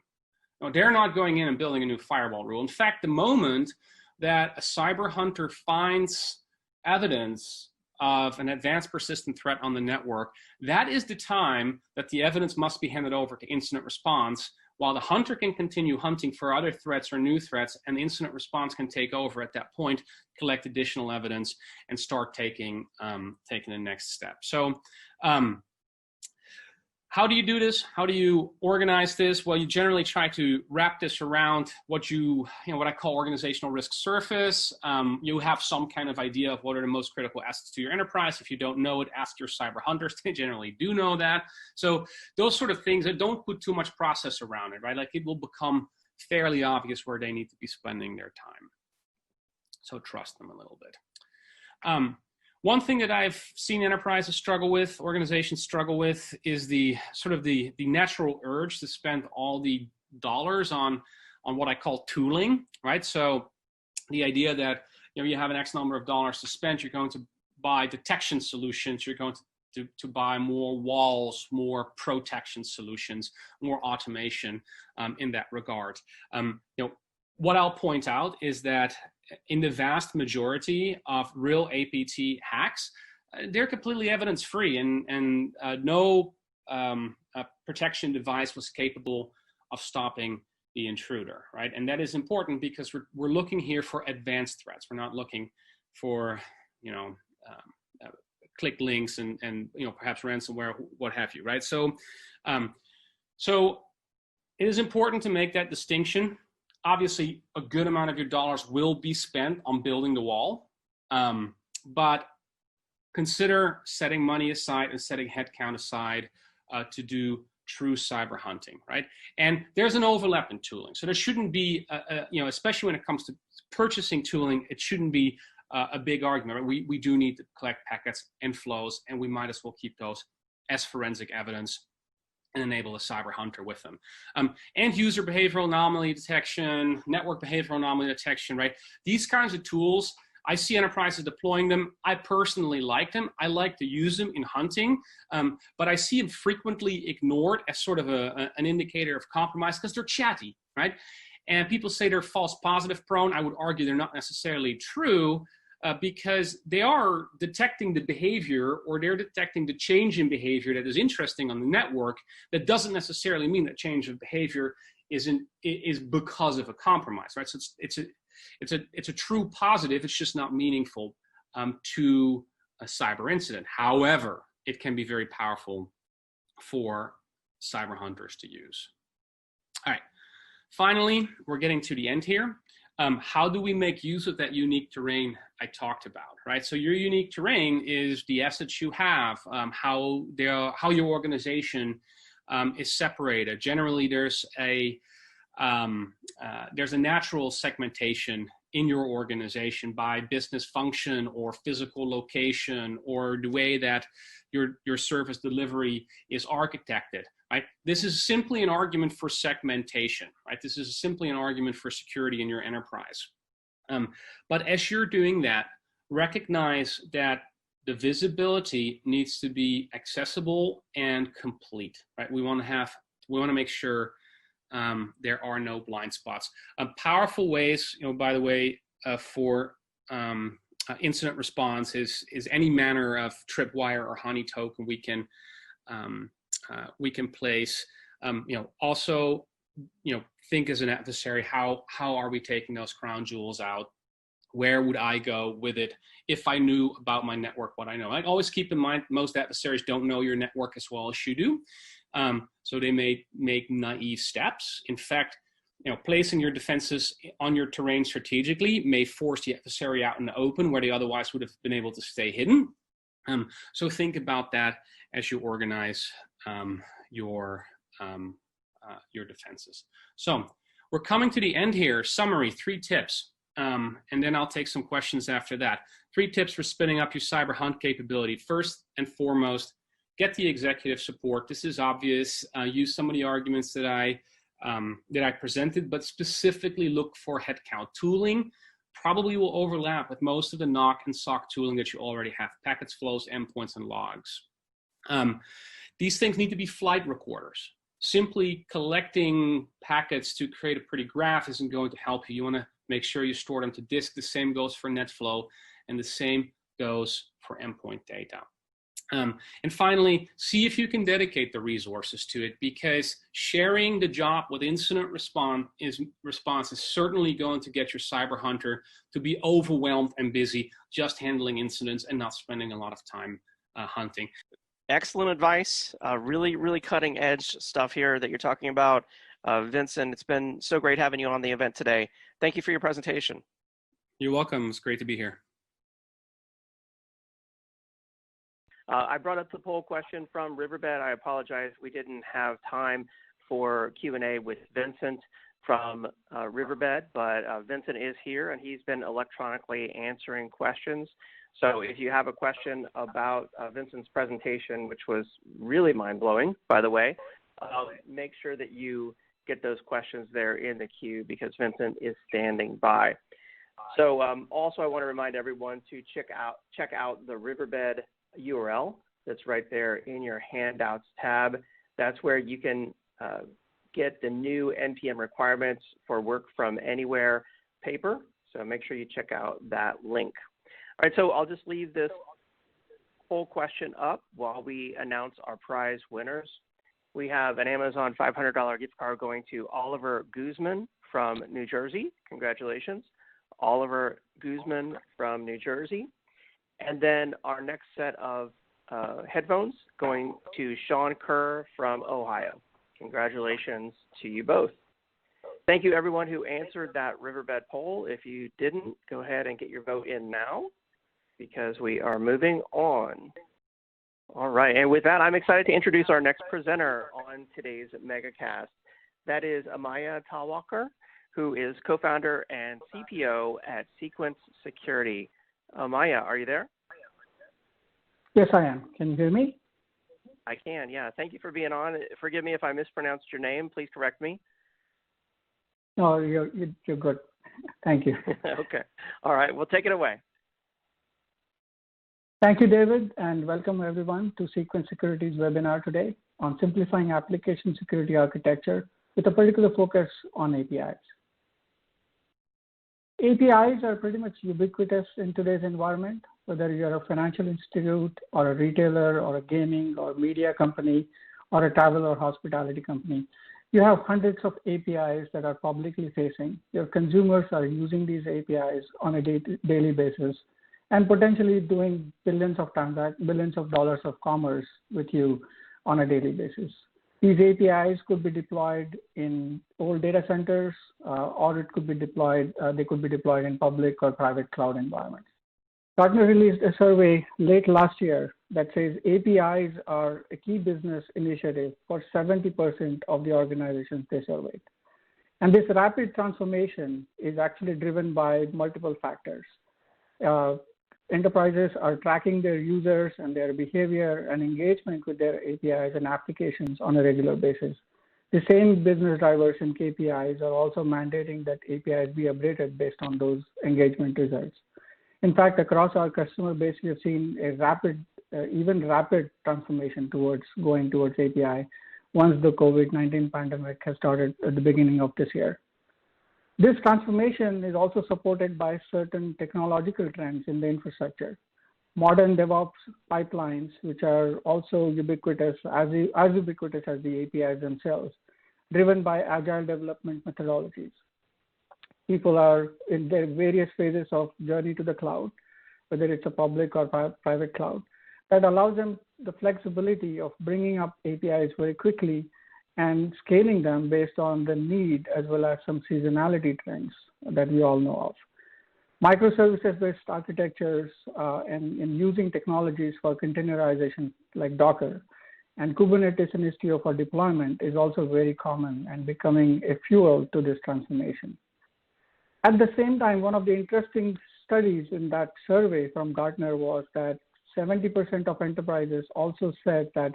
Now, they're not going in and building a new firewall rule. In fact, the moment that a cyber hunter finds evidence of an advanced persistent threat on the network, that is the time that the evidence must be handed over to incident response, while the hunter can continue hunting for other threats or new threats, and the incident response can take over at that point, collect additional evidence, and start taking the next step. So how do you do this? How do you organize this? Well, you generally try to wrap this around what I call organizational risk surface. You have some kind of idea of what are the most critical assets to your enterprise. If you don't know it, ask your cyber hunters. They generally do know that. So those sort of things, that don't put too much process around it, right? Like, it will become fairly obvious where they need to be spending their time. So trust them a little bit. One thing that I've seen enterprises struggle with, organizations struggle with, is the natural urge to spend all the dollars on what I call tooling, right? So the idea that you have an X number of dollars to spend, you're going to buy detection solutions, you're going to buy more walls, more protection solutions, more automation in that regard. What I'll point out is that in the vast majority of real APT hacks, they're completely evidence-free, and no protection device was capable of stopping the intruder, right? And that is important because we're looking here for advanced threats. We're not looking for, click links and perhaps ransomware, what have you, right? So it is important to make that distinction. Obviously, a good amount of your dollars will be spent on building the wall, but consider setting money aside and setting headcount aside to do true cyber hunting, right? And there's an overlap in tooling. So there shouldn't be, especially when it comes to purchasing tooling, it shouldn't be a big argument, right? We do need to collect packets and flows, and we might as well keep those as forensic evidence and enable a cyber hunter with them. And user behavioral anomaly detection, network behavioral anomaly detection, right? These kinds of tools, I see enterprises deploying them. I personally like them. I like to use them in hunting, but I see them frequently ignored as sort of an indicator of compromise because they're chatty, right? And people say they're false positive prone. I would argue they're not necessarily true, because they are detecting the behavior, or they're detecting the change in behavior that is interesting on the network. That doesn't necessarily mean that change of behavior is because of a compromise, right? So it's a true positive. It's just not meaningful to a cyber incident. However, it can be very powerful for cyber hunters to use. All right. Finally, we're getting to the end here. How do we make use of that unique terrain I talked about, right? So your unique terrain is the assets you have, how your organization is separated. Generally, there's a natural segmentation in your organization by business function or physical location or the way that your service delivery is architected. Right? This is simply an argument for segmentation, right? This is simply an argument for security in your enterprise. But as you're doing that, recognize that the visibility needs to be accessible and complete, right? We want to make sure there are no blind spots. Powerful ways, by the way, for incident response is any manner of tripwire or honey token we can place. Also, think as an adversary, how are we taking those crown jewels out? Where would I go with it if I knew about my network, what I know? I always keep in mind most adversaries don't know your network as well as you do. So they may make naive steps. In fact, placing your defenses on your terrain strategically may force the adversary out in the open where they otherwise would have been able to stay hidden. So think about that as you organize your defenses. So we're coming to the end here. Summary, 3 tips. And then I'll take some questions after that. 3 tips for spinning up your cyber hunt capability. First and foremost, get the executive support. This is obvious. Use some of the arguments that I presented, but specifically look for headcount. Tooling probably will overlap with most of the NOC and SOC tooling that you already have. Packets, flows, endpoints, and logs. These things need to be flight recorders. Simply collecting packets to create a pretty graph isn't going to help you. You want to make sure you store them to disk. The same goes for NetFlow, and the same goes for endpoint data. And finally, see if you can dedicate the resources to it, because sharing the job with incident response is certainly going to get your cyber hunter to be overwhelmed and busy just handling incidents and not spending a lot of time hunting. Excellent advice. Really, really cutting edge stuff here that you're talking about. Vincent, it's been so great having you on the event today. Thank you for your presentation. You're welcome. It's great to be here. I brought up the poll question from Riverbed. I apologize. We didn't have time for Q&A with Vincent from Riverbed, but Vincent is here and he's been electronically answering questions. So if you have a question about Vincent's presentation, which was really mind-blowing, by the way, make sure that you get those questions there in the queue because Vincent is standing by. So also I want to remind everyone to check out the Riverbed URL that's right there in your handouts tab. That's where you can get the new NPM requirements for work from anywhere paper. So make sure you check out that link. All right, so I'll just leave this poll question up while we announce our prize winners. We have an Amazon $500 gift card going to Oliver Guzman from New Jersey. Congratulations, Oliver Guzman from New Jersey. And then our next set of headphones going to Sean Kerr from Ohio. Congratulations to you both. Thank you, everyone who answered that Riverbed poll. If you didn't, go ahead and get your vote in now because we are moving on. All right, and with that, I'm excited to introduce our next presenter on today's Megacast. That is Amaya Talwalkar, who is co-founder and CPO at Sequence Security. Amaya, are you there? Yes, I am. Can you hear me? I can, yeah. Thank you for being on. Forgive me if I mispronounced your name. Please correct me. No, you're good. Thank you. Okay. All right. Well, take it away. Thank you, David, and welcome everyone to Sequence Security's webinar today on simplifying application security architecture with a particular focus on APIs. APIs are pretty much ubiquitous in today's environment, whether you're a financial institute or a retailer or a gaming or media company or a travel or hospitality company. You have hundreds of APIs that are publicly facing. Your consumers are using these APIs on a daily basis and potentially doing billions of dollars of commerce with you on a daily basis. These APIs could be deployed in old data centers, or it could be deployed. They could be deployed in public or private cloud environments. Gartner released a survey late last year that says APIs are a key business initiative for 70% of the organizations they surveyed. And this rapid transformation is actually driven by multiple factors. Enterprises are tracking their users and their behavior and engagement with their APIs and applications on a regular basis. The same business drivers and KPIs are also mandating that APIs be updated based on those engagement results. In fact, across our customer base, we have seen a even rapid transformation going towards API once the COVID-19 pandemic has started at the beginning of this year. This transformation is also supported by certain technological trends in the infrastructure. Modern DevOps pipelines, which are also ubiquitous, as ubiquitous as the APIs themselves, driven by agile development methodologies. People are in their various phases of journey to the cloud, whether it's a public or private cloud, that allows them the flexibility of bringing up APIs very quickly and scaling them based on the need as well as some seasonality trends that we all know of. Microservices-based architectures and using technologies for containerization like Docker and Kubernetes and Istio for deployment is also very common and becoming a fuel to this transformation. At the same time, one of the interesting studies in that survey from Gartner was that 70% of enterprises also said that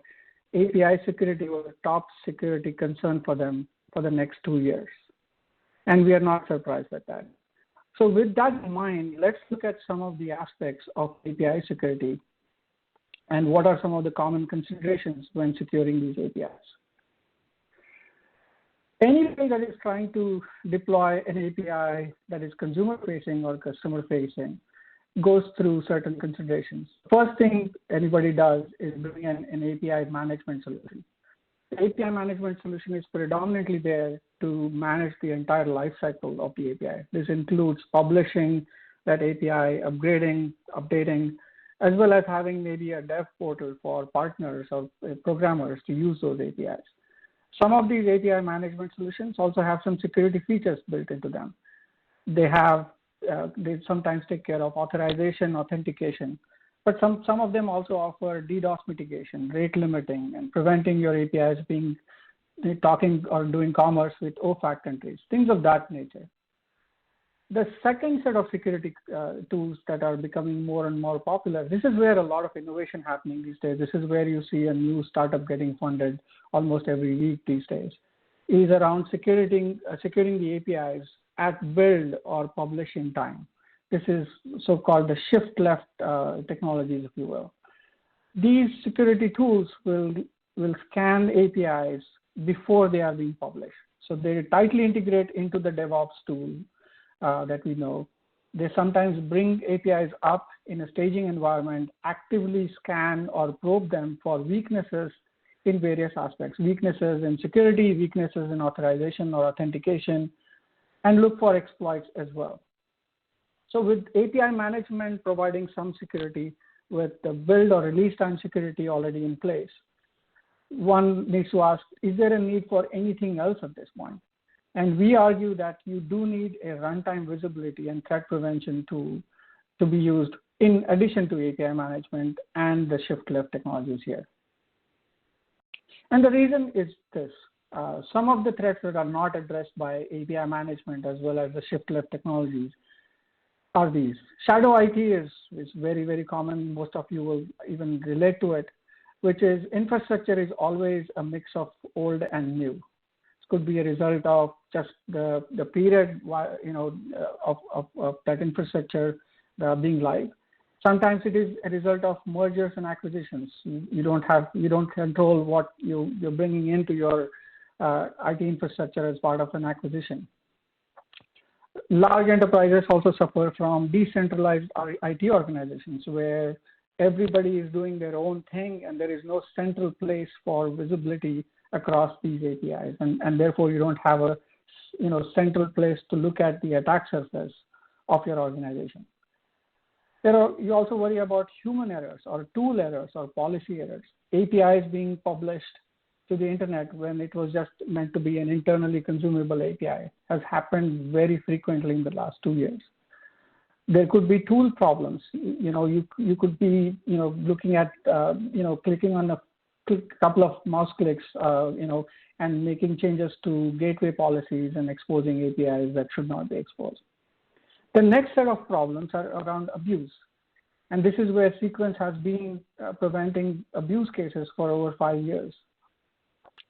API security was a top security concern for them for the next 2 years. And we are not surprised at that. So with that in mind, let's look at some of the aspects of API security and what are some of the common considerations when securing these APIs. Anybody that is trying to deploy an API that is consumer-facing or customer-facing goes through certain considerations. First thing anybody does is bring an API management solution. The API management solution is predominantly there to manage the entire lifecycle of the API. This includes publishing that API, upgrading, updating, as well as having maybe a dev portal for partners or programmers to use those APIs. Some of these API management solutions also have some security features built into them. They sometimes take care of authorization, authentication, but some of them also offer DDoS mitigation, rate limiting, and preventing your APIs being talking or doing commerce with OFAC countries, things of that nature. The second set of security tools that are becoming more and more popular, this is where a lot of innovation happening these days. This is where you see a new startup getting funded almost every week these days, is around securing the APIs at build or publishing time. This is so-called the shift left technologies, if you will. These security tools will scan APIs before they are being published. So they tightly integrate into the DevOps tool that we know. They sometimes bring APIs up in a staging environment, actively scan or probe them for weaknesses in various aspects, weaknesses in security, weaknesses in authorization or authentication, and look for exploits as well. So with API management providing some security with the build or release time security already in place, one needs to ask, is there a need for anything else at this point? And we argue that you do need a runtime visibility and threat prevention tool to be used in addition to API management and the shift left technologies here. And the reason is this. Some of the threats that are not addressed by API management as well as the shift left technologies are these. Shadow IT is very, very common. Most of you will even relate to it, which is infrastructure is always a mix of old and new. It could be a result of just the period of that infrastructure being live. Sometimes it is a result of mergers and acquisitions. You don't control what you're bringing into your IT infrastructure as part of an acquisition. Large enterprises also suffer from decentralized IT organizations where everybody is doing their own thing and there is no central place for visibility across these APIs, and therefore you don't have a central place to look at the attack surface of your organization. You also worry about human errors or tool errors or policy errors. APIs being published to the internet when it was just meant to be an internally consumable API has happened very frequently in the last 2 years. There could be tool problems. You could be looking at clicking on a couple of mouse clicks and making changes to gateway policies and exposing APIs that should not be exposed. The next set of problems are around abuse. And this is where Sequence has been preventing abuse cases for over 5 years.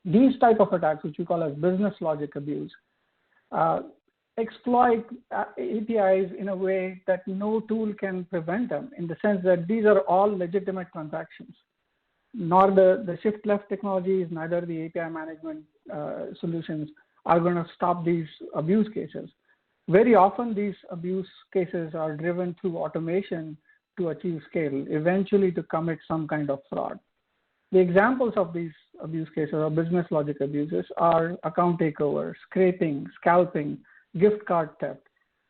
These type of attacks, which we call as business logic abuse, exploit APIs in a way that no tool can prevent them, in the sense that these are all legitimate transactions. Nor the shift left technologies, neither the API management solutions are going to stop these abuse cases. Very often these abuse cases are driven through automation to achieve scale, eventually to commit some kind of fraud. The examples of these abuse cases or business logic abuses are account takeover, scraping, scalping, gift card theft,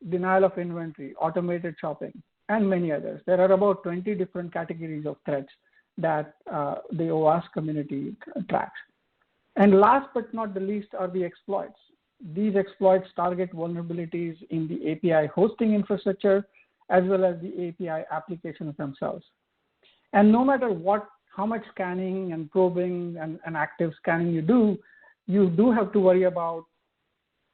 denial of inventory, automated shopping, and many others. There are about 20 different categories of threats that the OWASP community tracks. And last but not the least are the exploits. These exploits target vulnerabilities in the API hosting infrastructure as well as the API applications themselves. And no matter how much scanning and probing and active scanning you do have to worry about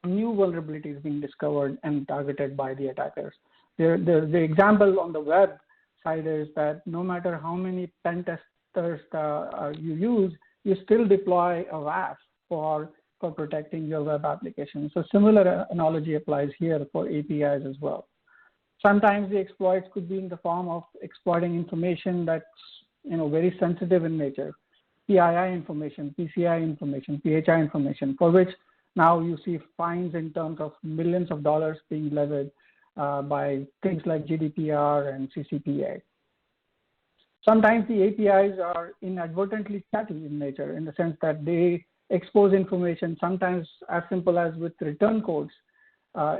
new vulnerabilities being discovered and targeted by the attackers. The example on the web side is that no matter how many pen testers you use, you still deploy a WAF for protecting your web application. So similar analogy applies here for APIs as well. Sometimes the exploits could be in the form of exploiting information that's very sensitive in nature, PII information, PCI information, PHI information, for which now you see fines in terms of millions of dollars being levied by things like GDPR and CCPA. Sometimes the APIs are inadvertently chatty in nature, in the sense that they expose information, sometimes as simple as with return codes,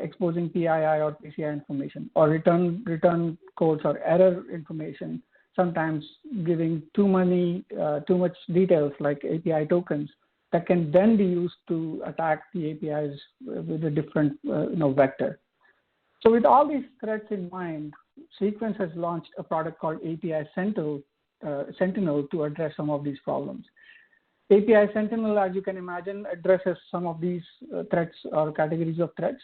exposing PII or PCI information, or return codes or error information, sometimes giving too much details like API tokens that can then be used to attack the APIs with a different vector. So with all these threats in mind, Sequence has launched a product called API Sentinel to address some of these problems. API Sentinel, as you can imagine, addresses some of these threats or categories of threats.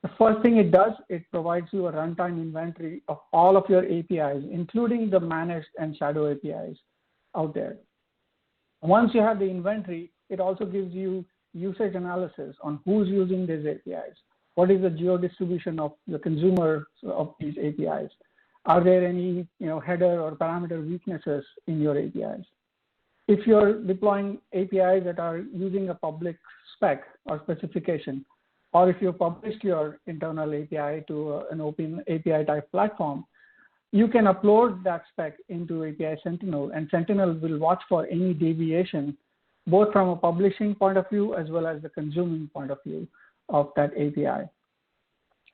The first thing it does, it provides you a runtime inventory of all of your APIs, including the managed and shadow APIs out there. Once you have the inventory, it also gives you usage analysis on who's using these APIs. What is the geo-distribution of the consumers of these APIs? Are there any header or parameter weaknesses in your APIs? If you're deploying APIs that are using a public spec or specification, or if you published your internal API to an open API type platform, you can upload that spec into API Sentinel, and Sentinel will watch for any deviation, both from a publishing point of view as well as the consuming point of view of that API.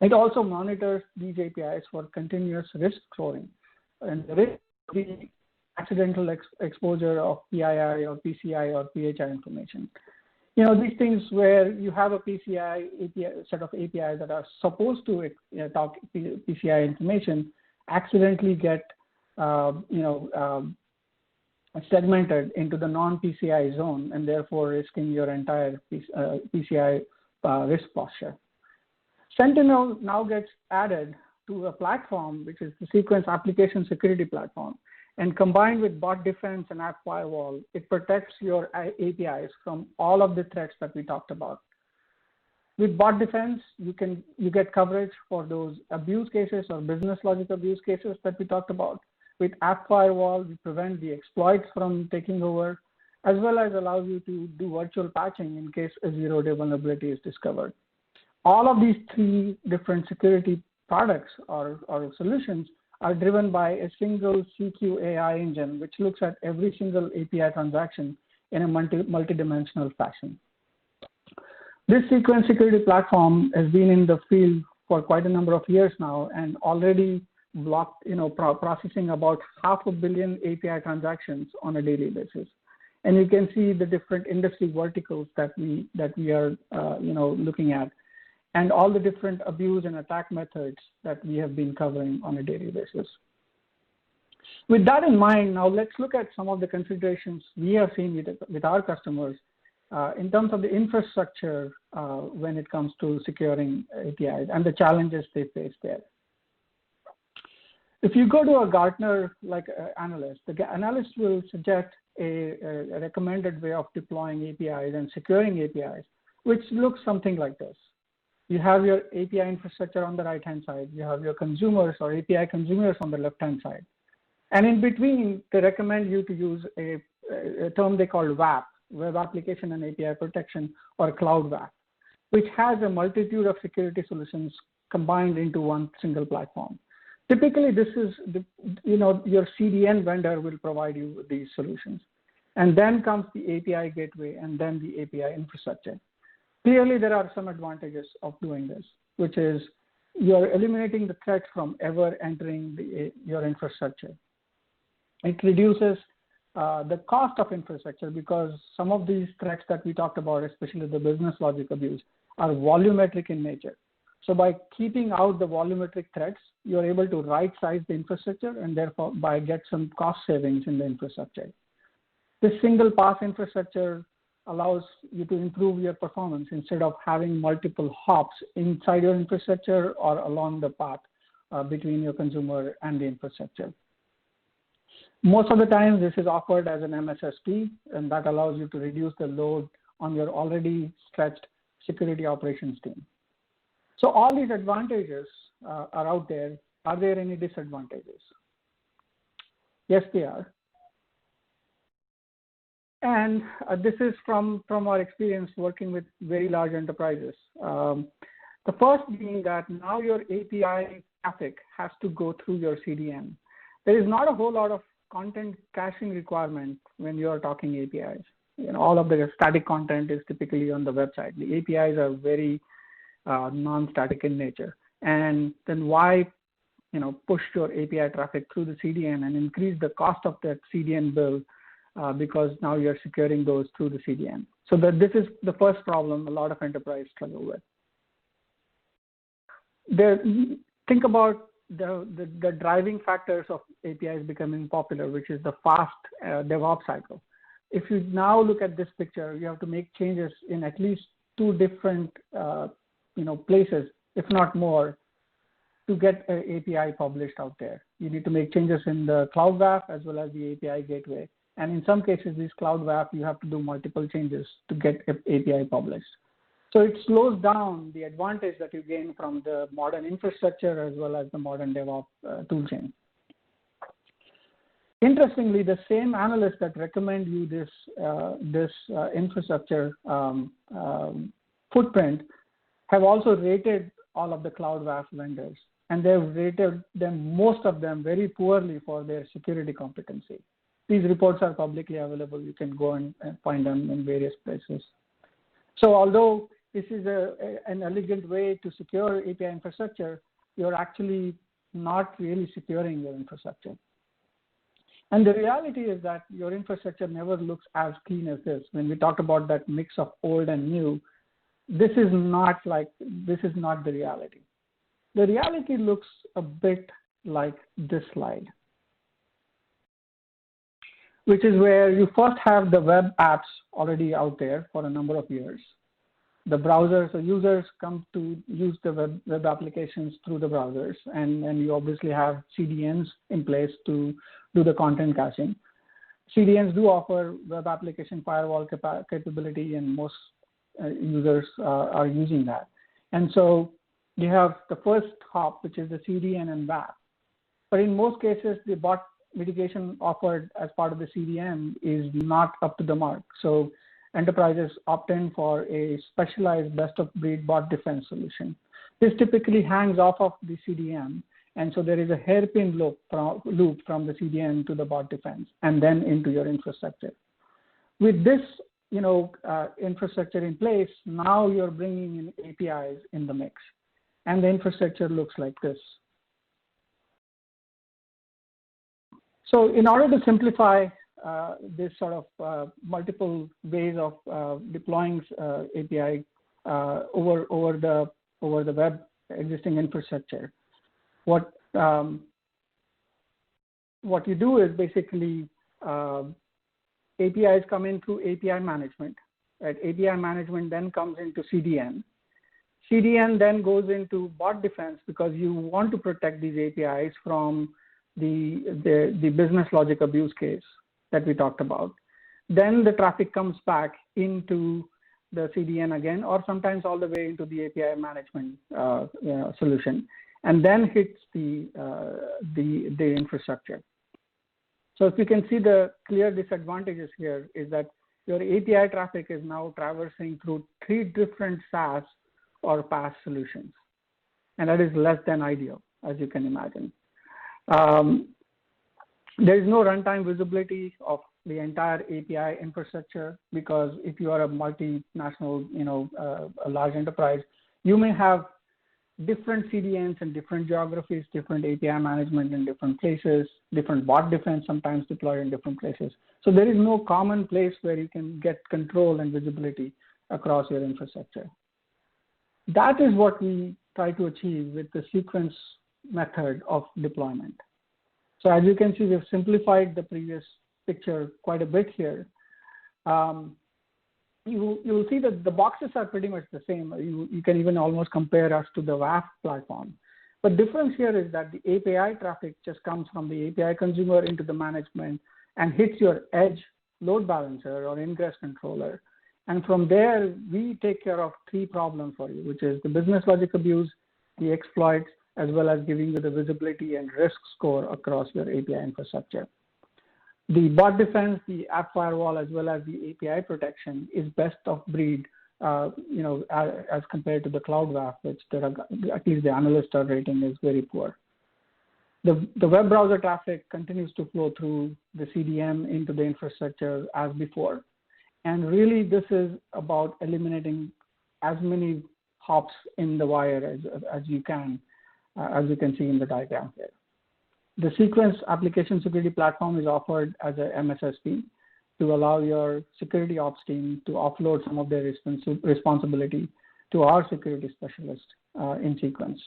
It also monitors these APIs for continuous risk scoring, and the risk of the accidental exposure of PII or PCI or PHI information. These things where you have a PCI API, set of APIs that are supposed to talk PCI information, accidentally get segmented into the non-PCI zone, and therefore risking your entire PCI risk posture. Sentinel now gets added to a platform, which is the Sequence Application Security Platform. And combined with bot defense and app firewall, it protects your APIs from all of the threats that we talked about. With bot defense, you get coverage for those abuse cases or business logic abuse cases that we talked about. With app firewall, we prevent the exploits from taking over, as well as allows you to do virtual patching in case a zero-day vulnerability is discovered. All of these three different security products or solutions are driven by a single CQ AI engine, which looks at every single API transaction in a multi-dimensional fashion. This Sequence security platform has been in the field for quite a number of years now, and already blocked, processing about 500 million API transactions on a daily basis. And you can see the different industry verticals that we are, looking at, and all the different abuse and attack methods that we have been covering on a daily basis. With that in mind, now let's look at some of the considerations we have seen with our customers in terms of the infrastructure when it comes to securing APIs and the challenges they face there. If you go to a Gartner analyst, the analyst will suggest a recommended way of deploying APIs and securing APIs, which looks something like this. You have your API infrastructure on the right-hand side. You have your consumers or API consumers on the left-hand side. And in between, they recommend you to use a term they call WAP, Web Application and API Protection, or Cloud WAP, which has a multitude of security solutions combined into one single platform. Typically, this is, your CDN vendor will provide you with these solutions. And then comes the API gateway and then the API infrastructure. Clearly, there are some advantages of doing this, which is you're eliminating the threat from ever entering your infrastructure. It reduces the cost of infrastructure because some of these threats that we talked about, especially the business logic abuse, are volumetric in nature. So by keeping out the volumetric threats, you're able to right-size the infrastructure and therefore get some cost savings in the infrastructure. This single pass infrastructure allows you to improve your performance instead of having multiple hops inside your infrastructure or along the path between your consumer and the infrastructure. Most of the time, this is offered as an MSSP, and that allows you to reduce the load on your already stretched security operations team. So all these advantages are out there. Are there any disadvantages? Yes, there are. And this is from our experience working with very large enterprises. The first being that now your API traffic has to go through your CDN. There is not a whole lot of content caching requirement when you are talking APIs. All of the static content is typically on the website. The APIs are very non-static in nature. And then why push your API traffic through the CDN and increase the cost of that CDN bill because now you're securing those through the CDN. So this is the first problem a lot of enterprises struggle with. Think about the driving factors of APIs becoming popular, which is the fast DevOps cycle. If you now look at this picture, you have to make changes in at least 2 different places, if not more, to get an API published out there. You need to make changes in the Cloud WAF as well as the API gateway. And in some cases, these Cloud WAF, you have to do multiple changes to get an API published. So it slows down the advantage that you gain from the modern infrastructure as well as the modern DevOps toolchain. Interestingly, the same analysts that recommend you this infrastructure footprint have also rated all of the Cloud WAF vendors, and they've rated most of them very poorly for their security competency. These reports are publicly available. You can go and find them in various places. So although this is an elegant way to secure API infrastructure, you're actually not really securing your infrastructure. And the reality is that your infrastructure never looks as clean as this. When we talk about that mix of old and new, this is not the reality. The reality looks a bit like this slide, which is where you first have the web apps already out there for a number of years. The browsers or users come to use the web applications through the browsers, and you obviously have CDNs in place to do the content caching. CDNs do offer web application firewall capability, and most users are using that. And so you have the first hop, which is the CDN and WAF. But in most cases, the bot mitigation offered as part of the CDN is not up to the mark. So enterprises opt in for a specialized best-of-breed bot defense solution. This typically hangs off of the CDN, and so there is a hairpin loop from the CDN to the bot defense, and then into your infrastructure. With this, infrastructure in place, now you're bringing in APIs in the mix, and the infrastructure looks like this. So in order to simplify this sort of multiple ways of deploying API over the web existing infrastructure, what you do is basically APIs come in through API management. Right? API management then comes into CDN. CDN then goes into bot defense because you want to protect these APIs from the business logic abuse case that we talked about. Then the traffic comes back into the CDN again, or sometimes all the way into the API management solution, and then hits the infrastructure. So if you can see, the clear disadvantages here is that your API traffic is now traversing through 3 different SaaS or PaaS solutions, and that is less than ideal, as you can imagine. There is no runtime visibility of the entire API infrastructure, because if you are a multinational, a large enterprise, you may have different CDNs in different geographies, different API management in different places, different bot defense sometimes deployed in different places. So there is no common place where you can get control and visibility across your infrastructure. That is what we try to achieve with the sequence method of deployment. So as you can see, we've simplified the previous picture quite a bit here. You will see that the boxes are pretty much the same. You can even almost compare us to the WAF platform. But difference here is that the API traffic just comes from the API consumer into the management and hits your edge load balancer or ingress controller. And from there, we take care of 3 problems for you, which is the business logic abuse, the exploits, as well as giving you the visibility and risk score across your API infrastructure. The bot defense, the app firewall, as well as the API protection is best of breed, as compared to the cloud WAF, which at least the analyst are rating is very poor. The web browser traffic continues to flow through the CDN into the infrastructure as before. And really, this is about eliminating as many hops in the wire as you can see in the diagram here. The Sequence Application Security Platform is offered as a MSSP to allow your security ops team to offload some of their responsibility to our security specialist in Sequence.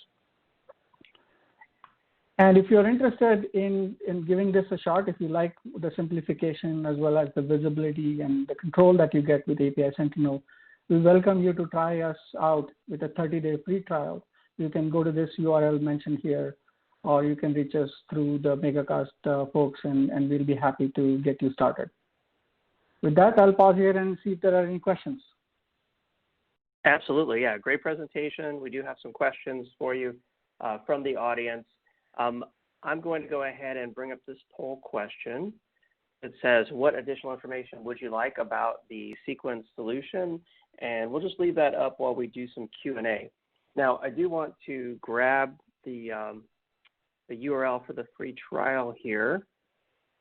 And if you're interested in giving this a shot, if you like the simplification as well as the visibility and the control that you get with API Sentinel, we welcome you to try us out with a 30-day free trial. You can go to this URL mentioned here, or you can reach us through the Megacast folks, and we'll be happy to get you started. With that, I'll pause here and see if there are any questions. Absolutely, yeah, great presentation. We do have some questions for you from the audience. I'm going to go ahead and bring up this poll question. It says, what additional information would you like about the Sequence solution? And we'll just leave that up while we do some Q&A. Now, I do want to grab the URL for the free trial here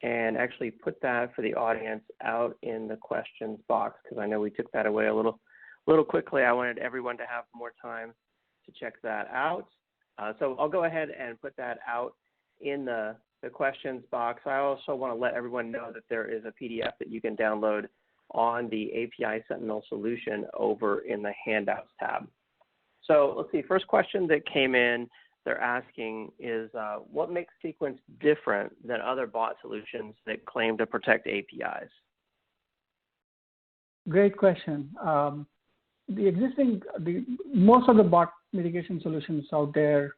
and actually put that for the audience out in the questions box, because I know we took that away a little quickly. I wanted everyone to have more time to check that out. So I'll go ahead and put that out in the questions box. I also want to let everyone know that there is a PDF that you can download on the API Sentinel solution over in the handouts tab. So let's see, first question that came in, they're asking is, what makes Sequence different than other bot solutions that claim to protect APIs? Great question. Most of the bot mitigation solutions out there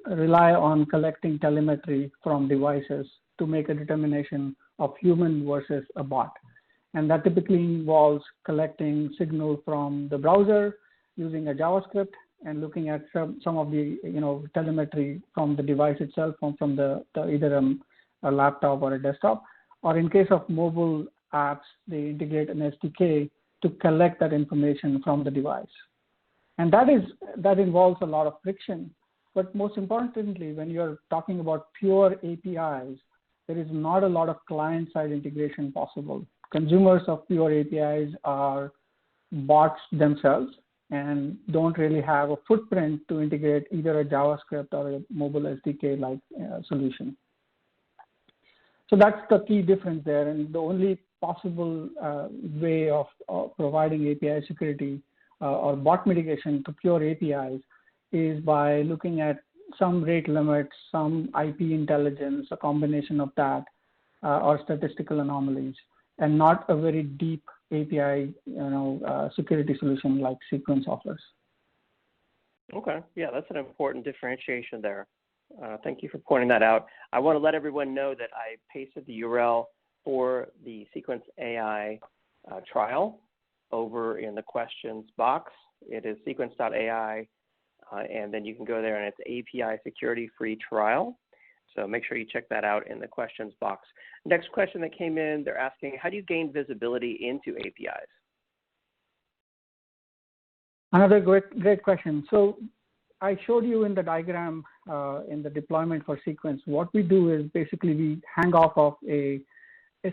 rely on collecting telemetry from devices to make a determination of human versus a bot. And that typically involves collecting signal from the browser using a JavaScript and looking at some of the telemetry from the device itself, from either a laptop or a desktop, or in case of mobile apps, they integrate an SDK to collect that information from the device. And that involves a lot of friction. But most importantly, when you're talking about pure APIs, there is not a lot of client-side integration possible. Consumers of pure APIs are bots themselves and don't really have a footprint to integrate either a JavaScript or a mobile SDK-like solution. So that's the key difference there. And the only possible way of providing API security or bot mitigation to pure APIs is by looking at some rate limits, some IP intelligence, a combination of that, or statistical anomalies, and not a very deep API security solution like Sequence offers. Okay, yeah, that's an important differentiation there. Thank you for pointing that out. I want to let everyone know that I pasted the URL for the Sequence AI trial over in the questions box. It is sequence.ai, and then you can go there and it's API security free trial. So make sure you check that out in the questions box. Next question that came in, they're asking, how do you gain visibility into APIs? Another great question. So I showed you in the diagram in the deployment for Sequence, what we do is basically we hang off of a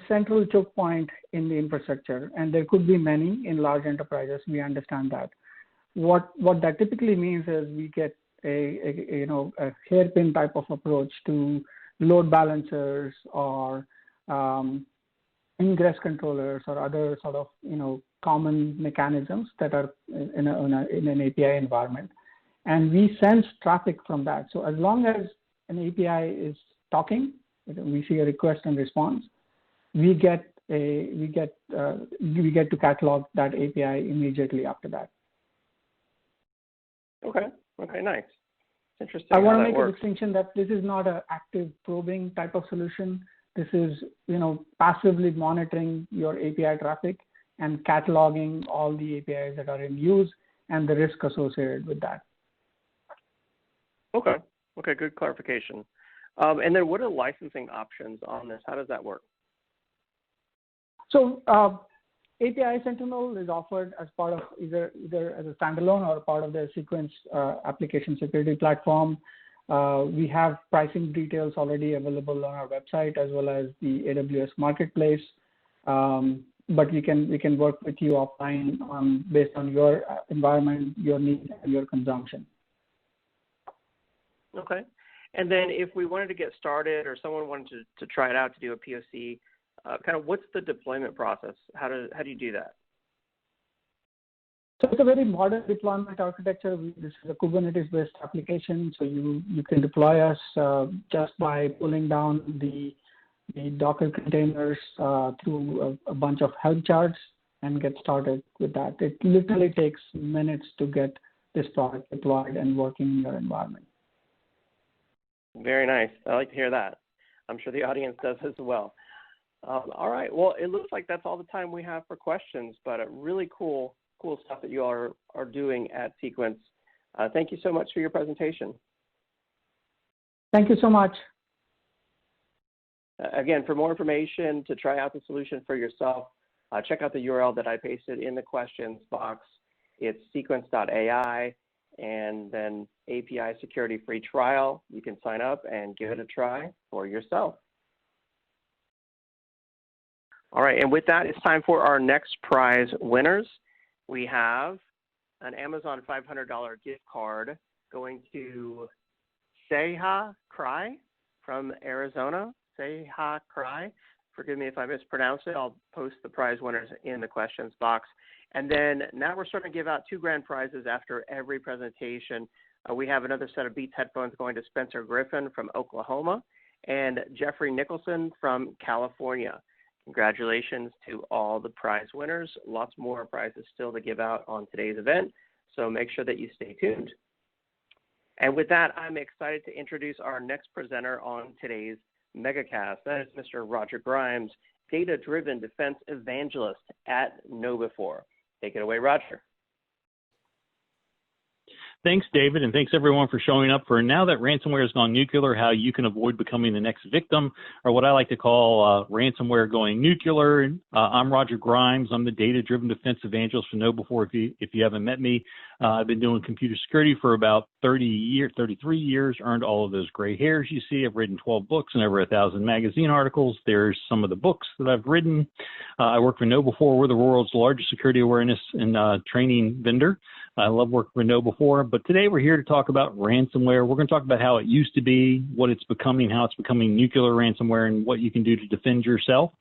central choke point in the infrastructure, and there could be many in large enterprises. We understand that. What that typically means is we get a hairpin type of approach to load balancers or ingress controllers or other sort of common mechanisms that are in an API environment, and we sense traffic from that. So as long as an API is talking, we see a request and response, we get to catalog that API immediately after that. Okay, nice. It's interesting. I want to make a distinction that this is not an active probing type of solution. This is, passively monitoring your API traffic and cataloging all the APIs that are in use and the risk associated with that. Okay, good clarification. And then what are licensing options on this? How does that work? So API Sentinel is offered as part of either as a standalone or part of the Sequence application security platform. We have pricing details already available on our website as well as the AWS marketplace. But we can work with you offline based on your environment, your needs, and your consumption. Okay. And then if we wanted to get started or someone wanted to try it out to do a POC, kind of what's the deployment process? How do you do that? So it's a very modern deployment architecture. This is a Kubernetes-based application, so you can deploy us just by pulling down the Docker containers through a bunch of help charts and get started with that. It literally takes minutes to get this product deployed and working in your environment. Very nice. I like to hear that. I'm sure the audience does as well. All right. Well, it looks like that's all the time we have for questions, but really cool stuff that you all are doing at Sequence. Thank you so much for your presentation. Thank you so much. Again, for more information to try out the solution for yourself, check out the URL that I pasted in the questions box. It's sequence.ai and then API security free trial. You can sign up and give it a try for yourself. All right, and with that, it's time for our next prize winners. We have an Amazon $500 gift card going to Seha Cry from Arizona. Seha Cry. Forgive me if I mispronounce it. I'll post the prize winners in the questions box. And then now we're starting to give out 2 grand prizes after every presentation. We have another set of Beats headphones going to Spencer Griffin from Oklahoma and Jeffrey Nicholson from California. Congratulations to all the prize winners. Lots more prizes still to give out on today's event, so make sure that you stay tuned. And with that, I'm excited to introduce our next presenter on today's Megacast. That is Mr. Roger Grimes, data-driven defense evangelist at KnowBe4. Take it away, Roger. Thanks, David, and thanks everyone for showing up for Now That Ransomware Has Gone Nuclear, How You Can Avoid Becoming the Next Victim, or what I like to call ransomware going nuclear. I'm Roger Grimes. I'm the data-driven defense evangelist for KnowBe4. If you haven't met me, I've been doing computer security for about 33 years, earned all of those gray hairs you see. I've written 12 books and over 1,000 magazine articles. There's some of the books that I've written. I work for KnowBe4. We're the world's largest security awareness and training vendor. I love working for KnowBe4, but today we're here to talk about ransomware. We're going to talk about how it used to be, what it's becoming, how it's becoming nuclear ransomware, and what you can do to defend yourself.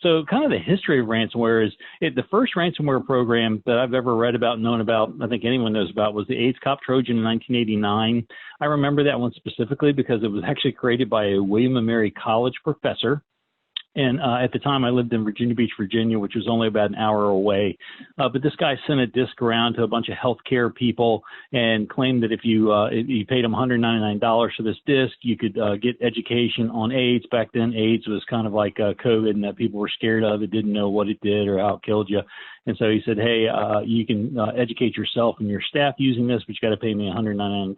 So kind of the history of ransomware is the first ransomware program that I've ever read about, known about, I think anyone knows about, was the AIDS Cop Trojan in 1989. I remember that one specifically because it was actually created by a William & Mary College professor. And at the time, I lived in Virginia Beach, Virginia, which was only about an hour away. But this guy sent a disc around to a bunch of healthcare people and claimed that if you paid them $199 for this disc, you could get education on AIDS. Back then, AIDS was kind of like COVID, and that people were scared of it, didn't know what it did or how it killed you. And so he said, hey, you can educate yourself and your staff using this, but you got to pay me $199.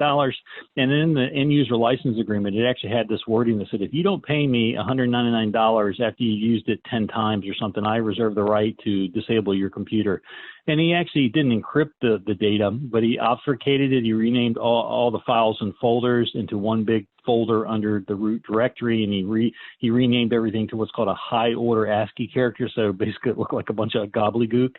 And then in the end user license agreement, it actually had this wording that said, if you don't pay me $199 after you used it 10 times or something, I reserve the right to disable your computer. And he actually didn't encrypt the data, but he obfuscated it. He renamed all the files and folders into one big folder under the root directory, and he renamed everything to what's called a high order ASCII character. So basically it looked like a bunch of gobbledygook.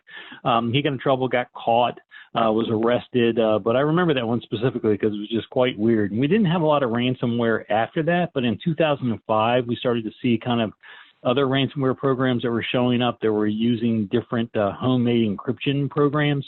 He got in trouble, got caught, was arrested. But I remember that one specifically because it was just quite weird. And we didn't have a lot of ransomware after that, but in 2005, we started to see kind of other ransomware programs that were showing up that were using different homemade encryption programs.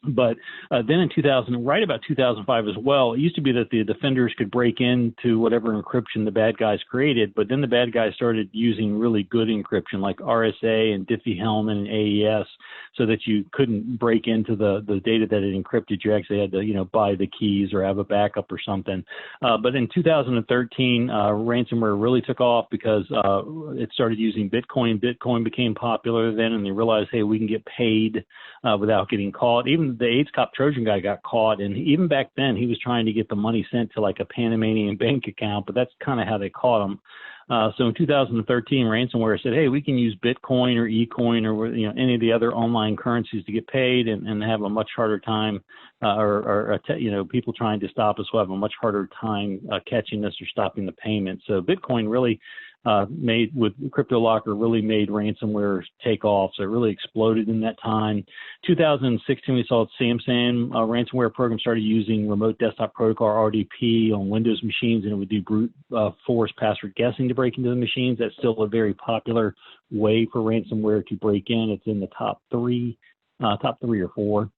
But then in right about 2005 as well, it used to be that the defenders could break into whatever encryption the bad guys created, but then the bad guys started using really good encryption like RSA and Diffie-Hellman and AES, so that you couldn't break into the data that it encrypted. You actually had to, buy the keys or have a backup or something. But in 2013, ransomware really took off because it started using Bitcoin. Bitcoin became popular then, and they realized, hey, we can get paid without getting caught. Even the AIDS cop Trojan guy got caught, and even back then he was trying to get the money sent to like a Panamanian bank account, but that's kind of how they caught him. So in 2013, ransomware said, hey, we can use Bitcoin or eCoin or any of the other online currencies to get paid and have a much harder time, people trying to stop us will have a much harder time catching us or stopping the payment. So Bitcoin really made with CryptoLocker really made ransomware take off. So it really exploded in that time. 2016, we saw Samsung ransomware program started using remote desktop protocol RDP on Windows machines, and it would do brute force password guessing to break into the machines. That's still a very popular way for ransomware to break in. It's in the top three or four.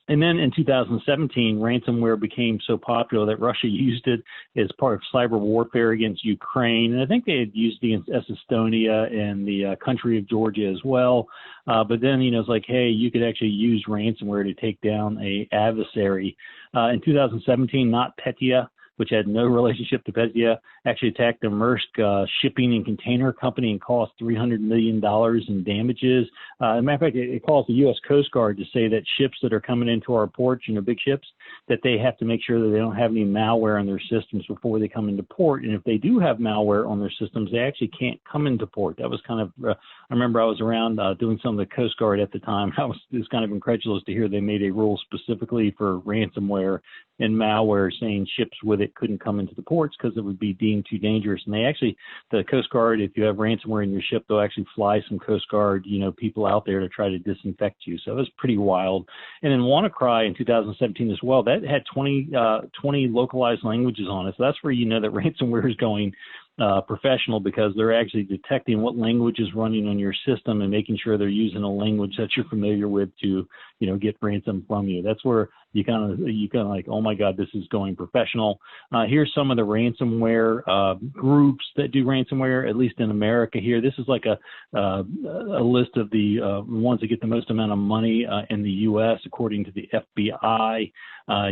And then in 2017, ransomware became so popular that Russia used it as part of cyber warfare against Ukraine. And I think they had used it against Estonia and the country of Georgia as well. But then, it's like, hey, you could actually use ransomware to take down a adversary. In 2017, NotPetya, which had no relationship to Petya, actually attacked the Maersk shipping and container company and cost $300 million in damages. As a matter of fact, it calls the U.S. Coast Guard to say that ships that are coming into our ports, big ships, that they have to make sure that they don't have any malware on their systems before they come into port. And if they do have malware on their systems, they actually can't come into port. That was kind of, I remember I was around doing some of the Coast Guard at the time. It was kind of incredulous to hear they made a rule specifically for ransomware and malware saying ships with it couldn't come into the ports because it would be deemed too dangerous. And they actually, the Coast Guard, if you have ransomware in your ship, they'll actually fly some Coast Guard, people out there to try to disinfect you. So it was pretty wild. And then WannaCry in 2017 as well, that had 20 localized languages on it. So that's where that ransomware is going professional, because they're actually detecting what language is running on your system and making sure they're using a language that you're familiar with to, get ransom from you. That's where you kind of like, oh my God, this is going professional. Here's some of the ransomware groups that do ransomware, at least in America here. This is like a list of the ones that get the most amount of money in the U.S. according to the FBI.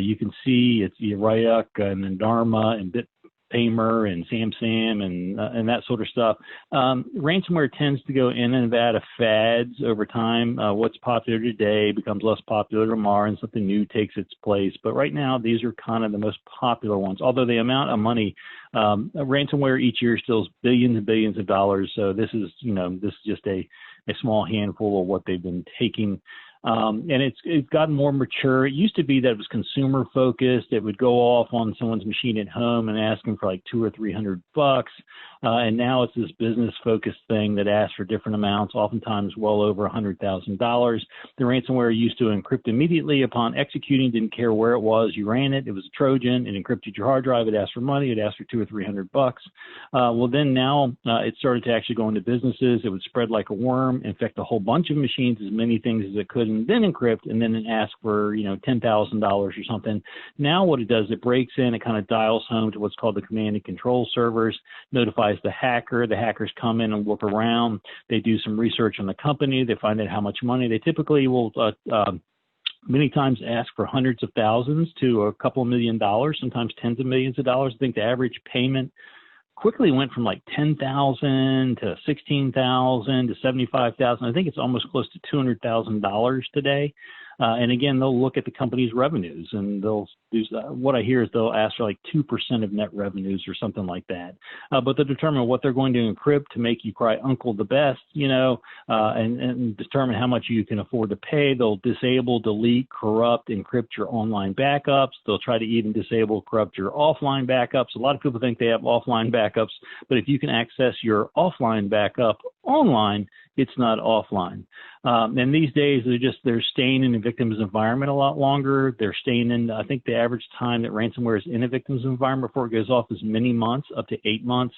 You can see it's Ryuk and then Dharma and Bitpaymer and SamSam and that sort of stuff. Ransomware tends to go in and out of fads over time. What's popular today becomes less popular tomorrow, and something new takes its place. But right now, these are kind of the most popular ones. Although the amount of money, ransomware each year steals billions and billions of dollars. So this is just a small handful of what they've been taking. And it's gotten more mature. It used to be that it was consumer focused. It would go off on someone's machine at home and ask them for like $200 or $300. And now it's this business focused thing that asks for different amounts, oftentimes well over $100,000. The ransomware used to encrypt immediately upon executing, didn't care where it was. You ran it. It was a Trojan. It encrypted your hard drive. It asked for money. It asked for $200 or $300. Well, then now it started to actually go into businesses. It would spread like a worm, infect a whole bunch of machines, as many things as it could, and then encrypt, and then ask for $10,000 or something. Now what it does, it breaks in, it kind of dials home to what's called the command and control servers, notifies the hacker. The hackers come in and look around. They do some research on the company. They find out how much money. They typically will many times ask for hundreds of thousands to a couple $1 million, sometimes tens of millions of dollars. I think the average payment quickly went from like 10,000 to 16,000 to 75,000. I think it's almost close to $200,000 today. And again, they'll look at the company's revenues, and they'll do, what I hear is they'll ask for like 2% of net revenues or something like that. But they'll determine what they're going to encrypt to make you cry uncle the best, and determine how much you can afford to pay. They'll disable, delete, corrupt, encrypt your online backups. They'll try to even disable, corrupt your offline backups. A lot of people think they have offline backups, but if you can access your offline backup online, it's not offline. And these days, they're staying in the victim's environment a lot longer. They're staying in, I think the average time that ransomware is in a victim's environment before it goes off is many months, up to 8 months.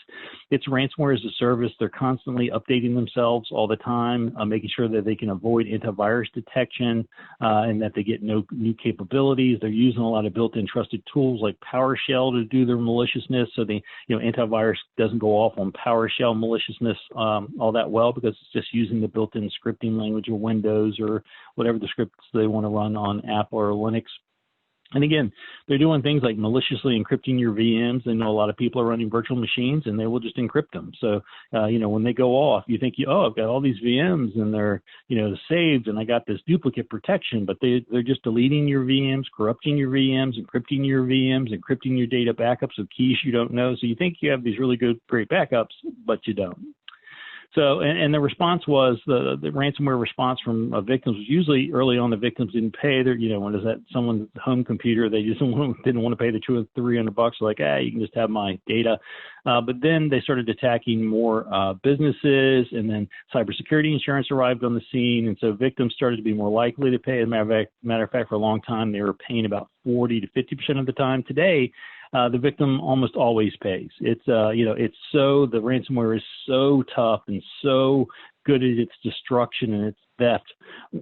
It's ransomware as a service. They're constantly updating themselves all the time, making sure that they can avoid antivirus detection and that they get no new capabilities. They're using a lot of built-in trusted tools like PowerShell to do their maliciousness. So the antivirus doesn't go off on PowerShell maliciousness all that well, because it's just using the built-in scripting language or Windows or whatever the scripts they want to run on Apple or Linux. And again, they're doing things like maliciously encrypting your VMs. I know a lot of people are running virtual machines, and they will just encrypt them. So, when they go off, you think, I've got all these VMs and they're, saved, and I got this duplicate protection, but they're just deleting your VMs, corrupting your VMs, encrypting your VMs, encrypting your data backups with keys you don't know. So you think you have these really great backups, but you don't. So, and the response was, the ransomware response from victims was usually early on the victims didn't pay their, when is that someone's home computer, they just didn't want to pay the $200 or $300, like, you can just have my data. But then they started attacking more businesses, and then cybersecurity insurance arrived on the scene. And so victims started to be more likely to pay. As a matter of fact, for a long time, they were paying about 40 to 50% of the time. Today, the victim almost always pays. It's the ransomware is so tough and so good at its destruction and its theft.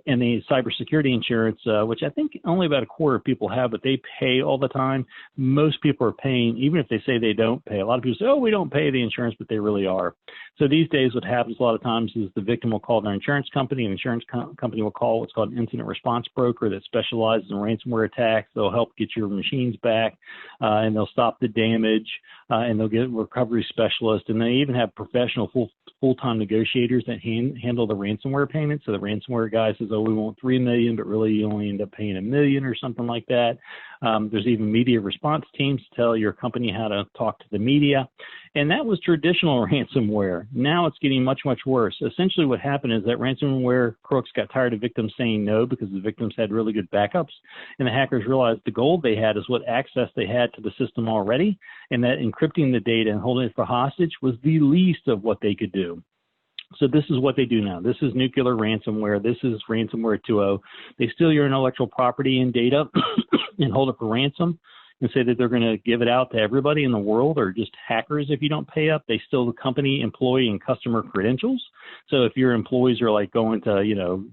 And the cybersecurity insurance, which I think only about a quarter of people have, but they pay all the time. Most people are paying, even if they say they don't pay. A lot of people say, we don't pay the insurance, but they really are. So these days, what happens a lot of times is the victim will call their insurance company, and the insurance company will call what's called an incident response broker that specializes in ransomware attacks. They'll help get your machines back, and they'll stop the damage, and they'll get recovery specialists, and they even have professional full-time negotiators that handle the ransomware payments. So the ransomware guy says, we want $3 million, but really you only end up paying $1 million or something like that. There's even media response teams to tell your company how to talk to the media. And that was traditional ransomware. Now it's getting much, much worse. Essentially what happened is that ransomware crooks got tired of victims saying no because the victims had really good backups. And the hackers realized the gold they had is what access they had to the system already, and that encrypting the data and holding it for hostage was the least of what they could do. So this is what they do now. This is nuclear ransomware. This is ransomware 2.0. They steal your intellectual property and data and hold it for ransom and say that they're going to give it out to everybody in the world, or just hackers if you don't pay up. They steal the company, employee, and customer credentials. So if your employees are like going to,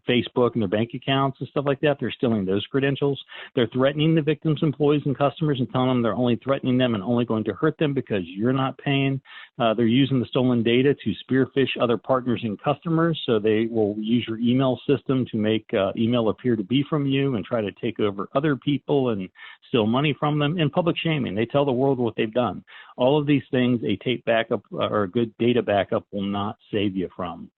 Facebook and their bank accounts and stuff like that, they're stealing those credentials. They're threatening the victims' employees and customers and telling them they're only threatening them and only going to hurt them because you're not paying. They're using the stolen data to spearfish other partners and customers. So they will use your email system to make email appear to be from you and try to take over other people and steal money from them. And public shaming. They tell the world what they've done. All of these things, a tape backup or a good data backup will not save you from.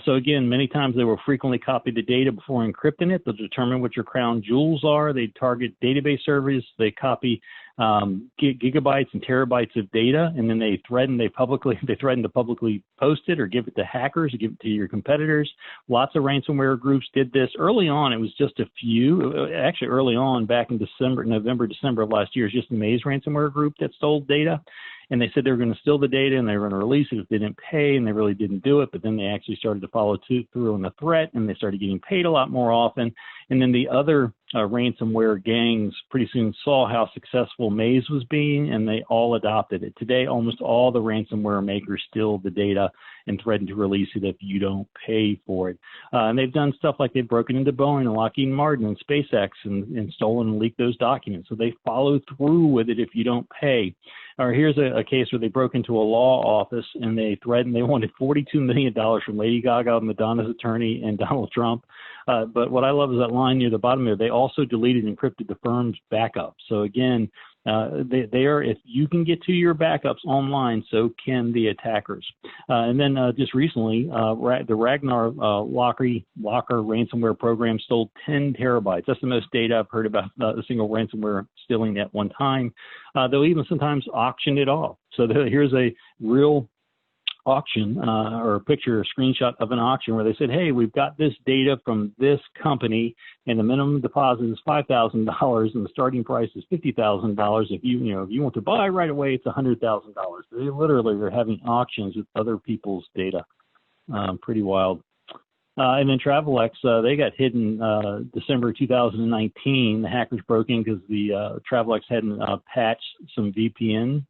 So again, many times they will frequently copy the data before encrypting it. They'll determine what your crown jewels are. They target database servers. They copy gigabytes and terabytes of data, and then they threaten to publicly post it or give it to hackers or give it to your competitors. Lots of ransomware groups did this. Early on, it was just a few. Actually, early on, back in November, December of last year, it was just the Maze ransomware group that stole data. And they said they were going to steal the data and they were going to release it if they didn't pay, and they really didn't do it. But then they actually started to follow through on the threat, and they started getting paid a lot more often. And then the other ransomware gangs pretty soon saw how successful Maze was being, and they all adopted it. Today, almost all the ransomware makers steal the data and threaten to release it if you don't pay for it. And they've done stuff like they've broken into Boeing and Lockheed Martin and SpaceX and stolen and leaked those documents. So they follow through with it if you don't pay. Or here's a case where they broke into a law office and they wanted $42 million from Lady Gaga, Madonna's attorney, and Donald Trump. But what I love is that line near the bottom there. They also deleted and encrypted the firm's backup. So again, They are, if you can get to your backups online, so can the attackers. And then just recently, the Ragnar Locker ransomware program stole 10 terabytes. That's the most data I've heard about a single ransomware stealing at one time. They'll even sometimes auction it off. So here's a real auction or a picture, a screenshot of an auction where they said, hey, we've got this data from this company and the minimum deposit is $5,000 and the starting price is $50,000. If you want to buy right away, it's $100,000. They literally are having auctions with other people's data. Pretty wild. And then Travelex, they got hidden December 2019. The hackers broke in because the Travelex hadn't patched some VPN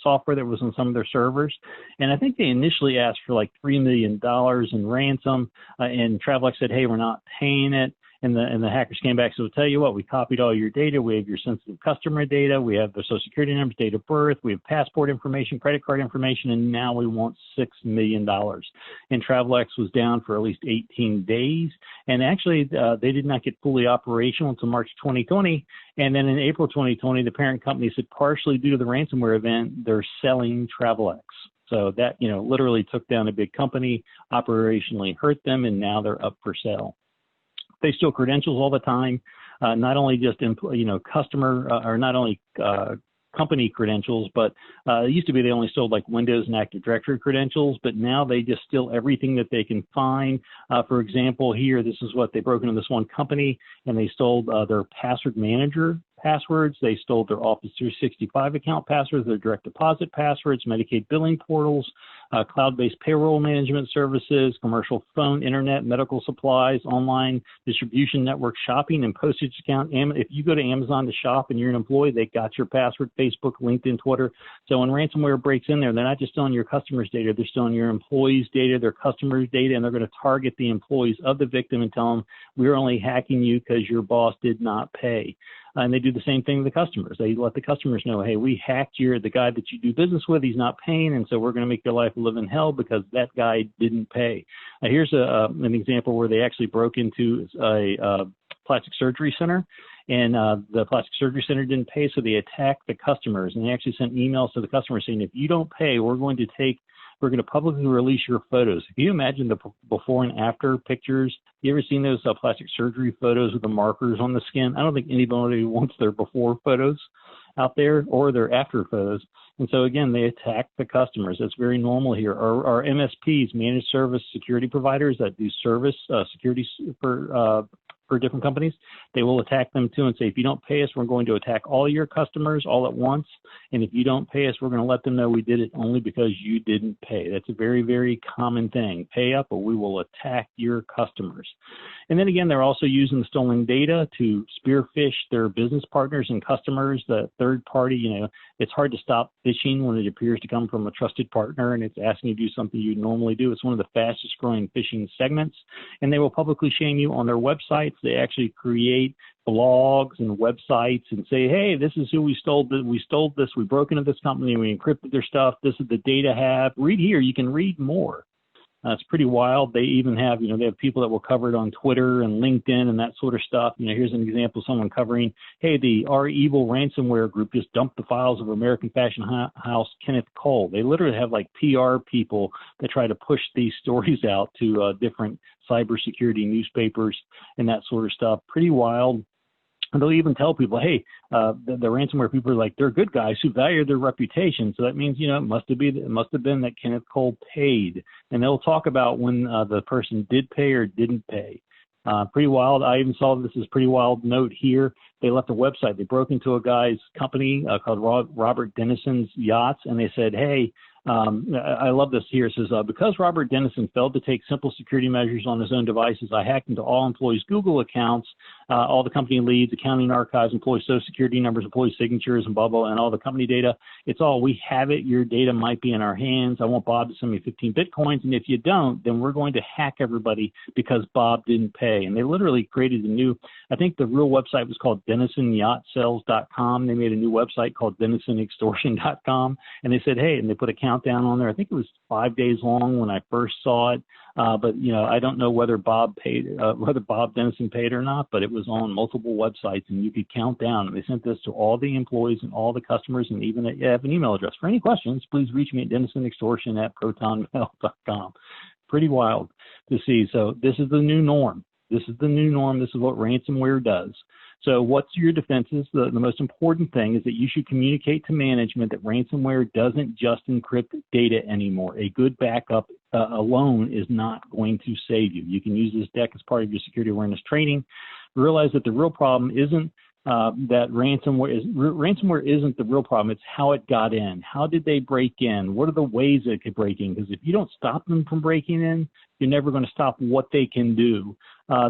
software that was on some of their servers. And I think they initially asked for like $3 million in ransom, and Travelex said, hey, we're not paying it. And the hackers came back and said, well, tell you what, we copied all your data. We have your sensitive customer data. We have their social security numbers, date of birth. We have passport information, credit card information, and now we want $6 million. And Travelex was down for at least 18 days. And actually, they did not get fully operational until March 2020. And then in April 2020, the parent company said partially due to the ransomware event, they're selling Travelex. So that, literally took down a big company, operationally hurt them, and now they're up for sale. They steal credentials all the time, not only just customer or not only company credentials, but it used to be they only stole like Windows and Active Directory credentials, but now they just steal everything that they can find. For example, here, this is what they broke into this one company, and they stole their password manager passwords. They stole their Office 365 account passwords, their direct deposit passwords, Medicaid billing portals, cloud-based payroll management services, commercial phone, internet, medical supplies, online distribution network, shopping, and postage account. If you go to Amazon to shop and you're an employee, they got your password, Facebook, LinkedIn, Twitter. So when ransomware breaks in there, they're not just stealing your customers' data, they're stealing your employees' data, their customers' data, and they're going to target the employees of the victim and tell them, we're only hacking you because your boss did not pay. And they do the same thing to the customers. They let the customers know, hey, we hacked the guy that you do business with. He's not paying, and so we're going to make your life live in hell because that guy didn't pay. Here's an example where they actually broke into a plastic surgery center, and the plastic surgery center didn't pay, so they attacked the customers. And they actually sent emails to the customers saying, if you don't pay, we're going to publicly release your photos. Can you imagine the before and after pictures? You ever seen those plastic surgery photos with the markers on the skin? I don't think anybody wants their before photos out there or their after photos. And so, again, they attack the customers. That's very normal here. Our MSPs, managed service security providers that do service security for different companies, they will attack them too and say, if you don't pay us, we're going to attack all your customers all at once. And if you don't pay us, we're going to let them know we did it only because you didn't pay. That's a very, very common thing. Pay up or we will attack your customers. And then again, they're also using the stolen data to spearfish their business partners and customers, the third party. It's hard to stop phishing when it appears to come from a trusted partner and it's asking you to do something you normally do. It's one of the fastest growing phishing segments, and they will publicly shame you on their websites. They actually create blogs and websites and say, hey, this is who we stole this. We broke into this company. We encrypted their stuff. This is the data have. Read here. You can read more. It's pretty wild. They even have, they have people that will cover it on Twitter and LinkedIn and that sort of stuff. Here's an example of someone covering, hey, our evil ransomware group just dumped the files of American fashion house Kenneth Cole. They literally have like PR people that try to push these stories out to different cybersecurity newspapers and that sort of stuff. Pretty wild. And they'll even tell people, hey, the ransomware people are like, they're good guys who value their reputation. So that means, it must have been that Kenneth Cole paid. And they'll talk about when the person did pay or didn't pay. Pretty wild. I even saw this is pretty wild note here. They left a website. They broke into a guy's company called Robert Dennison's Yachts, and they said, hey, I love this here. It says, because Robert Dennison failed to take simple security measures on his own devices, I hacked into all employees' Google accounts, all the company leads, accounting archives, employee social security numbers, employee signatures, and blah, blah, and all the company data. It's all, we have it. Your data might be in our hands. I want Bob to send me 15 Bitcoins. And if you don't, then we're going to hack everybody because Bob didn't pay. And they literally created I think the real website was called DennisonYachtSales.com. They made a new website called DenisonExtortion.com. And they said, hey, and they put accounts countdown on there. I think it was 5 days long when I first saw it. But I don't know whether Bob Dennison paid or not, but it was on multiple websites and you could count down. And they sent this to all the employees and all the customers, and even I have an email address. For any questions, please reach me at DennisonExtortion@protonmail.com. Pretty wild to see. So this is the new norm. This is the new norm. This is what ransomware does. So what's your defenses? The most important thing is that you should communicate to management that ransomware doesn't just encrypt data anymore. A good backup alone is not going to save you. You can use this deck as part of your security awareness training. Realize that the real problem isn't that ransomware isn't the real problem. It's how it got in. How did they break in? What are the ways they could break in? Because if you don't stop them from breaking in, you're never going to stop what they can do.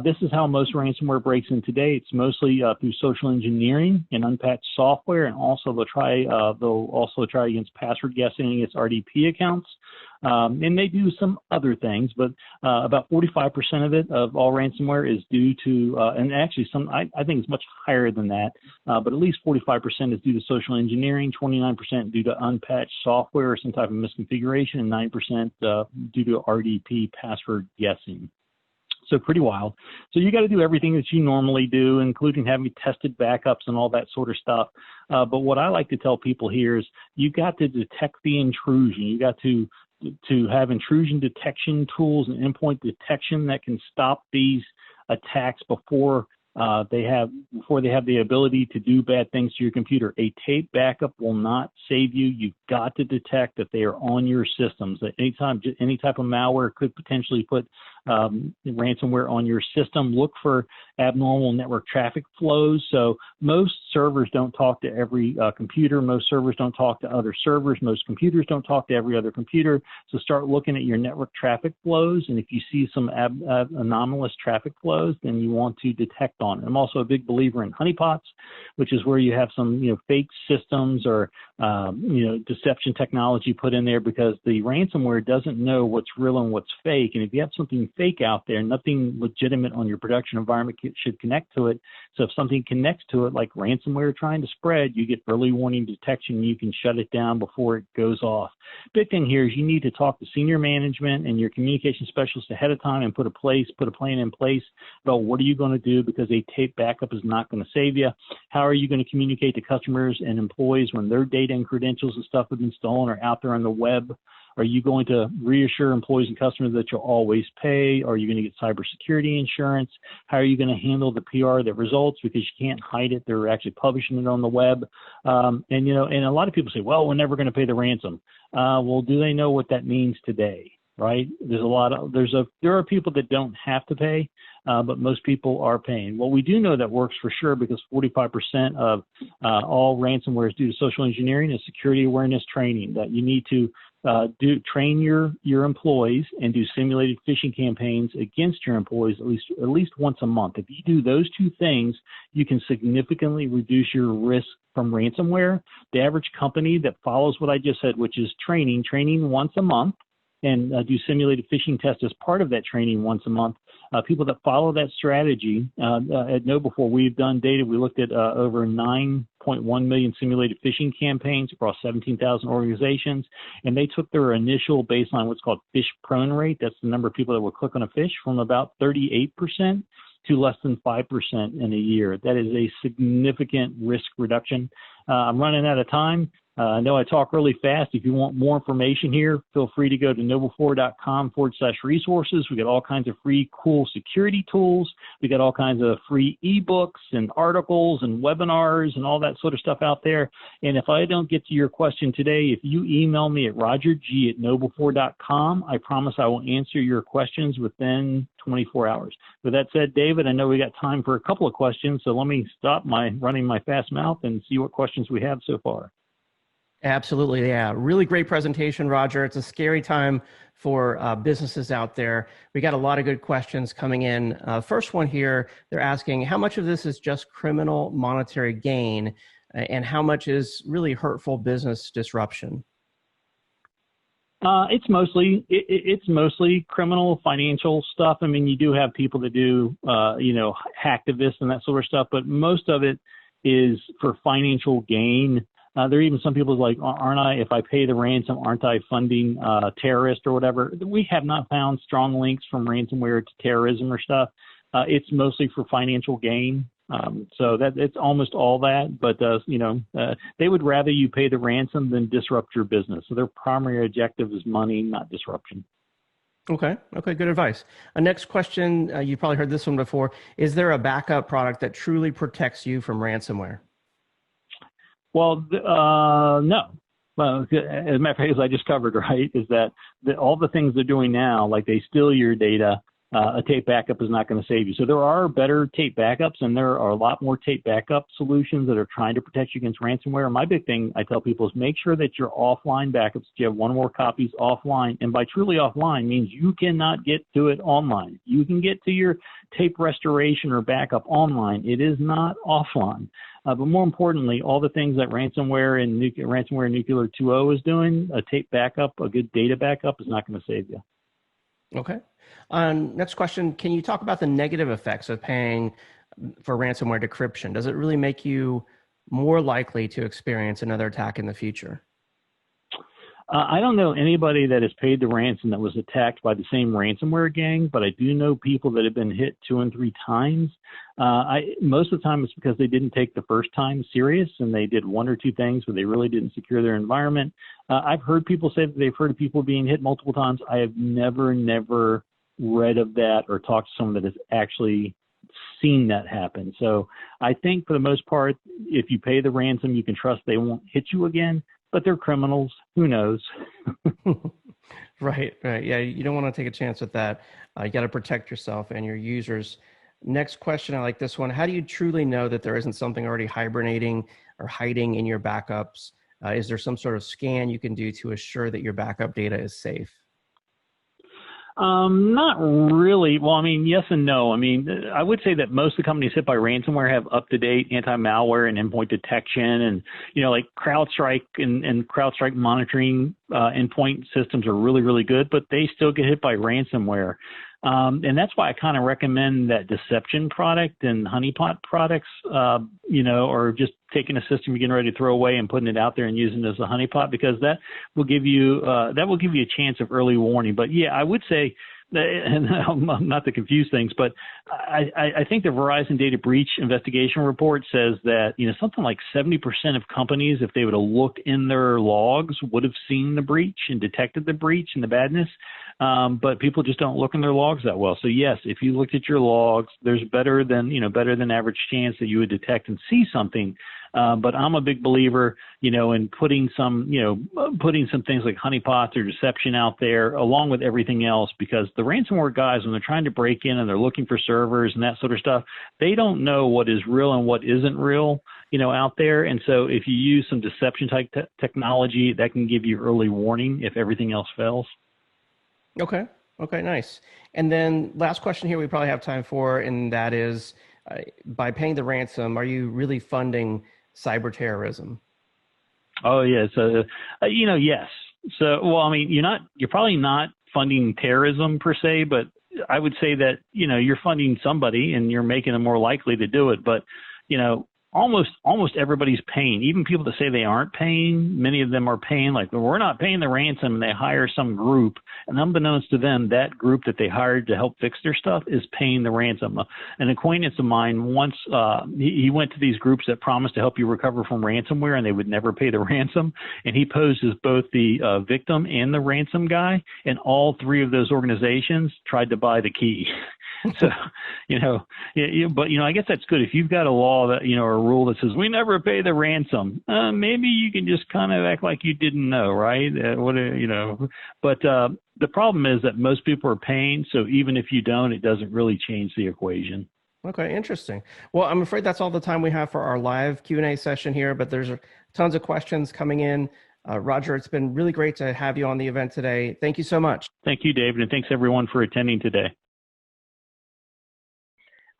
This is how most ransomware breaks in today. It's mostly through social engineering and unpatched software, and also they'll also try against password guessing against RDP accounts. And they do some other things, but about 45% of all ransomware is due to, and actually I think it's much higher than that, but at least 45% is due to social engineering, 29% due to unpatched software or some type of misconfiguration, and 9% due to RDP password guessing. So pretty wild. So you got to do everything that you normally do, including having tested backups and all that sort of stuff. But what I like to tell people here is you got to detect the intrusion. You got to have intrusion detection tools and endpoint detection that can stop these attacks before they have the ability to do bad things to your computer. A tape backup will not save you. You've got to detect that they are on your systems. At any time, any type of malware could potentially put ransomware on your system. Look for abnormal network traffic flows. So most servers don't talk to every computer. Most servers don't talk to other servers. Most computers don't talk to every other computer. So start looking at your network traffic flows. And if you see some anomalous traffic flows, then you want to detect on it. I'm also a big believer in honeypots, which is where you have some fake systems or deception technology put in there, because the ransomware doesn't know what's real and what's fake. And if you have something fake out there, nothing legitimate on your production environment should connect to it. So if something connects to it, like ransomware trying to spread, you get early warning detection. You can shut it down before it goes off. Big thing here is you need to talk to senior management and your communication specialist ahead of time and put a plan in place about what are you going to do, because a tape backup is not going to save you. How are you going to communicate to customers and employees when their data and credentials and stuff have been stolen or out there on the web? Are you going to reassure employees and customers that you'll always pay? Are you going to get cybersecurity insurance? How are you going to handle the PR that results? Because you can't hide it. They're actually publishing it on the web. And a lot of people say, well, we're never going to pay the ransom. Well, do they know what that means today? Right? There are people that don't have to pay, but most people are paying. What we do know that works for sure, because 45% of all ransomware is due to social engineering, is security awareness training. That you need to train your employees and do simulated phishing campaigns against your employees at least once a month. If you do those two things, you can significantly reduce your risk from ransomware. The average company that follows what I just said, which is training once a month, and do simulated phishing tests as part of that training once a month. People that follow that strategy, at KnowBe4, we've done data. We looked at over 9.1 million simulated phishing campaigns across 17,000 organizations, and they took their initial baseline, what's called phish prone rate. That's the number of people that will click on a phish, from about 38% to less than 5% in a year. That is a significant risk reduction. I'm running out of time. I know I talk really fast. If you want more information here, feel free to go to KnowBe4.com/resources. We got all kinds of free, cool security tools. We got all kinds of free ebooks and articles and webinars and all that sort of stuff out there. And if I don't get to your question today, if you email me at rogerg@KnowBe4.com, I promise I will answer your questions within 24 hours. With that said, David, I know we got time for a couple of questions, so let me stop running my fast mouth and see what questions we have so far. Absolutely, yeah. Really great presentation, Roger. It's a scary time for businesses out there. We got a lot of good questions coming in. First one here, they're asking how much of this is just criminal monetary gain and how much is really hurtful business disruption? It's mostly criminal financial stuff. I mean, you do have people that do, hacktivists and that sort of stuff, but most of it is for financial gain. There are even some people like, aren't I, if I pay the ransom, aren't I funding terrorists or whatever? We have not found strong links from ransomware to terrorism or stuff. It's mostly for financial gain. So that it's almost all that, but they would rather you pay the ransom than disrupt your business. So their primary objective is money, not disruption. Okay, good advice. Next question, you probably heard this one before. Is there a backup product that truly protects you from ransomware? Well, no. Well, as a matter of fact, as I just covered, right, is that all the things they're doing now, like they steal your data, a tape backup is not going to save you. So there are better tape backups, and there are a lot more tape backup solutions that are trying to protect you against ransomware. My big thing I tell people is make sure that your offline backups, you have one or more copies offline. And by truly offline means you cannot get to it online. You can get to your tape restoration or backup online. It is not offline. But more importantly, all the things that ransomware and Nuclear 2.0 is doing, a tape backup, a good data backup is not going to save you. Okay. Next question, can you talk about the negative effects of paying for ransomware decryption? Does it really make you more likely to experience another attack in the future? I don't know anybody that has paid the ransom that was attacked by the same ransomware gang, but I do know people that have been hit 2 and 3 times. Most of the time it's because they didn't take the first time serious and they did 1 or 2 things where they really didn't secure their environment. I've heard people say that they've heard of people being hit multiple times. I have never read of that or talked to someone that has actually seen that happen. So I think for the most part, if you pay the ransom, you can trust they won't hit you again, but they're criminals. Who knows? Right. Yeah, you don't want to take a chance with that. You got to protect yourself and your users. Next question, I like this one. How do you truly know that there isn't something already hibernating or hiding in your backups? Is there some sort of scan you can do to assure that your backup data is safe? Not really. Well, I mean, yes and no. I mean, I would say that most of the companies hit by ransomware have up-to-date anti-malware and endpoint detection and, like CrowdStrike and CrowdStrike monitoring endpoint systems are really, really good, but they still get hit by ransomware. And that's why I kind of recommend that Deception product and Honeypot products, or just taking a system you're getting ready to throw away and putting it out there and using it as a honeypot, because that will give you a chance of early warning. But yeah, I would say, and not to confuse things, but I think the Verizon data breach investigation report says that, something like 70% of companies, if they would have looked in their logs, would have seen the breach and detected the breach and the badness. But people just don't look in their logs that well. So yes, if you looked at your logs, there's better than average chance that you would detect and see something. But I'm a big believer, in putting some things like honeypots or deception out there along with everything else, because the ransomware guys, when they're trying to break in and they're looking for servers and that sort of stuff, they don't know what is real and what isn't real, out there. And so if you use some deception type technology, that can give you early warning if everything else fails. Okay, nice. And then last question here we probably have time for, and that is, by paying the ransom, are you really funding cyber terrorism? Oh yeah, so yes. So well, I mean, you're probably not funding terrorism per se, but I would say that you're funding somebody and you're making them more likely to do it. But almost everybody's paying. Even people that say they aren't paying, many of them are paying. Like, we're not paying the ransom, and they hire some group, and unbeknownst to them, that group that they hired to help fix their stuff is paying the ransom. An acquaintance of mine once, he went to these groups that promised to help you recover from ransomware, and they would never pay the ransom. And he posed as both the victim and the ransom guy, and all 3 of those organizations tried to buy the key. So, but I guess that's good. If you've got a law that, or a rule that says we never pay the ransom, maybe you can just kind of act like you didn't know, right? But the problem is that most people are paying. So even if you don't, it doesn't really change the equation. Okay, interesting. Well, I'm afraid that's all the time we have for our live Q&A session here, but there's tons of questions coming in. Roger, it's been really great to have you on the event today. Thank you so much. Thank you, David, and thanks everyone for attending today.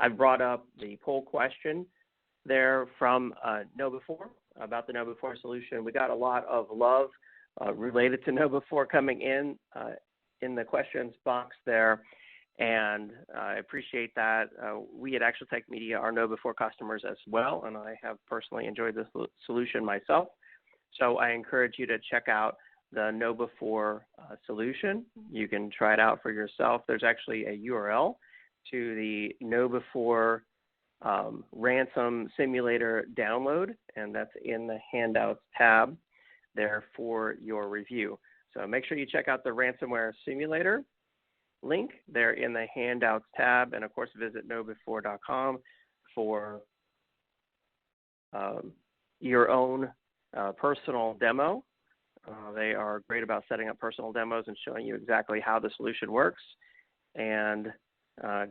I brought up the poll question there from KnowBe4 about the KnowBe4 solution. We got a lot of love related to KnowBe4 coming in the questions box there, and I appreciate that. We at ActualTech Media are KnowBe4 customers as well, and I have personally enjoyed this solution myself. So I encourage you to check out the Know Before solution. You can try it out for yourself. There's actually a URL to the Know Before ransom simulator download, and that's in the handouts tab there for your review. So make sure you check out the ransomware simulator link there in the handouts tab, and of course visit knowbefore.com for your own personal demo. They are great about setting up personal demos and showing you exactly how the solution works. And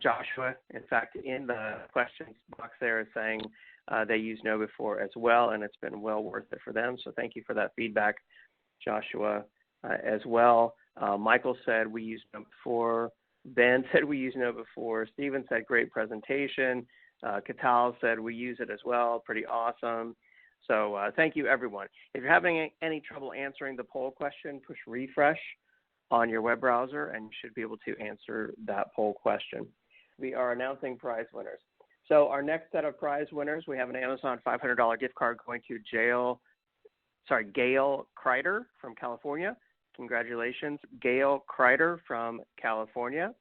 Joshua, in fact, in the questions box there is saying they use Know Before as well, and it's been well worth it for them. So thank you for that feedback, Joshua, as well. Michael said we use Know Before. Ben said we use Know Before. Steven said great presentation. Katal said we use it as well. Pretty awesome. So thank you, everyone. If you're having any trouble answering the poll question, push refresh on your web browser, and you should be able to answer that poll question. We are announcing prize winners. So our next set of prize winners, we have an Amazon $500 gift card going to Gail Kreider from California. Congratulations, Gail Kreider from California.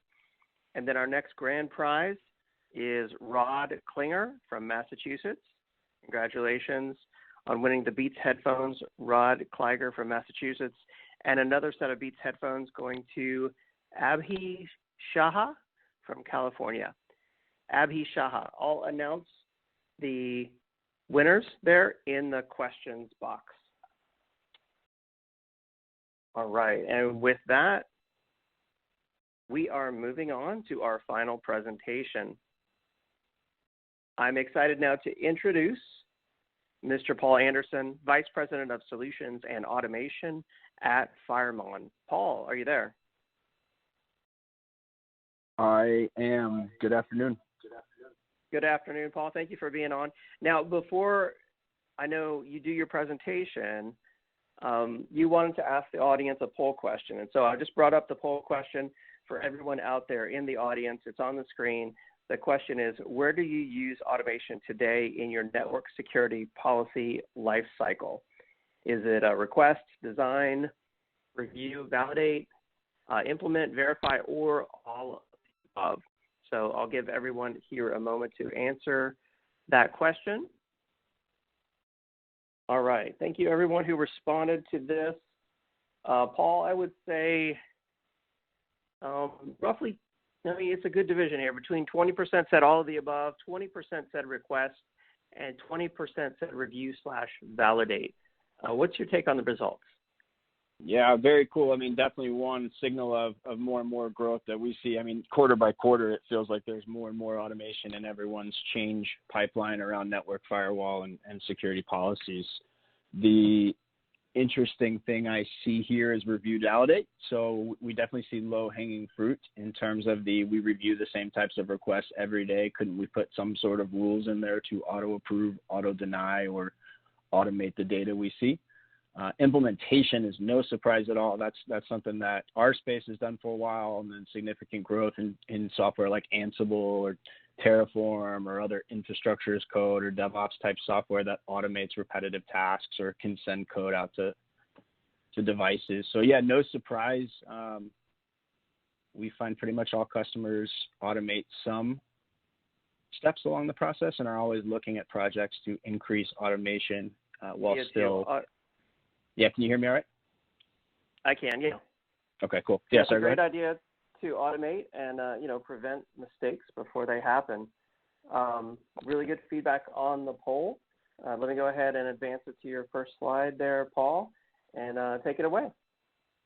And then our next grand prize is Rod Klinger from Massachusetts. Congratulations on winning the Beats headphones, Rod Klinger from Massachusetts. And another set of Beats headphones going to Abhi Shaha from California. Abhi Shaha. I'll announce the winners there in the questions box. All right, and with that, we are moving on to our final presentation. I'm excited now to introduce Mr. Paul Anderson, Vice President of Solutions and Automation at Firemon. Paul, are you there? I am. Good afternoon. Good afternoon, Paul. Thank you for being on. Now, before I know you do your presentation, you wanted to ask the audience a poll question. And so I just brought up the poll question for everyone out there in the audience. It's on the screen. The question is, where do you use automation today in your network security policy lifecycle? Is it a request, design, review, validate, implement, verify, or all of the above? So I'll give everyone here a moment to answer that question. All right. Thank you, everyone who responded to this. Paul, I would say roughly, it's a good division here. Between 20% said all of the above, 20% said request, and 20% said review/validate. What's your take on the results? Yeah, very cool. Definitely one signal of more and more growth that we see. Quarter by quarter, it feels like there's more and more automation in everyone's change pipeline around network firewall and security policies. The interesting thing I see here is review validate. So we definitely see low hanging fruit in terms of we review the same types of requests every day. Couldn't we put some sort of rules in there to auto approve, auto deny, or automate the data we see? Implementation is no surprise at all. That's something that our space has done for a while, and then significant growth in software like Ansible or Terraform or other infrastructure as code or DevOps type software that automates repetitive tasks or can send code out to devices. So yeah, no surprise. We find pretty much all customers automate some steps along the process and are always looking at projects to increase automation while still. Yeah, can you hear me all right? I can, yeah. Okay, cool. Yeah, it's a great idea to automate and prevent mistakes before they happen. Really good feedback on the poll. Let me go ahead and advance it to your first slide there, Paul, and take it away.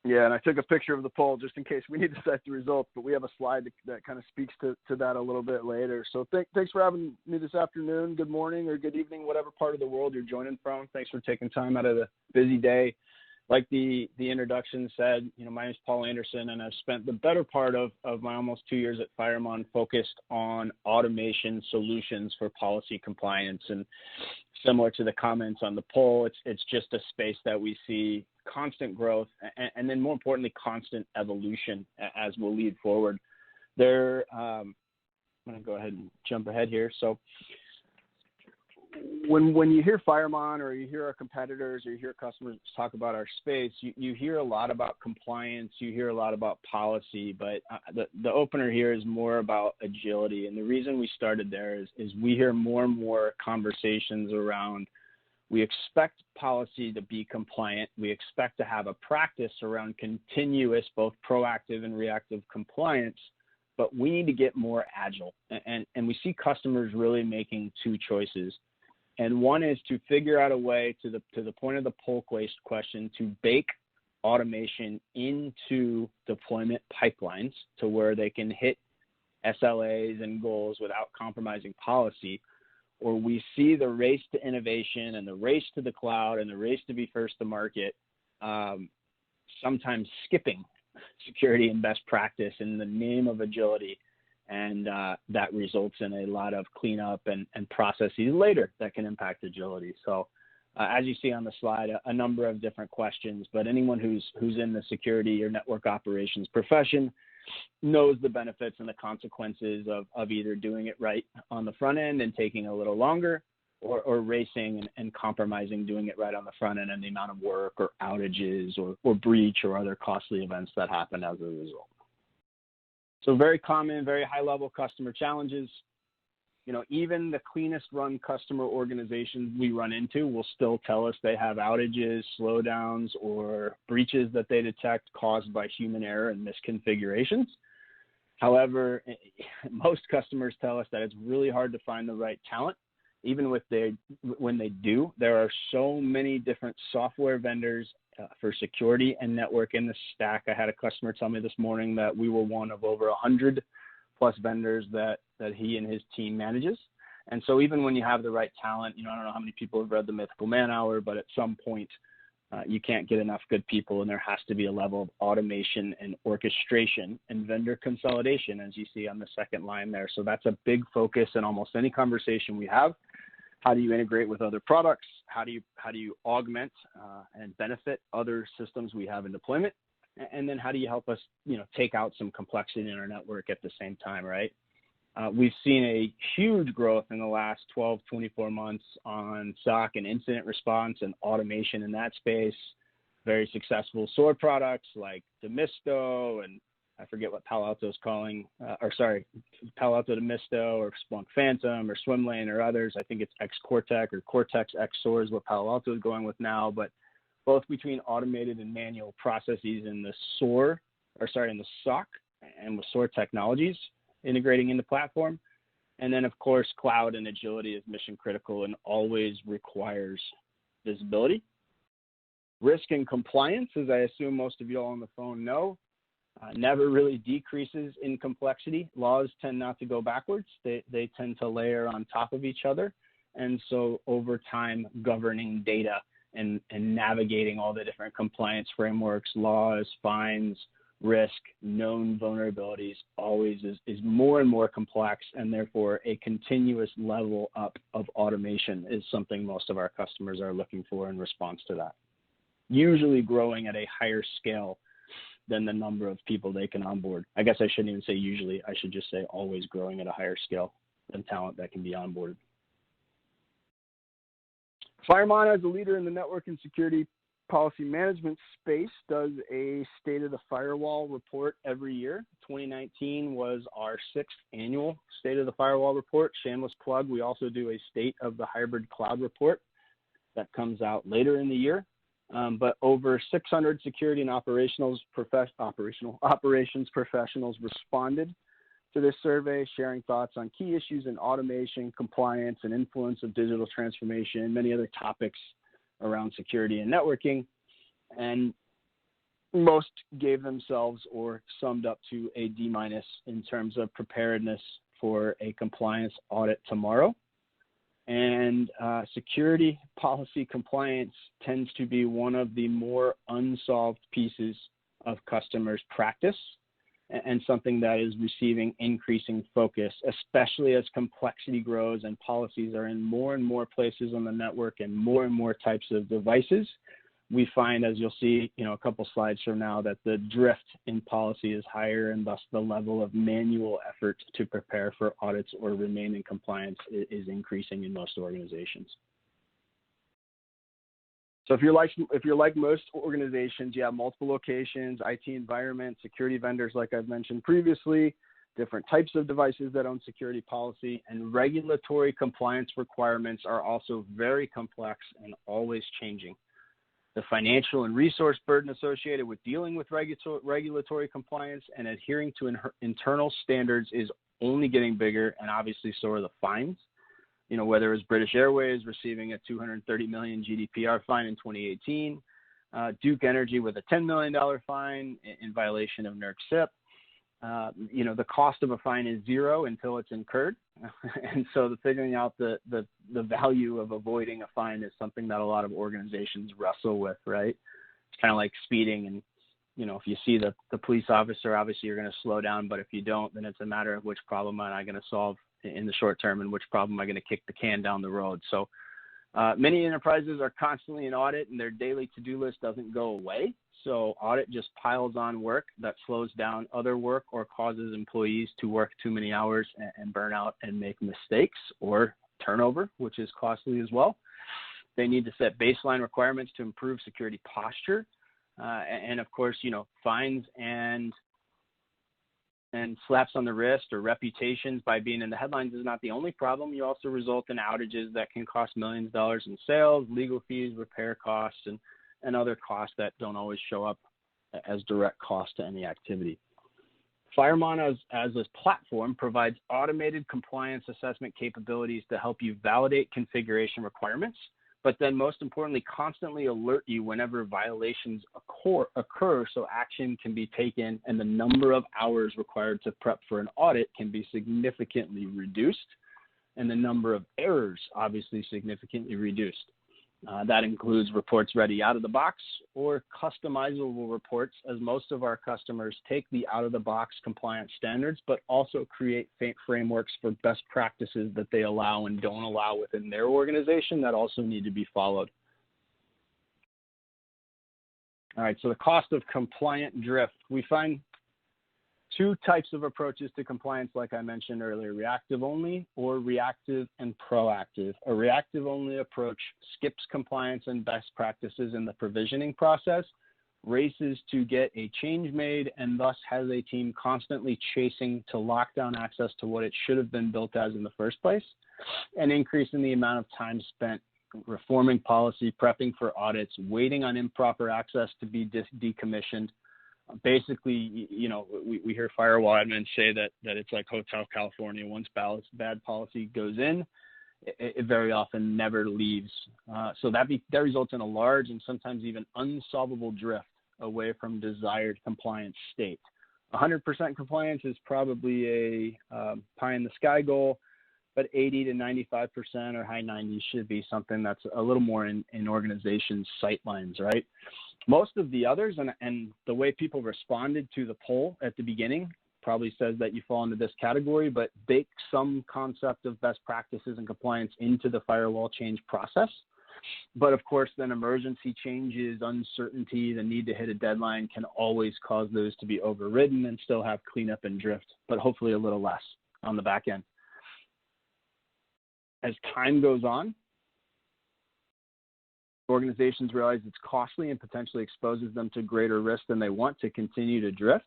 Yeah, and I took a picture of the poll just in case we need to set the results, but we have a slide that kind of speaks to that a little bit later. So thanks for having me this afternoon. Good morning or good evening, whatever part of the world you're joining from. Thanks for taking time out of the busy day. Like the introduction said, my name is Paul Anderson, and I've spent the better part of my almost 2 years at Firemon focused on automation solutions for policy compliance. And similar to the comments on the poll, it's just a space that we see constant growth and then more importantly, constant evolution as we'll lead forward. I'm going to go ahead and jump ahead here. So when you hear Firemon or you hear our competitors or you hear customers talk about our space, you hear a lot about compliance, you hear a lot about policy, but the opener here is more about agility. And the reason we started there is we hear more and more conversations around, we expect policy to be compliant. We expect to have a practice around continuous, both proactive and reactive compliance, but we need to get more agile. And we see customers really making two choices. And one is to figure out a way, to the point of the poll question, to bake automation into deployment pipelines to where they can hit SLAs and goals without compromising policy. Or we see the race to innovation and the race to the cloud and the race to be first to market, sometimes skipping security and best practice in the name of agility. And that results in a lot of cleanup and processes later that can impact agility. So as you see on the slide, a number of different questions, but anyone who's in the security or network operations profession knows the benefits and the consequences of either doing it right on the front end and taking a little longer, or racing and compromising doing it right on the front end and the amount of work or outages or breach or other costly events that happen as a result. So very common, very high-level customer challenges. You know, even the cleanest run customer organizations we run into will still tell us they have outages, slowdowns, or breaches that they detect caused by human error and misconfigurations. However, most customers tell us that it's really hard to find the right talent. Even when they do, there are so many different software vendors for security and network in the stack. I had a customer tell me this morning that we were one of over 100 plus vendors that he and his team manages. And so even when you have the right talent, I don't know how many people have read The Mythical Man Hour, but at some point you can't get enough good people, and there has to be a level of automation and orchestration and vendor consolidation, as you see on the second line there. So that's a big focus in almost any conversation we have. How do you integrate with other products? How do you augment and benefit other systems we have in deployment? And then how do you help us, take out some complexity in our network at the same time, right? We've seen a huge growth in the last 12, 24 months on SOC and incident response and automation in that space. Very successful SOAR products like Demisto, and I forget what Palo Alto's calling, Palo Alto Demisto or Splunk Phantom or Swimlane or others. I think it's X-Cortex or Cortex X SOAR is what Palo Alto is going with now, but both between automated and manual processes in the in the SOC and with SOAR technologies integrating into platform. And then, of course, cloud and agility is mission critical and always requires visibility. Risk and compliance, as I assume most of you all on the phone know, never really decreases in complexity. Laws tend not to go backwards. They tend to layer on top of each other. And so over time, governing data and navigating all the different compliance frameworks, laws, fines, risk, known vulnerabilities always is more and more complex, and therefore a continuous level up of automation is something most of our customers are looking for in response to that. Usually growing at a higher scale than the number of people they can onboard. I guess I shouldn't even say usually, I should just say always growing at a higher scale than talent that can be onboarded. Firemon, as a leader in the network and security policy management space, does a State of the Firewall report every year. 2019 was our 6th annual State of the Firewall report. Shameless plug, we also do a State of the Hybrid Cloud report that comes out later in the year. But over 600 security and operations professionals responded to this survey, sharing thoughts on key issues in automation, compliance, and influence of digital transformation, and many other topics around security and networking. And most gave themselves or summed up to a D- in terms of preparedness for a compliance audit tomorrow. And security policy compliance tends to be one of the more unsolved pieces of customers' practice, and something that is receiving increasing focus, especially as complexity grows and policies are in more and more places on the network and more types of devices. we find, as you'll see, a couple slides from now, that the drift in policy is higher, and thus the level of manual effort to prepare for audits or remain in compliance is increasing in most organizations. So if you're like most organizations, you have multiple locations, IT environments, security vendors, like I've mentioned previously, different types of devices that own security policy, and regulatory compliance requirements are also very complex and always changing. The financial and resource burden associated with dealing with regulatory compliance and adhering to internal standards is only getting bigger, and obviously so are the fines. Whether it's British Airways receiving a 230 million GDPR fine in 2018, Duke Energy with a $10 million fine in violation of NERC SIP. The cost of a fine is zero until it's incurred. And so figuring out the value of avoiding a fine is something that a lot of organizations wrestle with, right? It's kind of like speeding. And, if you see the police officer, obviously you're going to slow down. But if you don't, then it's a matter of which problem am I going to solve in the short term and which problem am I going to kick the can down the road. So many enterprises are constantly in audit, and their daily to-do list doesn't go away. So audit just piles on work that slows down other work or causes employees to work too many hours and burn out and make mistakes or turnover, which is costly as well. They need to set baseline requirements to improve security posture. And of course, fines and slaps on the wrist or reputations by being in the headlines is not the only problem. You also result in outages that can cost millions of dollars in sales, legal fees, repair costs, and other costs that don't always show up as direct cost to any activity. Firemon as a platform provides automated compliance assessment capabilities to help you validate configuration requirements, but then most importantly, constantly alert you whenever violations occur so action can be taken and the number of hours required to prep for an audit can be significantly reduced, and the number of errors obviously significantly reduced. That includes reports ready out of the box or customizable reports, as most of our customers take the out-of-the-box compliance standards, but also create frameworks for best practices that they allow and don't allow within their organization that also need to be followed. All right, so the cost of compliant drift. We find two types of approaches to compliance, like I mentioned earlier, reactive only or reactive and proactive. A reactive only approach skips compliance and best practices in the provisioning process, races to get a change made, and thus has a team constantly chasing to lock down access to what it should have been built as in the first place, and increasing the amount of time spent reforming policy, prepping for audits, waiting on improper access to be decommissioned. Basically, we hear firewall admins say that it's like Hotel California. Once bad policy goes in, it very often never leaves. So that results in a large and sometimes even unsolvable drift away from desired compliance state. 100% compliance is probably a pie in the sky goal, but 80 to 95% or high 90s should be something that's a little more in organizations' sightlines, right? Most of the others, and the way people responded to the poll at the beginning probably says that you fall into this category, but bake some concept of best practices and compliance into the firewall change process. But of course, then emergency changes, uncertainty, the need to hit a deadline can always cause those to be overridden and still have cleanup and drift, but hopefully a little less on the back end. As time goes on, organizations realize it's costly and potentially exposes them to greater risk than they want to continue to drift.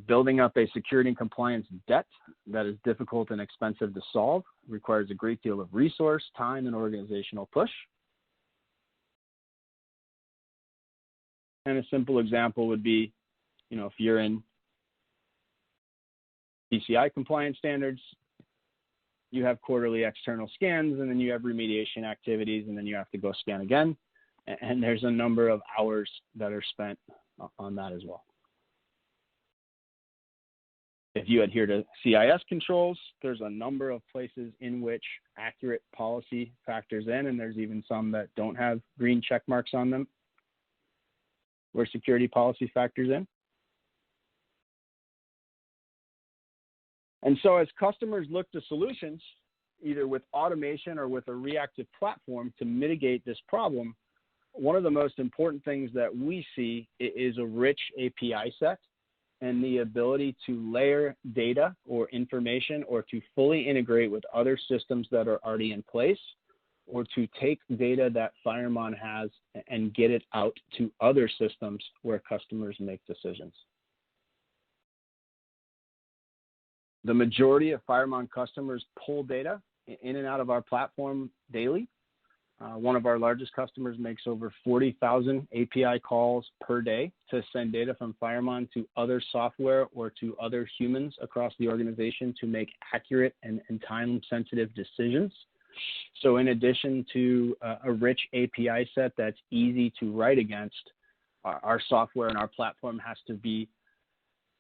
Building up a security and compliance debt that is difficult and expensive to solve requires a great deal of resource, time, and organizational push. And a simple example would be, if you're in PCI compliance standards, you have quarterly external scans, and then you have remediation activities, and then you have to go scan again. And there's a number of hours that are spent on that as well. If you adhere to CIS controls, there's a number of places in which accurate policy factors in, and there's even some that don't have green check marks on them where security policy factors in. And so as customers look to solutions, either with automation or with a reactive platform to mitigate this problem, one of the most important things that we see is a rich API set and the ability to layer data or information or to fully integrate with other systems that are already in place, or to take data that Firemon has and get it out to other systems where customers make decisions. The majority of Firemon customers pull data in and out of our platform daily. One of our largest customers makes over 40,000 API calls per day to send data from Firemon to other software or to other humans across the organization to make accurate and time-sensitive decisions. So in addition to a rich API set that's easy to write against, our software and our platform has to be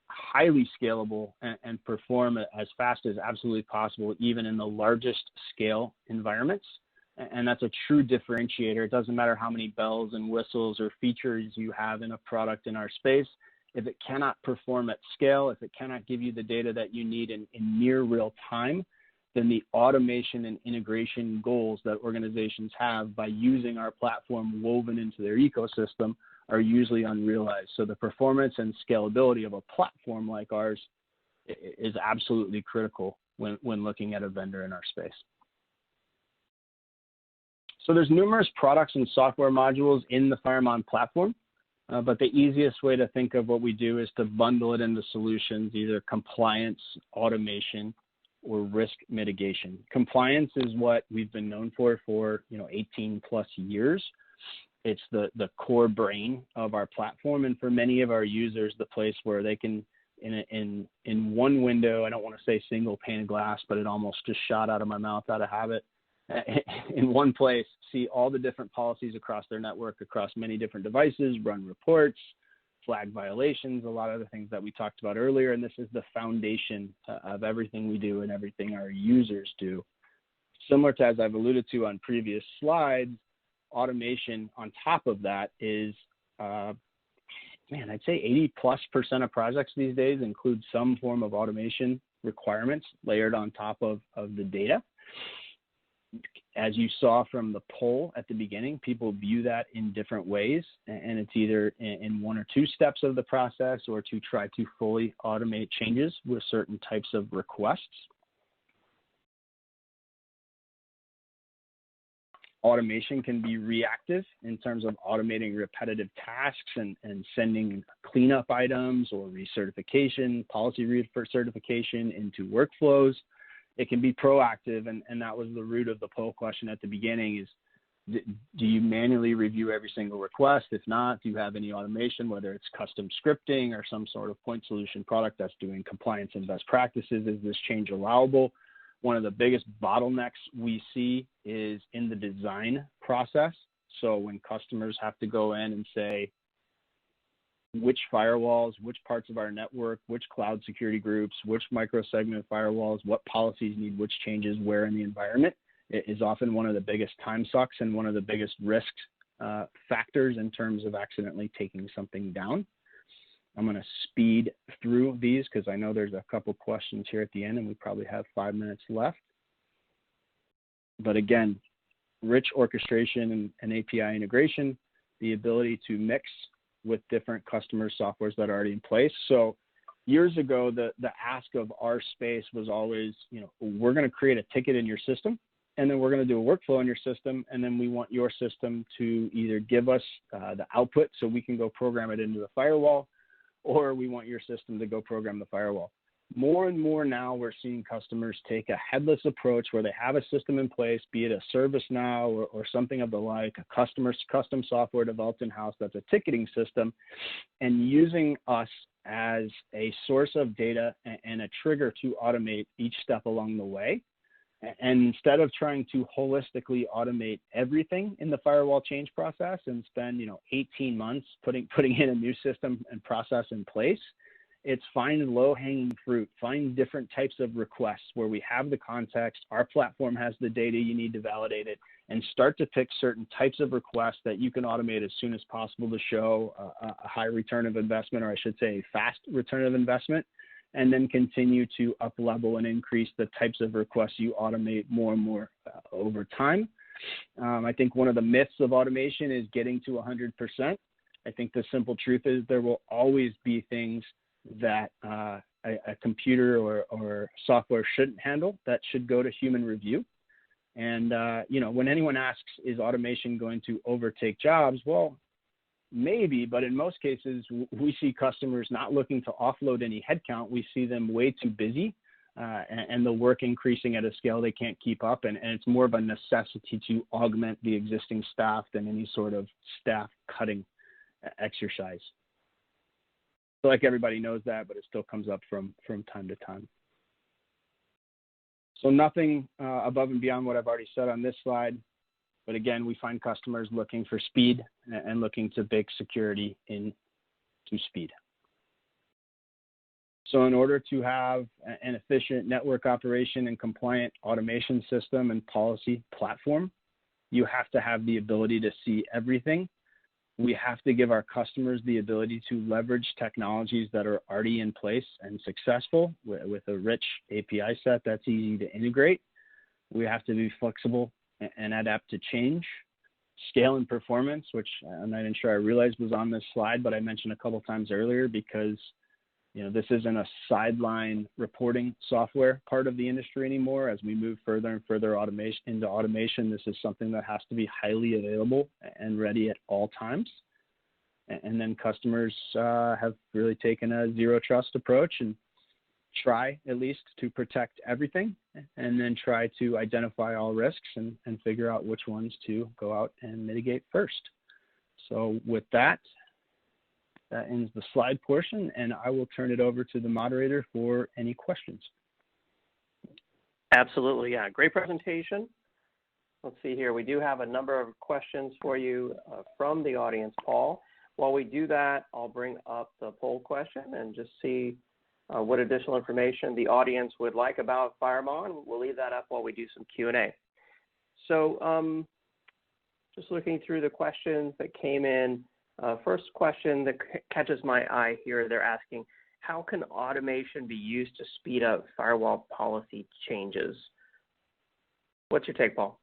highly scalable and perform as fast as absolutely possible, even in the largest scale environments. And that's a true differentiator. It doesn't matter how many bells and whistles or features you have in a product in our space. If it cannot perform at scale, if it cannot give you the data that you need in near real time, then the automation and integration goals that organizations have by using our platform woven into their ecosystem are usually unrealized. So the performance and scalability of a platform like ours is absolutely critical when looking at a vendor in our space. So there's numerous products and software modules in the Firemon platform, but the easiest way to think of what we do is to bundle it into solutions, either compliance, automation, or risk mitigation. Compliance is what we've been known for 18 plus years. It's the core brain of our platform, and for many of our users, the place where they can, in one window, I don't want to say single pane of glass, but it almost just shot out of my mouth out of habit, in one place, see all the different policies across their network, across many different devices, run reports, flag violations, a lot of the things that we talked about earlier. And this is the foundation of everything we do and everything our users do. Similar to, as I've alluded to on previous slides, automation on top of that is, I'd say 80+% of projects these days include some form of automation requirements layered on top of the data. As you saw from the poll at the beginning, people view that in different ways, and it's either in one or two steps of the process or to try to fully automate changes with certain types of requests. Automation can be reactive in terms of automating repetitive tasks and sending cleanup items or recertification, policy recertification into workflows. It can be proactive, and that was the root of the poll question at the beginning is, do you manually review every single request? If not, do you have any automation, whether it's custom scripting or some sort of point solution product that's doing compliance and best practices? Is this change allowable? One of the biggest bottlenecks we see is in the design process. So when customers have to go in and say, which firewalls, which parts of our network, which cloud security groups, which microsegment firewalls, what policies need which changes where in the environment, it is often one of the biggest time sucks and one of the biggest risk factors in terms of accidentally taking something down. I'm going to speed through these because I know there's a couple questions here at the end and we probably have 5 minutes left. But again, rich orchestration and API integration, the ability to mix with different customer softwares that are already in place. So years ago, the ask of our space was always, we're going to create a ticket in your system, and then we're going to do a workflow in your system, and then we want your system to either give us the output so we can go program it into the firewall, or we want your system to go program the firewall. More and more now, we're seeing customers take a headless approach where they have a system in place, be it a ServiceNow or something of the like, a custom software developed in-house that's a ticketing system, and using us as a source of data and a trigger to automate each step along the way. And instead of trying to holistically automate everything in the firewall change process and spend 18 months putting in a new system and process in place, it's find low-hanging fruit, find different types of requests where we have the context, our platform has the data you need to validate it, and start to pick certain types of requests that you can automate as soon as possible to show a high return of investment, or I should say a fast return of investment, and then continue to up-level and increase the types of requests you automate more and more over time. I think one of the myths of automation is getting to 100%. I think the simple truth is there will always be things that a computer or software shouldn't handle that should go to human review. And, when anyone asks, is automation going to overtake jobs? Well, maybe, but in most cases, we see customers not looking to offload any headcount. We see them way too busy and the work increasing at a scale they can't keep up. And it's more of a necessity to augment the existing staff than any sort of staff cutting exercise. I feel like everybody knows that, but it still comes up from time to time. So nothing above and beyond what I've already said on this slide. But again, we find customers looking for speed and looking to bake security into speed. So in order to have an efficient network operation and compliant automation system and policy platform, you have to have the ability to see everything. We have to give our customers the ability to leverage technologies that are already in place and successful with a rich API set that's easy to integrate. We have to be flexible and adapt to change, scale and performance, which I'm not even sure I realized was on this slide, but I mentioned a couple times earlier because this isn't a sideline reporting software part of the industry anymore. As we move further and further into automation, this is something that has to be highly available and ready at all times. And then customers have really taken a zero trust approach and try at least to protect everything and then try to identify all risks and figure out which ones to go out and mitigate first. So with that ends the slide portion, and I will turn it over to the moderator for any questions. Absolutely, yeah. Great presentation. Let's see here. We do have a number of questions for you from the audience, Paul. While we do that, I'll bring up the poll question and just see what additional information the audience would like about Firemon. We'll leave that up while we do some Q&A. So just looking through the questions that came in, first question that catches my eye here, they're asking, how can automation be used to speed up firewall policy changes? What's your take, Paul?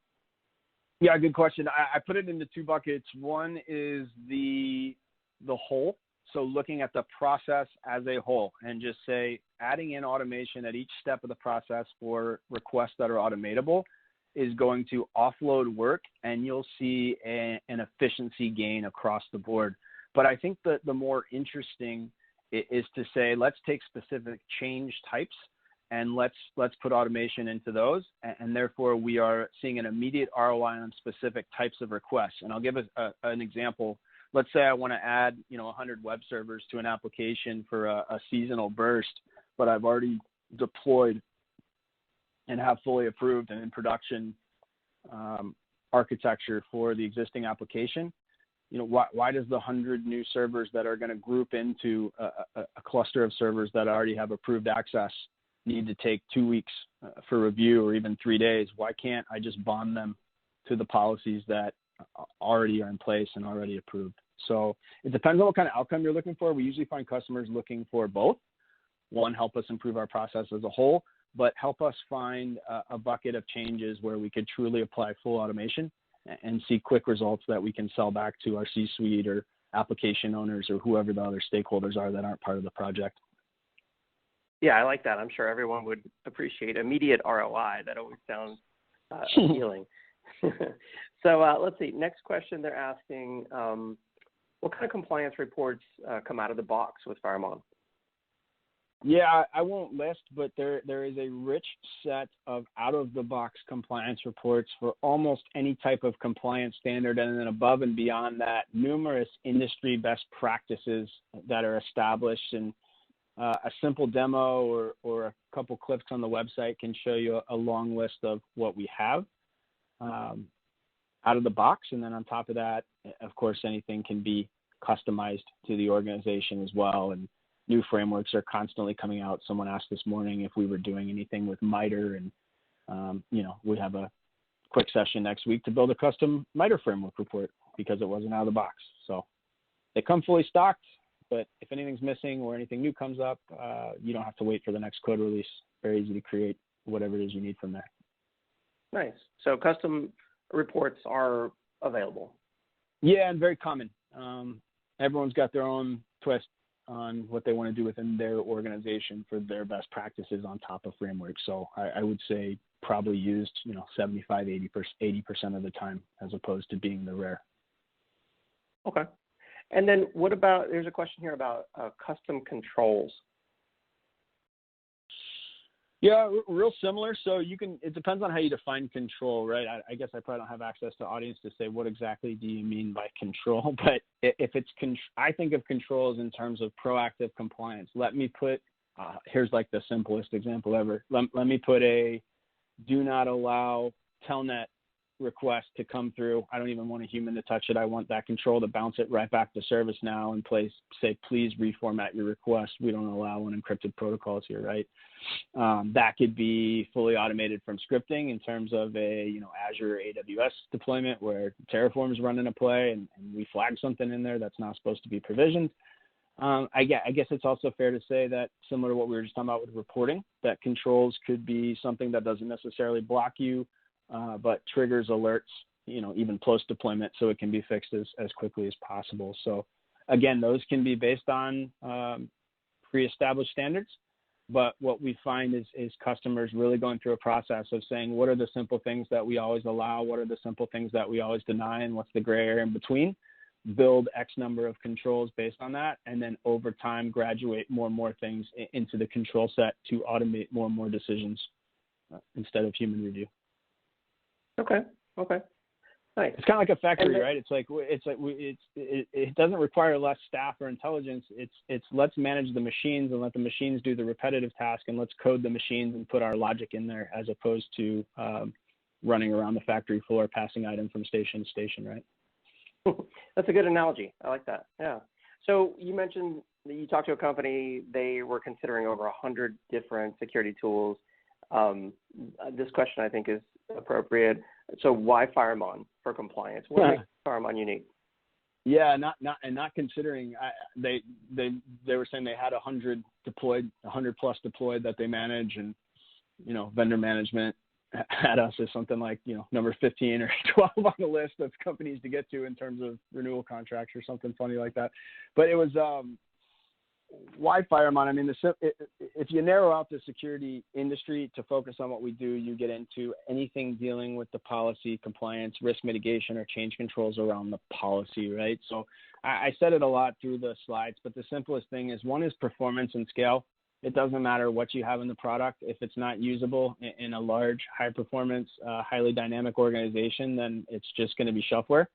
Yeah, good question. I put it into two buckets. One is the whole, so looking at the process as a whole and just say adding in automation at each step of the process for requests that are automatable is going to offload work, and you'll see an efficiency gain across the board. But I think that the more interesting is to say, let's take specific change types and let's put automation into those. And therefore, we are seeing an immediate ROI on specific types of requests. And I'll give an example. Let's say I want to add 100 web servers to an application for a seasonal burst, but I've already deployed and have fully approved and in production architecture for the existing application. Why does the 100 new servers that are going to group into a cluster of servers that already have approved access need to take 2 weeks for review or even 3 days? Why can't I just bond them to the policies that already are in place and already approved? So it depends on what kind of outcome you're looking for. We usually find customers looking for both. One, help us improve our process as a whole, but help us find a bucket of changes where we could truly apply full automation and see quick results that we can sell back to our C-suite or application owners or whoever the other stakeholders are that aren't part of the project. Yeah, I like that. I'm sure everyone would appreciate immediate ROI. That always sounds appealing. So let's see. Next question they're asking, what kind of compliance reports come out of the box with Firemon? Yeah, I won't list, but there is a rich set of out-of-the-box compliance reports for almost any type of compliance standard, and then above and beyond that, numerous industry best practices that are established. And a simple demo or a couple clips on the website can show you a long list of what we have out of the box. And then on top of that, of course, anything can be customized to the organization as well. And new frameworks are constantly coming out. Someone asked this morning if we were doing anything with MITRE, and we have a quick session next week to build a custom MITRE framework report because it wasn't out of the box. So they come fully stocked, but if anything's missing or anything new comes up, you don't have to wait for the next code release. Very easy to create whatever it is you need from there. Nice. So custom reports are available. Yeah, and very common. Everyone's got their own twist on what they want to do within their organization for their best practices on top of frameworks. So I would say probably used, 75, 80% of the time, as opposed to being the rare. Okay. And then what about, there's a question here about custom controls. Yeah, real similar. So it depends on how you define control, right? I guess I probably don't have access to audience to say what exactly do you mean by control, but if it's, I think of controls in terms of proactive compliance. Let me put, here's like the simplest example ever. Let me put a do not allow telnet request to come through. I don't even want a human to touch it. I want that control to bounce it right back to ServiceNow and say, please reformat your request. We don't allow unencrypted protocols here, right? That could be fully automated from scripting in terms of a Azure or AWS deployment where Terraform is running a play and we flag something in there that's not supposed to be provisioned. I guess it's also fair to say that, similar to what we were just talking about with reporting, that controls could be something that doesn't necessarily block you, but triggers alerts, even post-deployment, so it can be fixed as quickly as possible. So, again, those can be based on pre-established standards, but what we find is customers really going through a process of saying, what are the simple things that we always allow, what are the simple things that we always deny, and what's the gray area in between? Build X number of controls based on that, and then over time graduate more and more things into the control set to automate more and more decisions instead of human review. Okay. Nice. It's kind of like a factory, right? It doesn't require less staff or intelligence. It's let's manage the machines and let the machines do the repetitive task, and let's code the machines and put our logic in there, as opposed to running around the factory floor passing item from station to station, right? That's a good analogy. I like that. Yeah. So you mentioned that you talked to a company, they were considering over 100 different security tools. This question I think is appropriate. So why FireMon for compliance? What makes FireMon unique? Yeah, not considering. They were saying they had 100 deployed, 100 plus deployed that they manage, and vendor management had us as something like number 15 or 12 on the list of companies to get to in terms of renewal contracts or something funny like that. But it was why FireMon? I mean, if you narrow out the security industry to focus on what we do, you get into anything dealing with the policy, compliance, risk mitigation, or change controls around the policy, right? So I said it a lot through the slides, but the simplest thing is, one is performance and scale. It doesn't matter what you have in the product. If it's not usable in a large, high-performance, highly dynamic organization, then it's just going to be shelfware.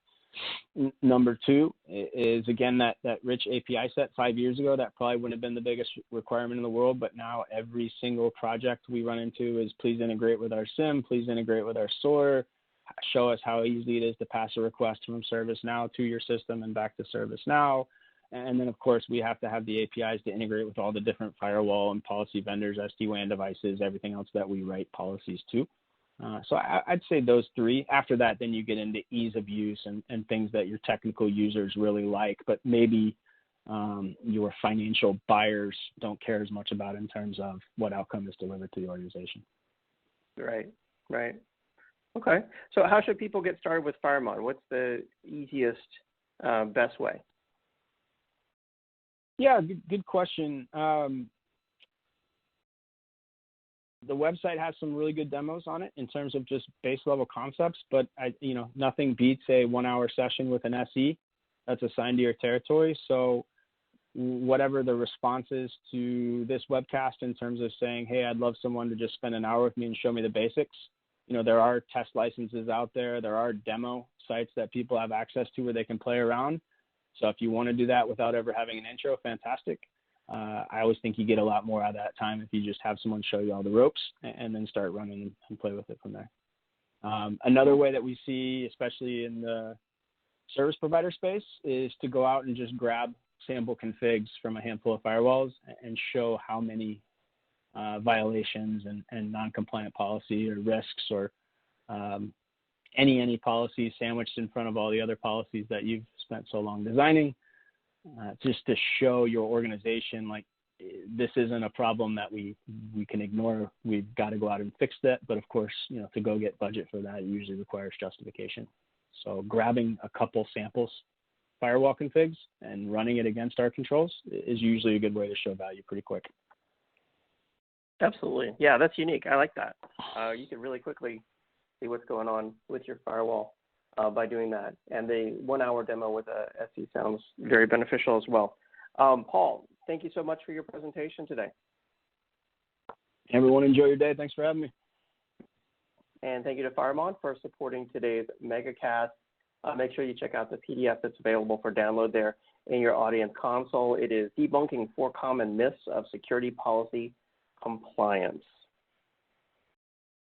Number two is, again, that rich API set 5 years ago. That probably wouldn't have been the biggest requirement in the world, but now every single project we run into is, please integrate with our SIM, please integrate with our SOAR, show us how easy it is to pass a request from ServiceNow to your system and back to ServiceNow. And then, of course, we have to have the APIs to integrate with all the different firewall and policy vendors, SD-WAN devices, everything else that we write policies to. So I'd say those three. After that, then you get into ease of use and things that your technical users really like, but maybe your financial buyers don't care as much about in terms of what outcome is delivered to the organization. Right. Okay. So how should people get started with FireMon? What's the easiest, best way? Yeah, good question. The website has some really good demos on it in terms of just base level concepts, but nothing beats a 1 hour session with an SE that's assigned to your territory. So whatever the response is to this webcast in terms of saying, hey, I'd love someone to just spend an hour with me and show me the basics. There are test licenses out there. There are demo sites that people have access to where they can play around. So if you want to do that without ever having an intro, fantastic. I always think you get a lot more out of that time if you just have someone show you all the ropes and then start running and play with it from there. Another way that we see, especially in the service provider space, is to go out and just grab sample configs from a handful of firewalls and show how many violations and non-compliant policy or risks or any policies sandwiched in front of all the other policies that you've spent so long designing, just to show your organization, like, this isn't a problem that we can ignore. We've got to go out and fix that. But of course, to go get budget for that, it usually requires justification. So grabbing a couple samples firewall configs and running it against our controls is usually a good way to show value pretty quick. Absolutely. Yeah, that's unique. I like that. You can really quickly see what's going on with your firewall by doing that. And the 1 hour demo with a SE sounds very beneficial as well. Paul, thank you so much for your presentation today. Everyone enjoy your day. Thanks for having me. And thank you to Firemon for supporting today's Megacast. Make sure you check out the PDF that's available for download there in your audience console. It is Debunking 4 Common Myths of Security Policy Compliance.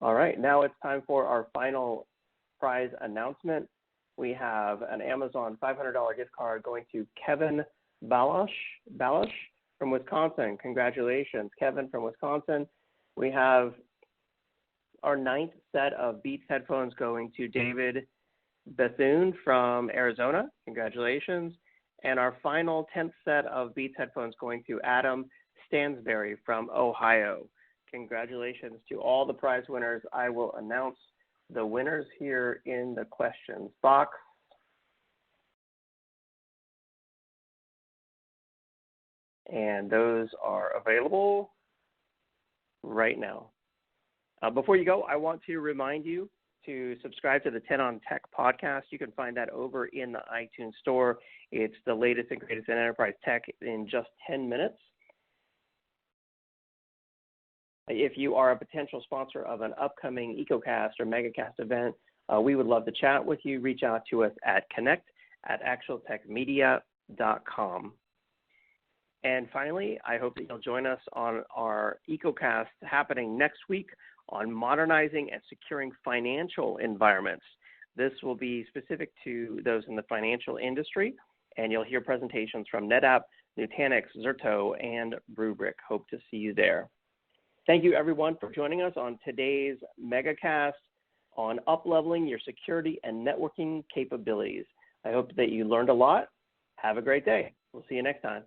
All right, now it's time for our final prize announcement. We have an Amazon $500 gift card going to Kevin Balash from Wisconsin. Congratulations, Kevin from Wisconsin. We have our 9th set of Beats headphones going to David Bethune from Arizona. Congratulations. And our final 10th set of Beats headphones going to Adam Stansberry from Ohio. Congratulations to all the prize winners. I will announce the winners here in the questions box. And those are available right now. Before you go, I want to remind you to subscribe to the 10 on Tech podcast. You can find that over in the iTunes store. It's the latest and greatest in enterprise tech in just 10 minutes. If you are a potential sponsor of an upcoming EcoCast or Megacast event, we would love to chat with you. Reach out to us at connect@actualtechmedia.com. And finally, I hope that you'll join us on our EcoCast happening next week on modernizing and securing financial environments. This will be specific to those in the financial industry, and you'll hear presentations from NetApp, Nutanix, Zerto, and Rubrik. Hope to see you there. Thank you, everyone, for joining us on today's Megacast on upleveling your security and networking capabilities. I hope that you learned a lot. Have a great day. We'll see you next time.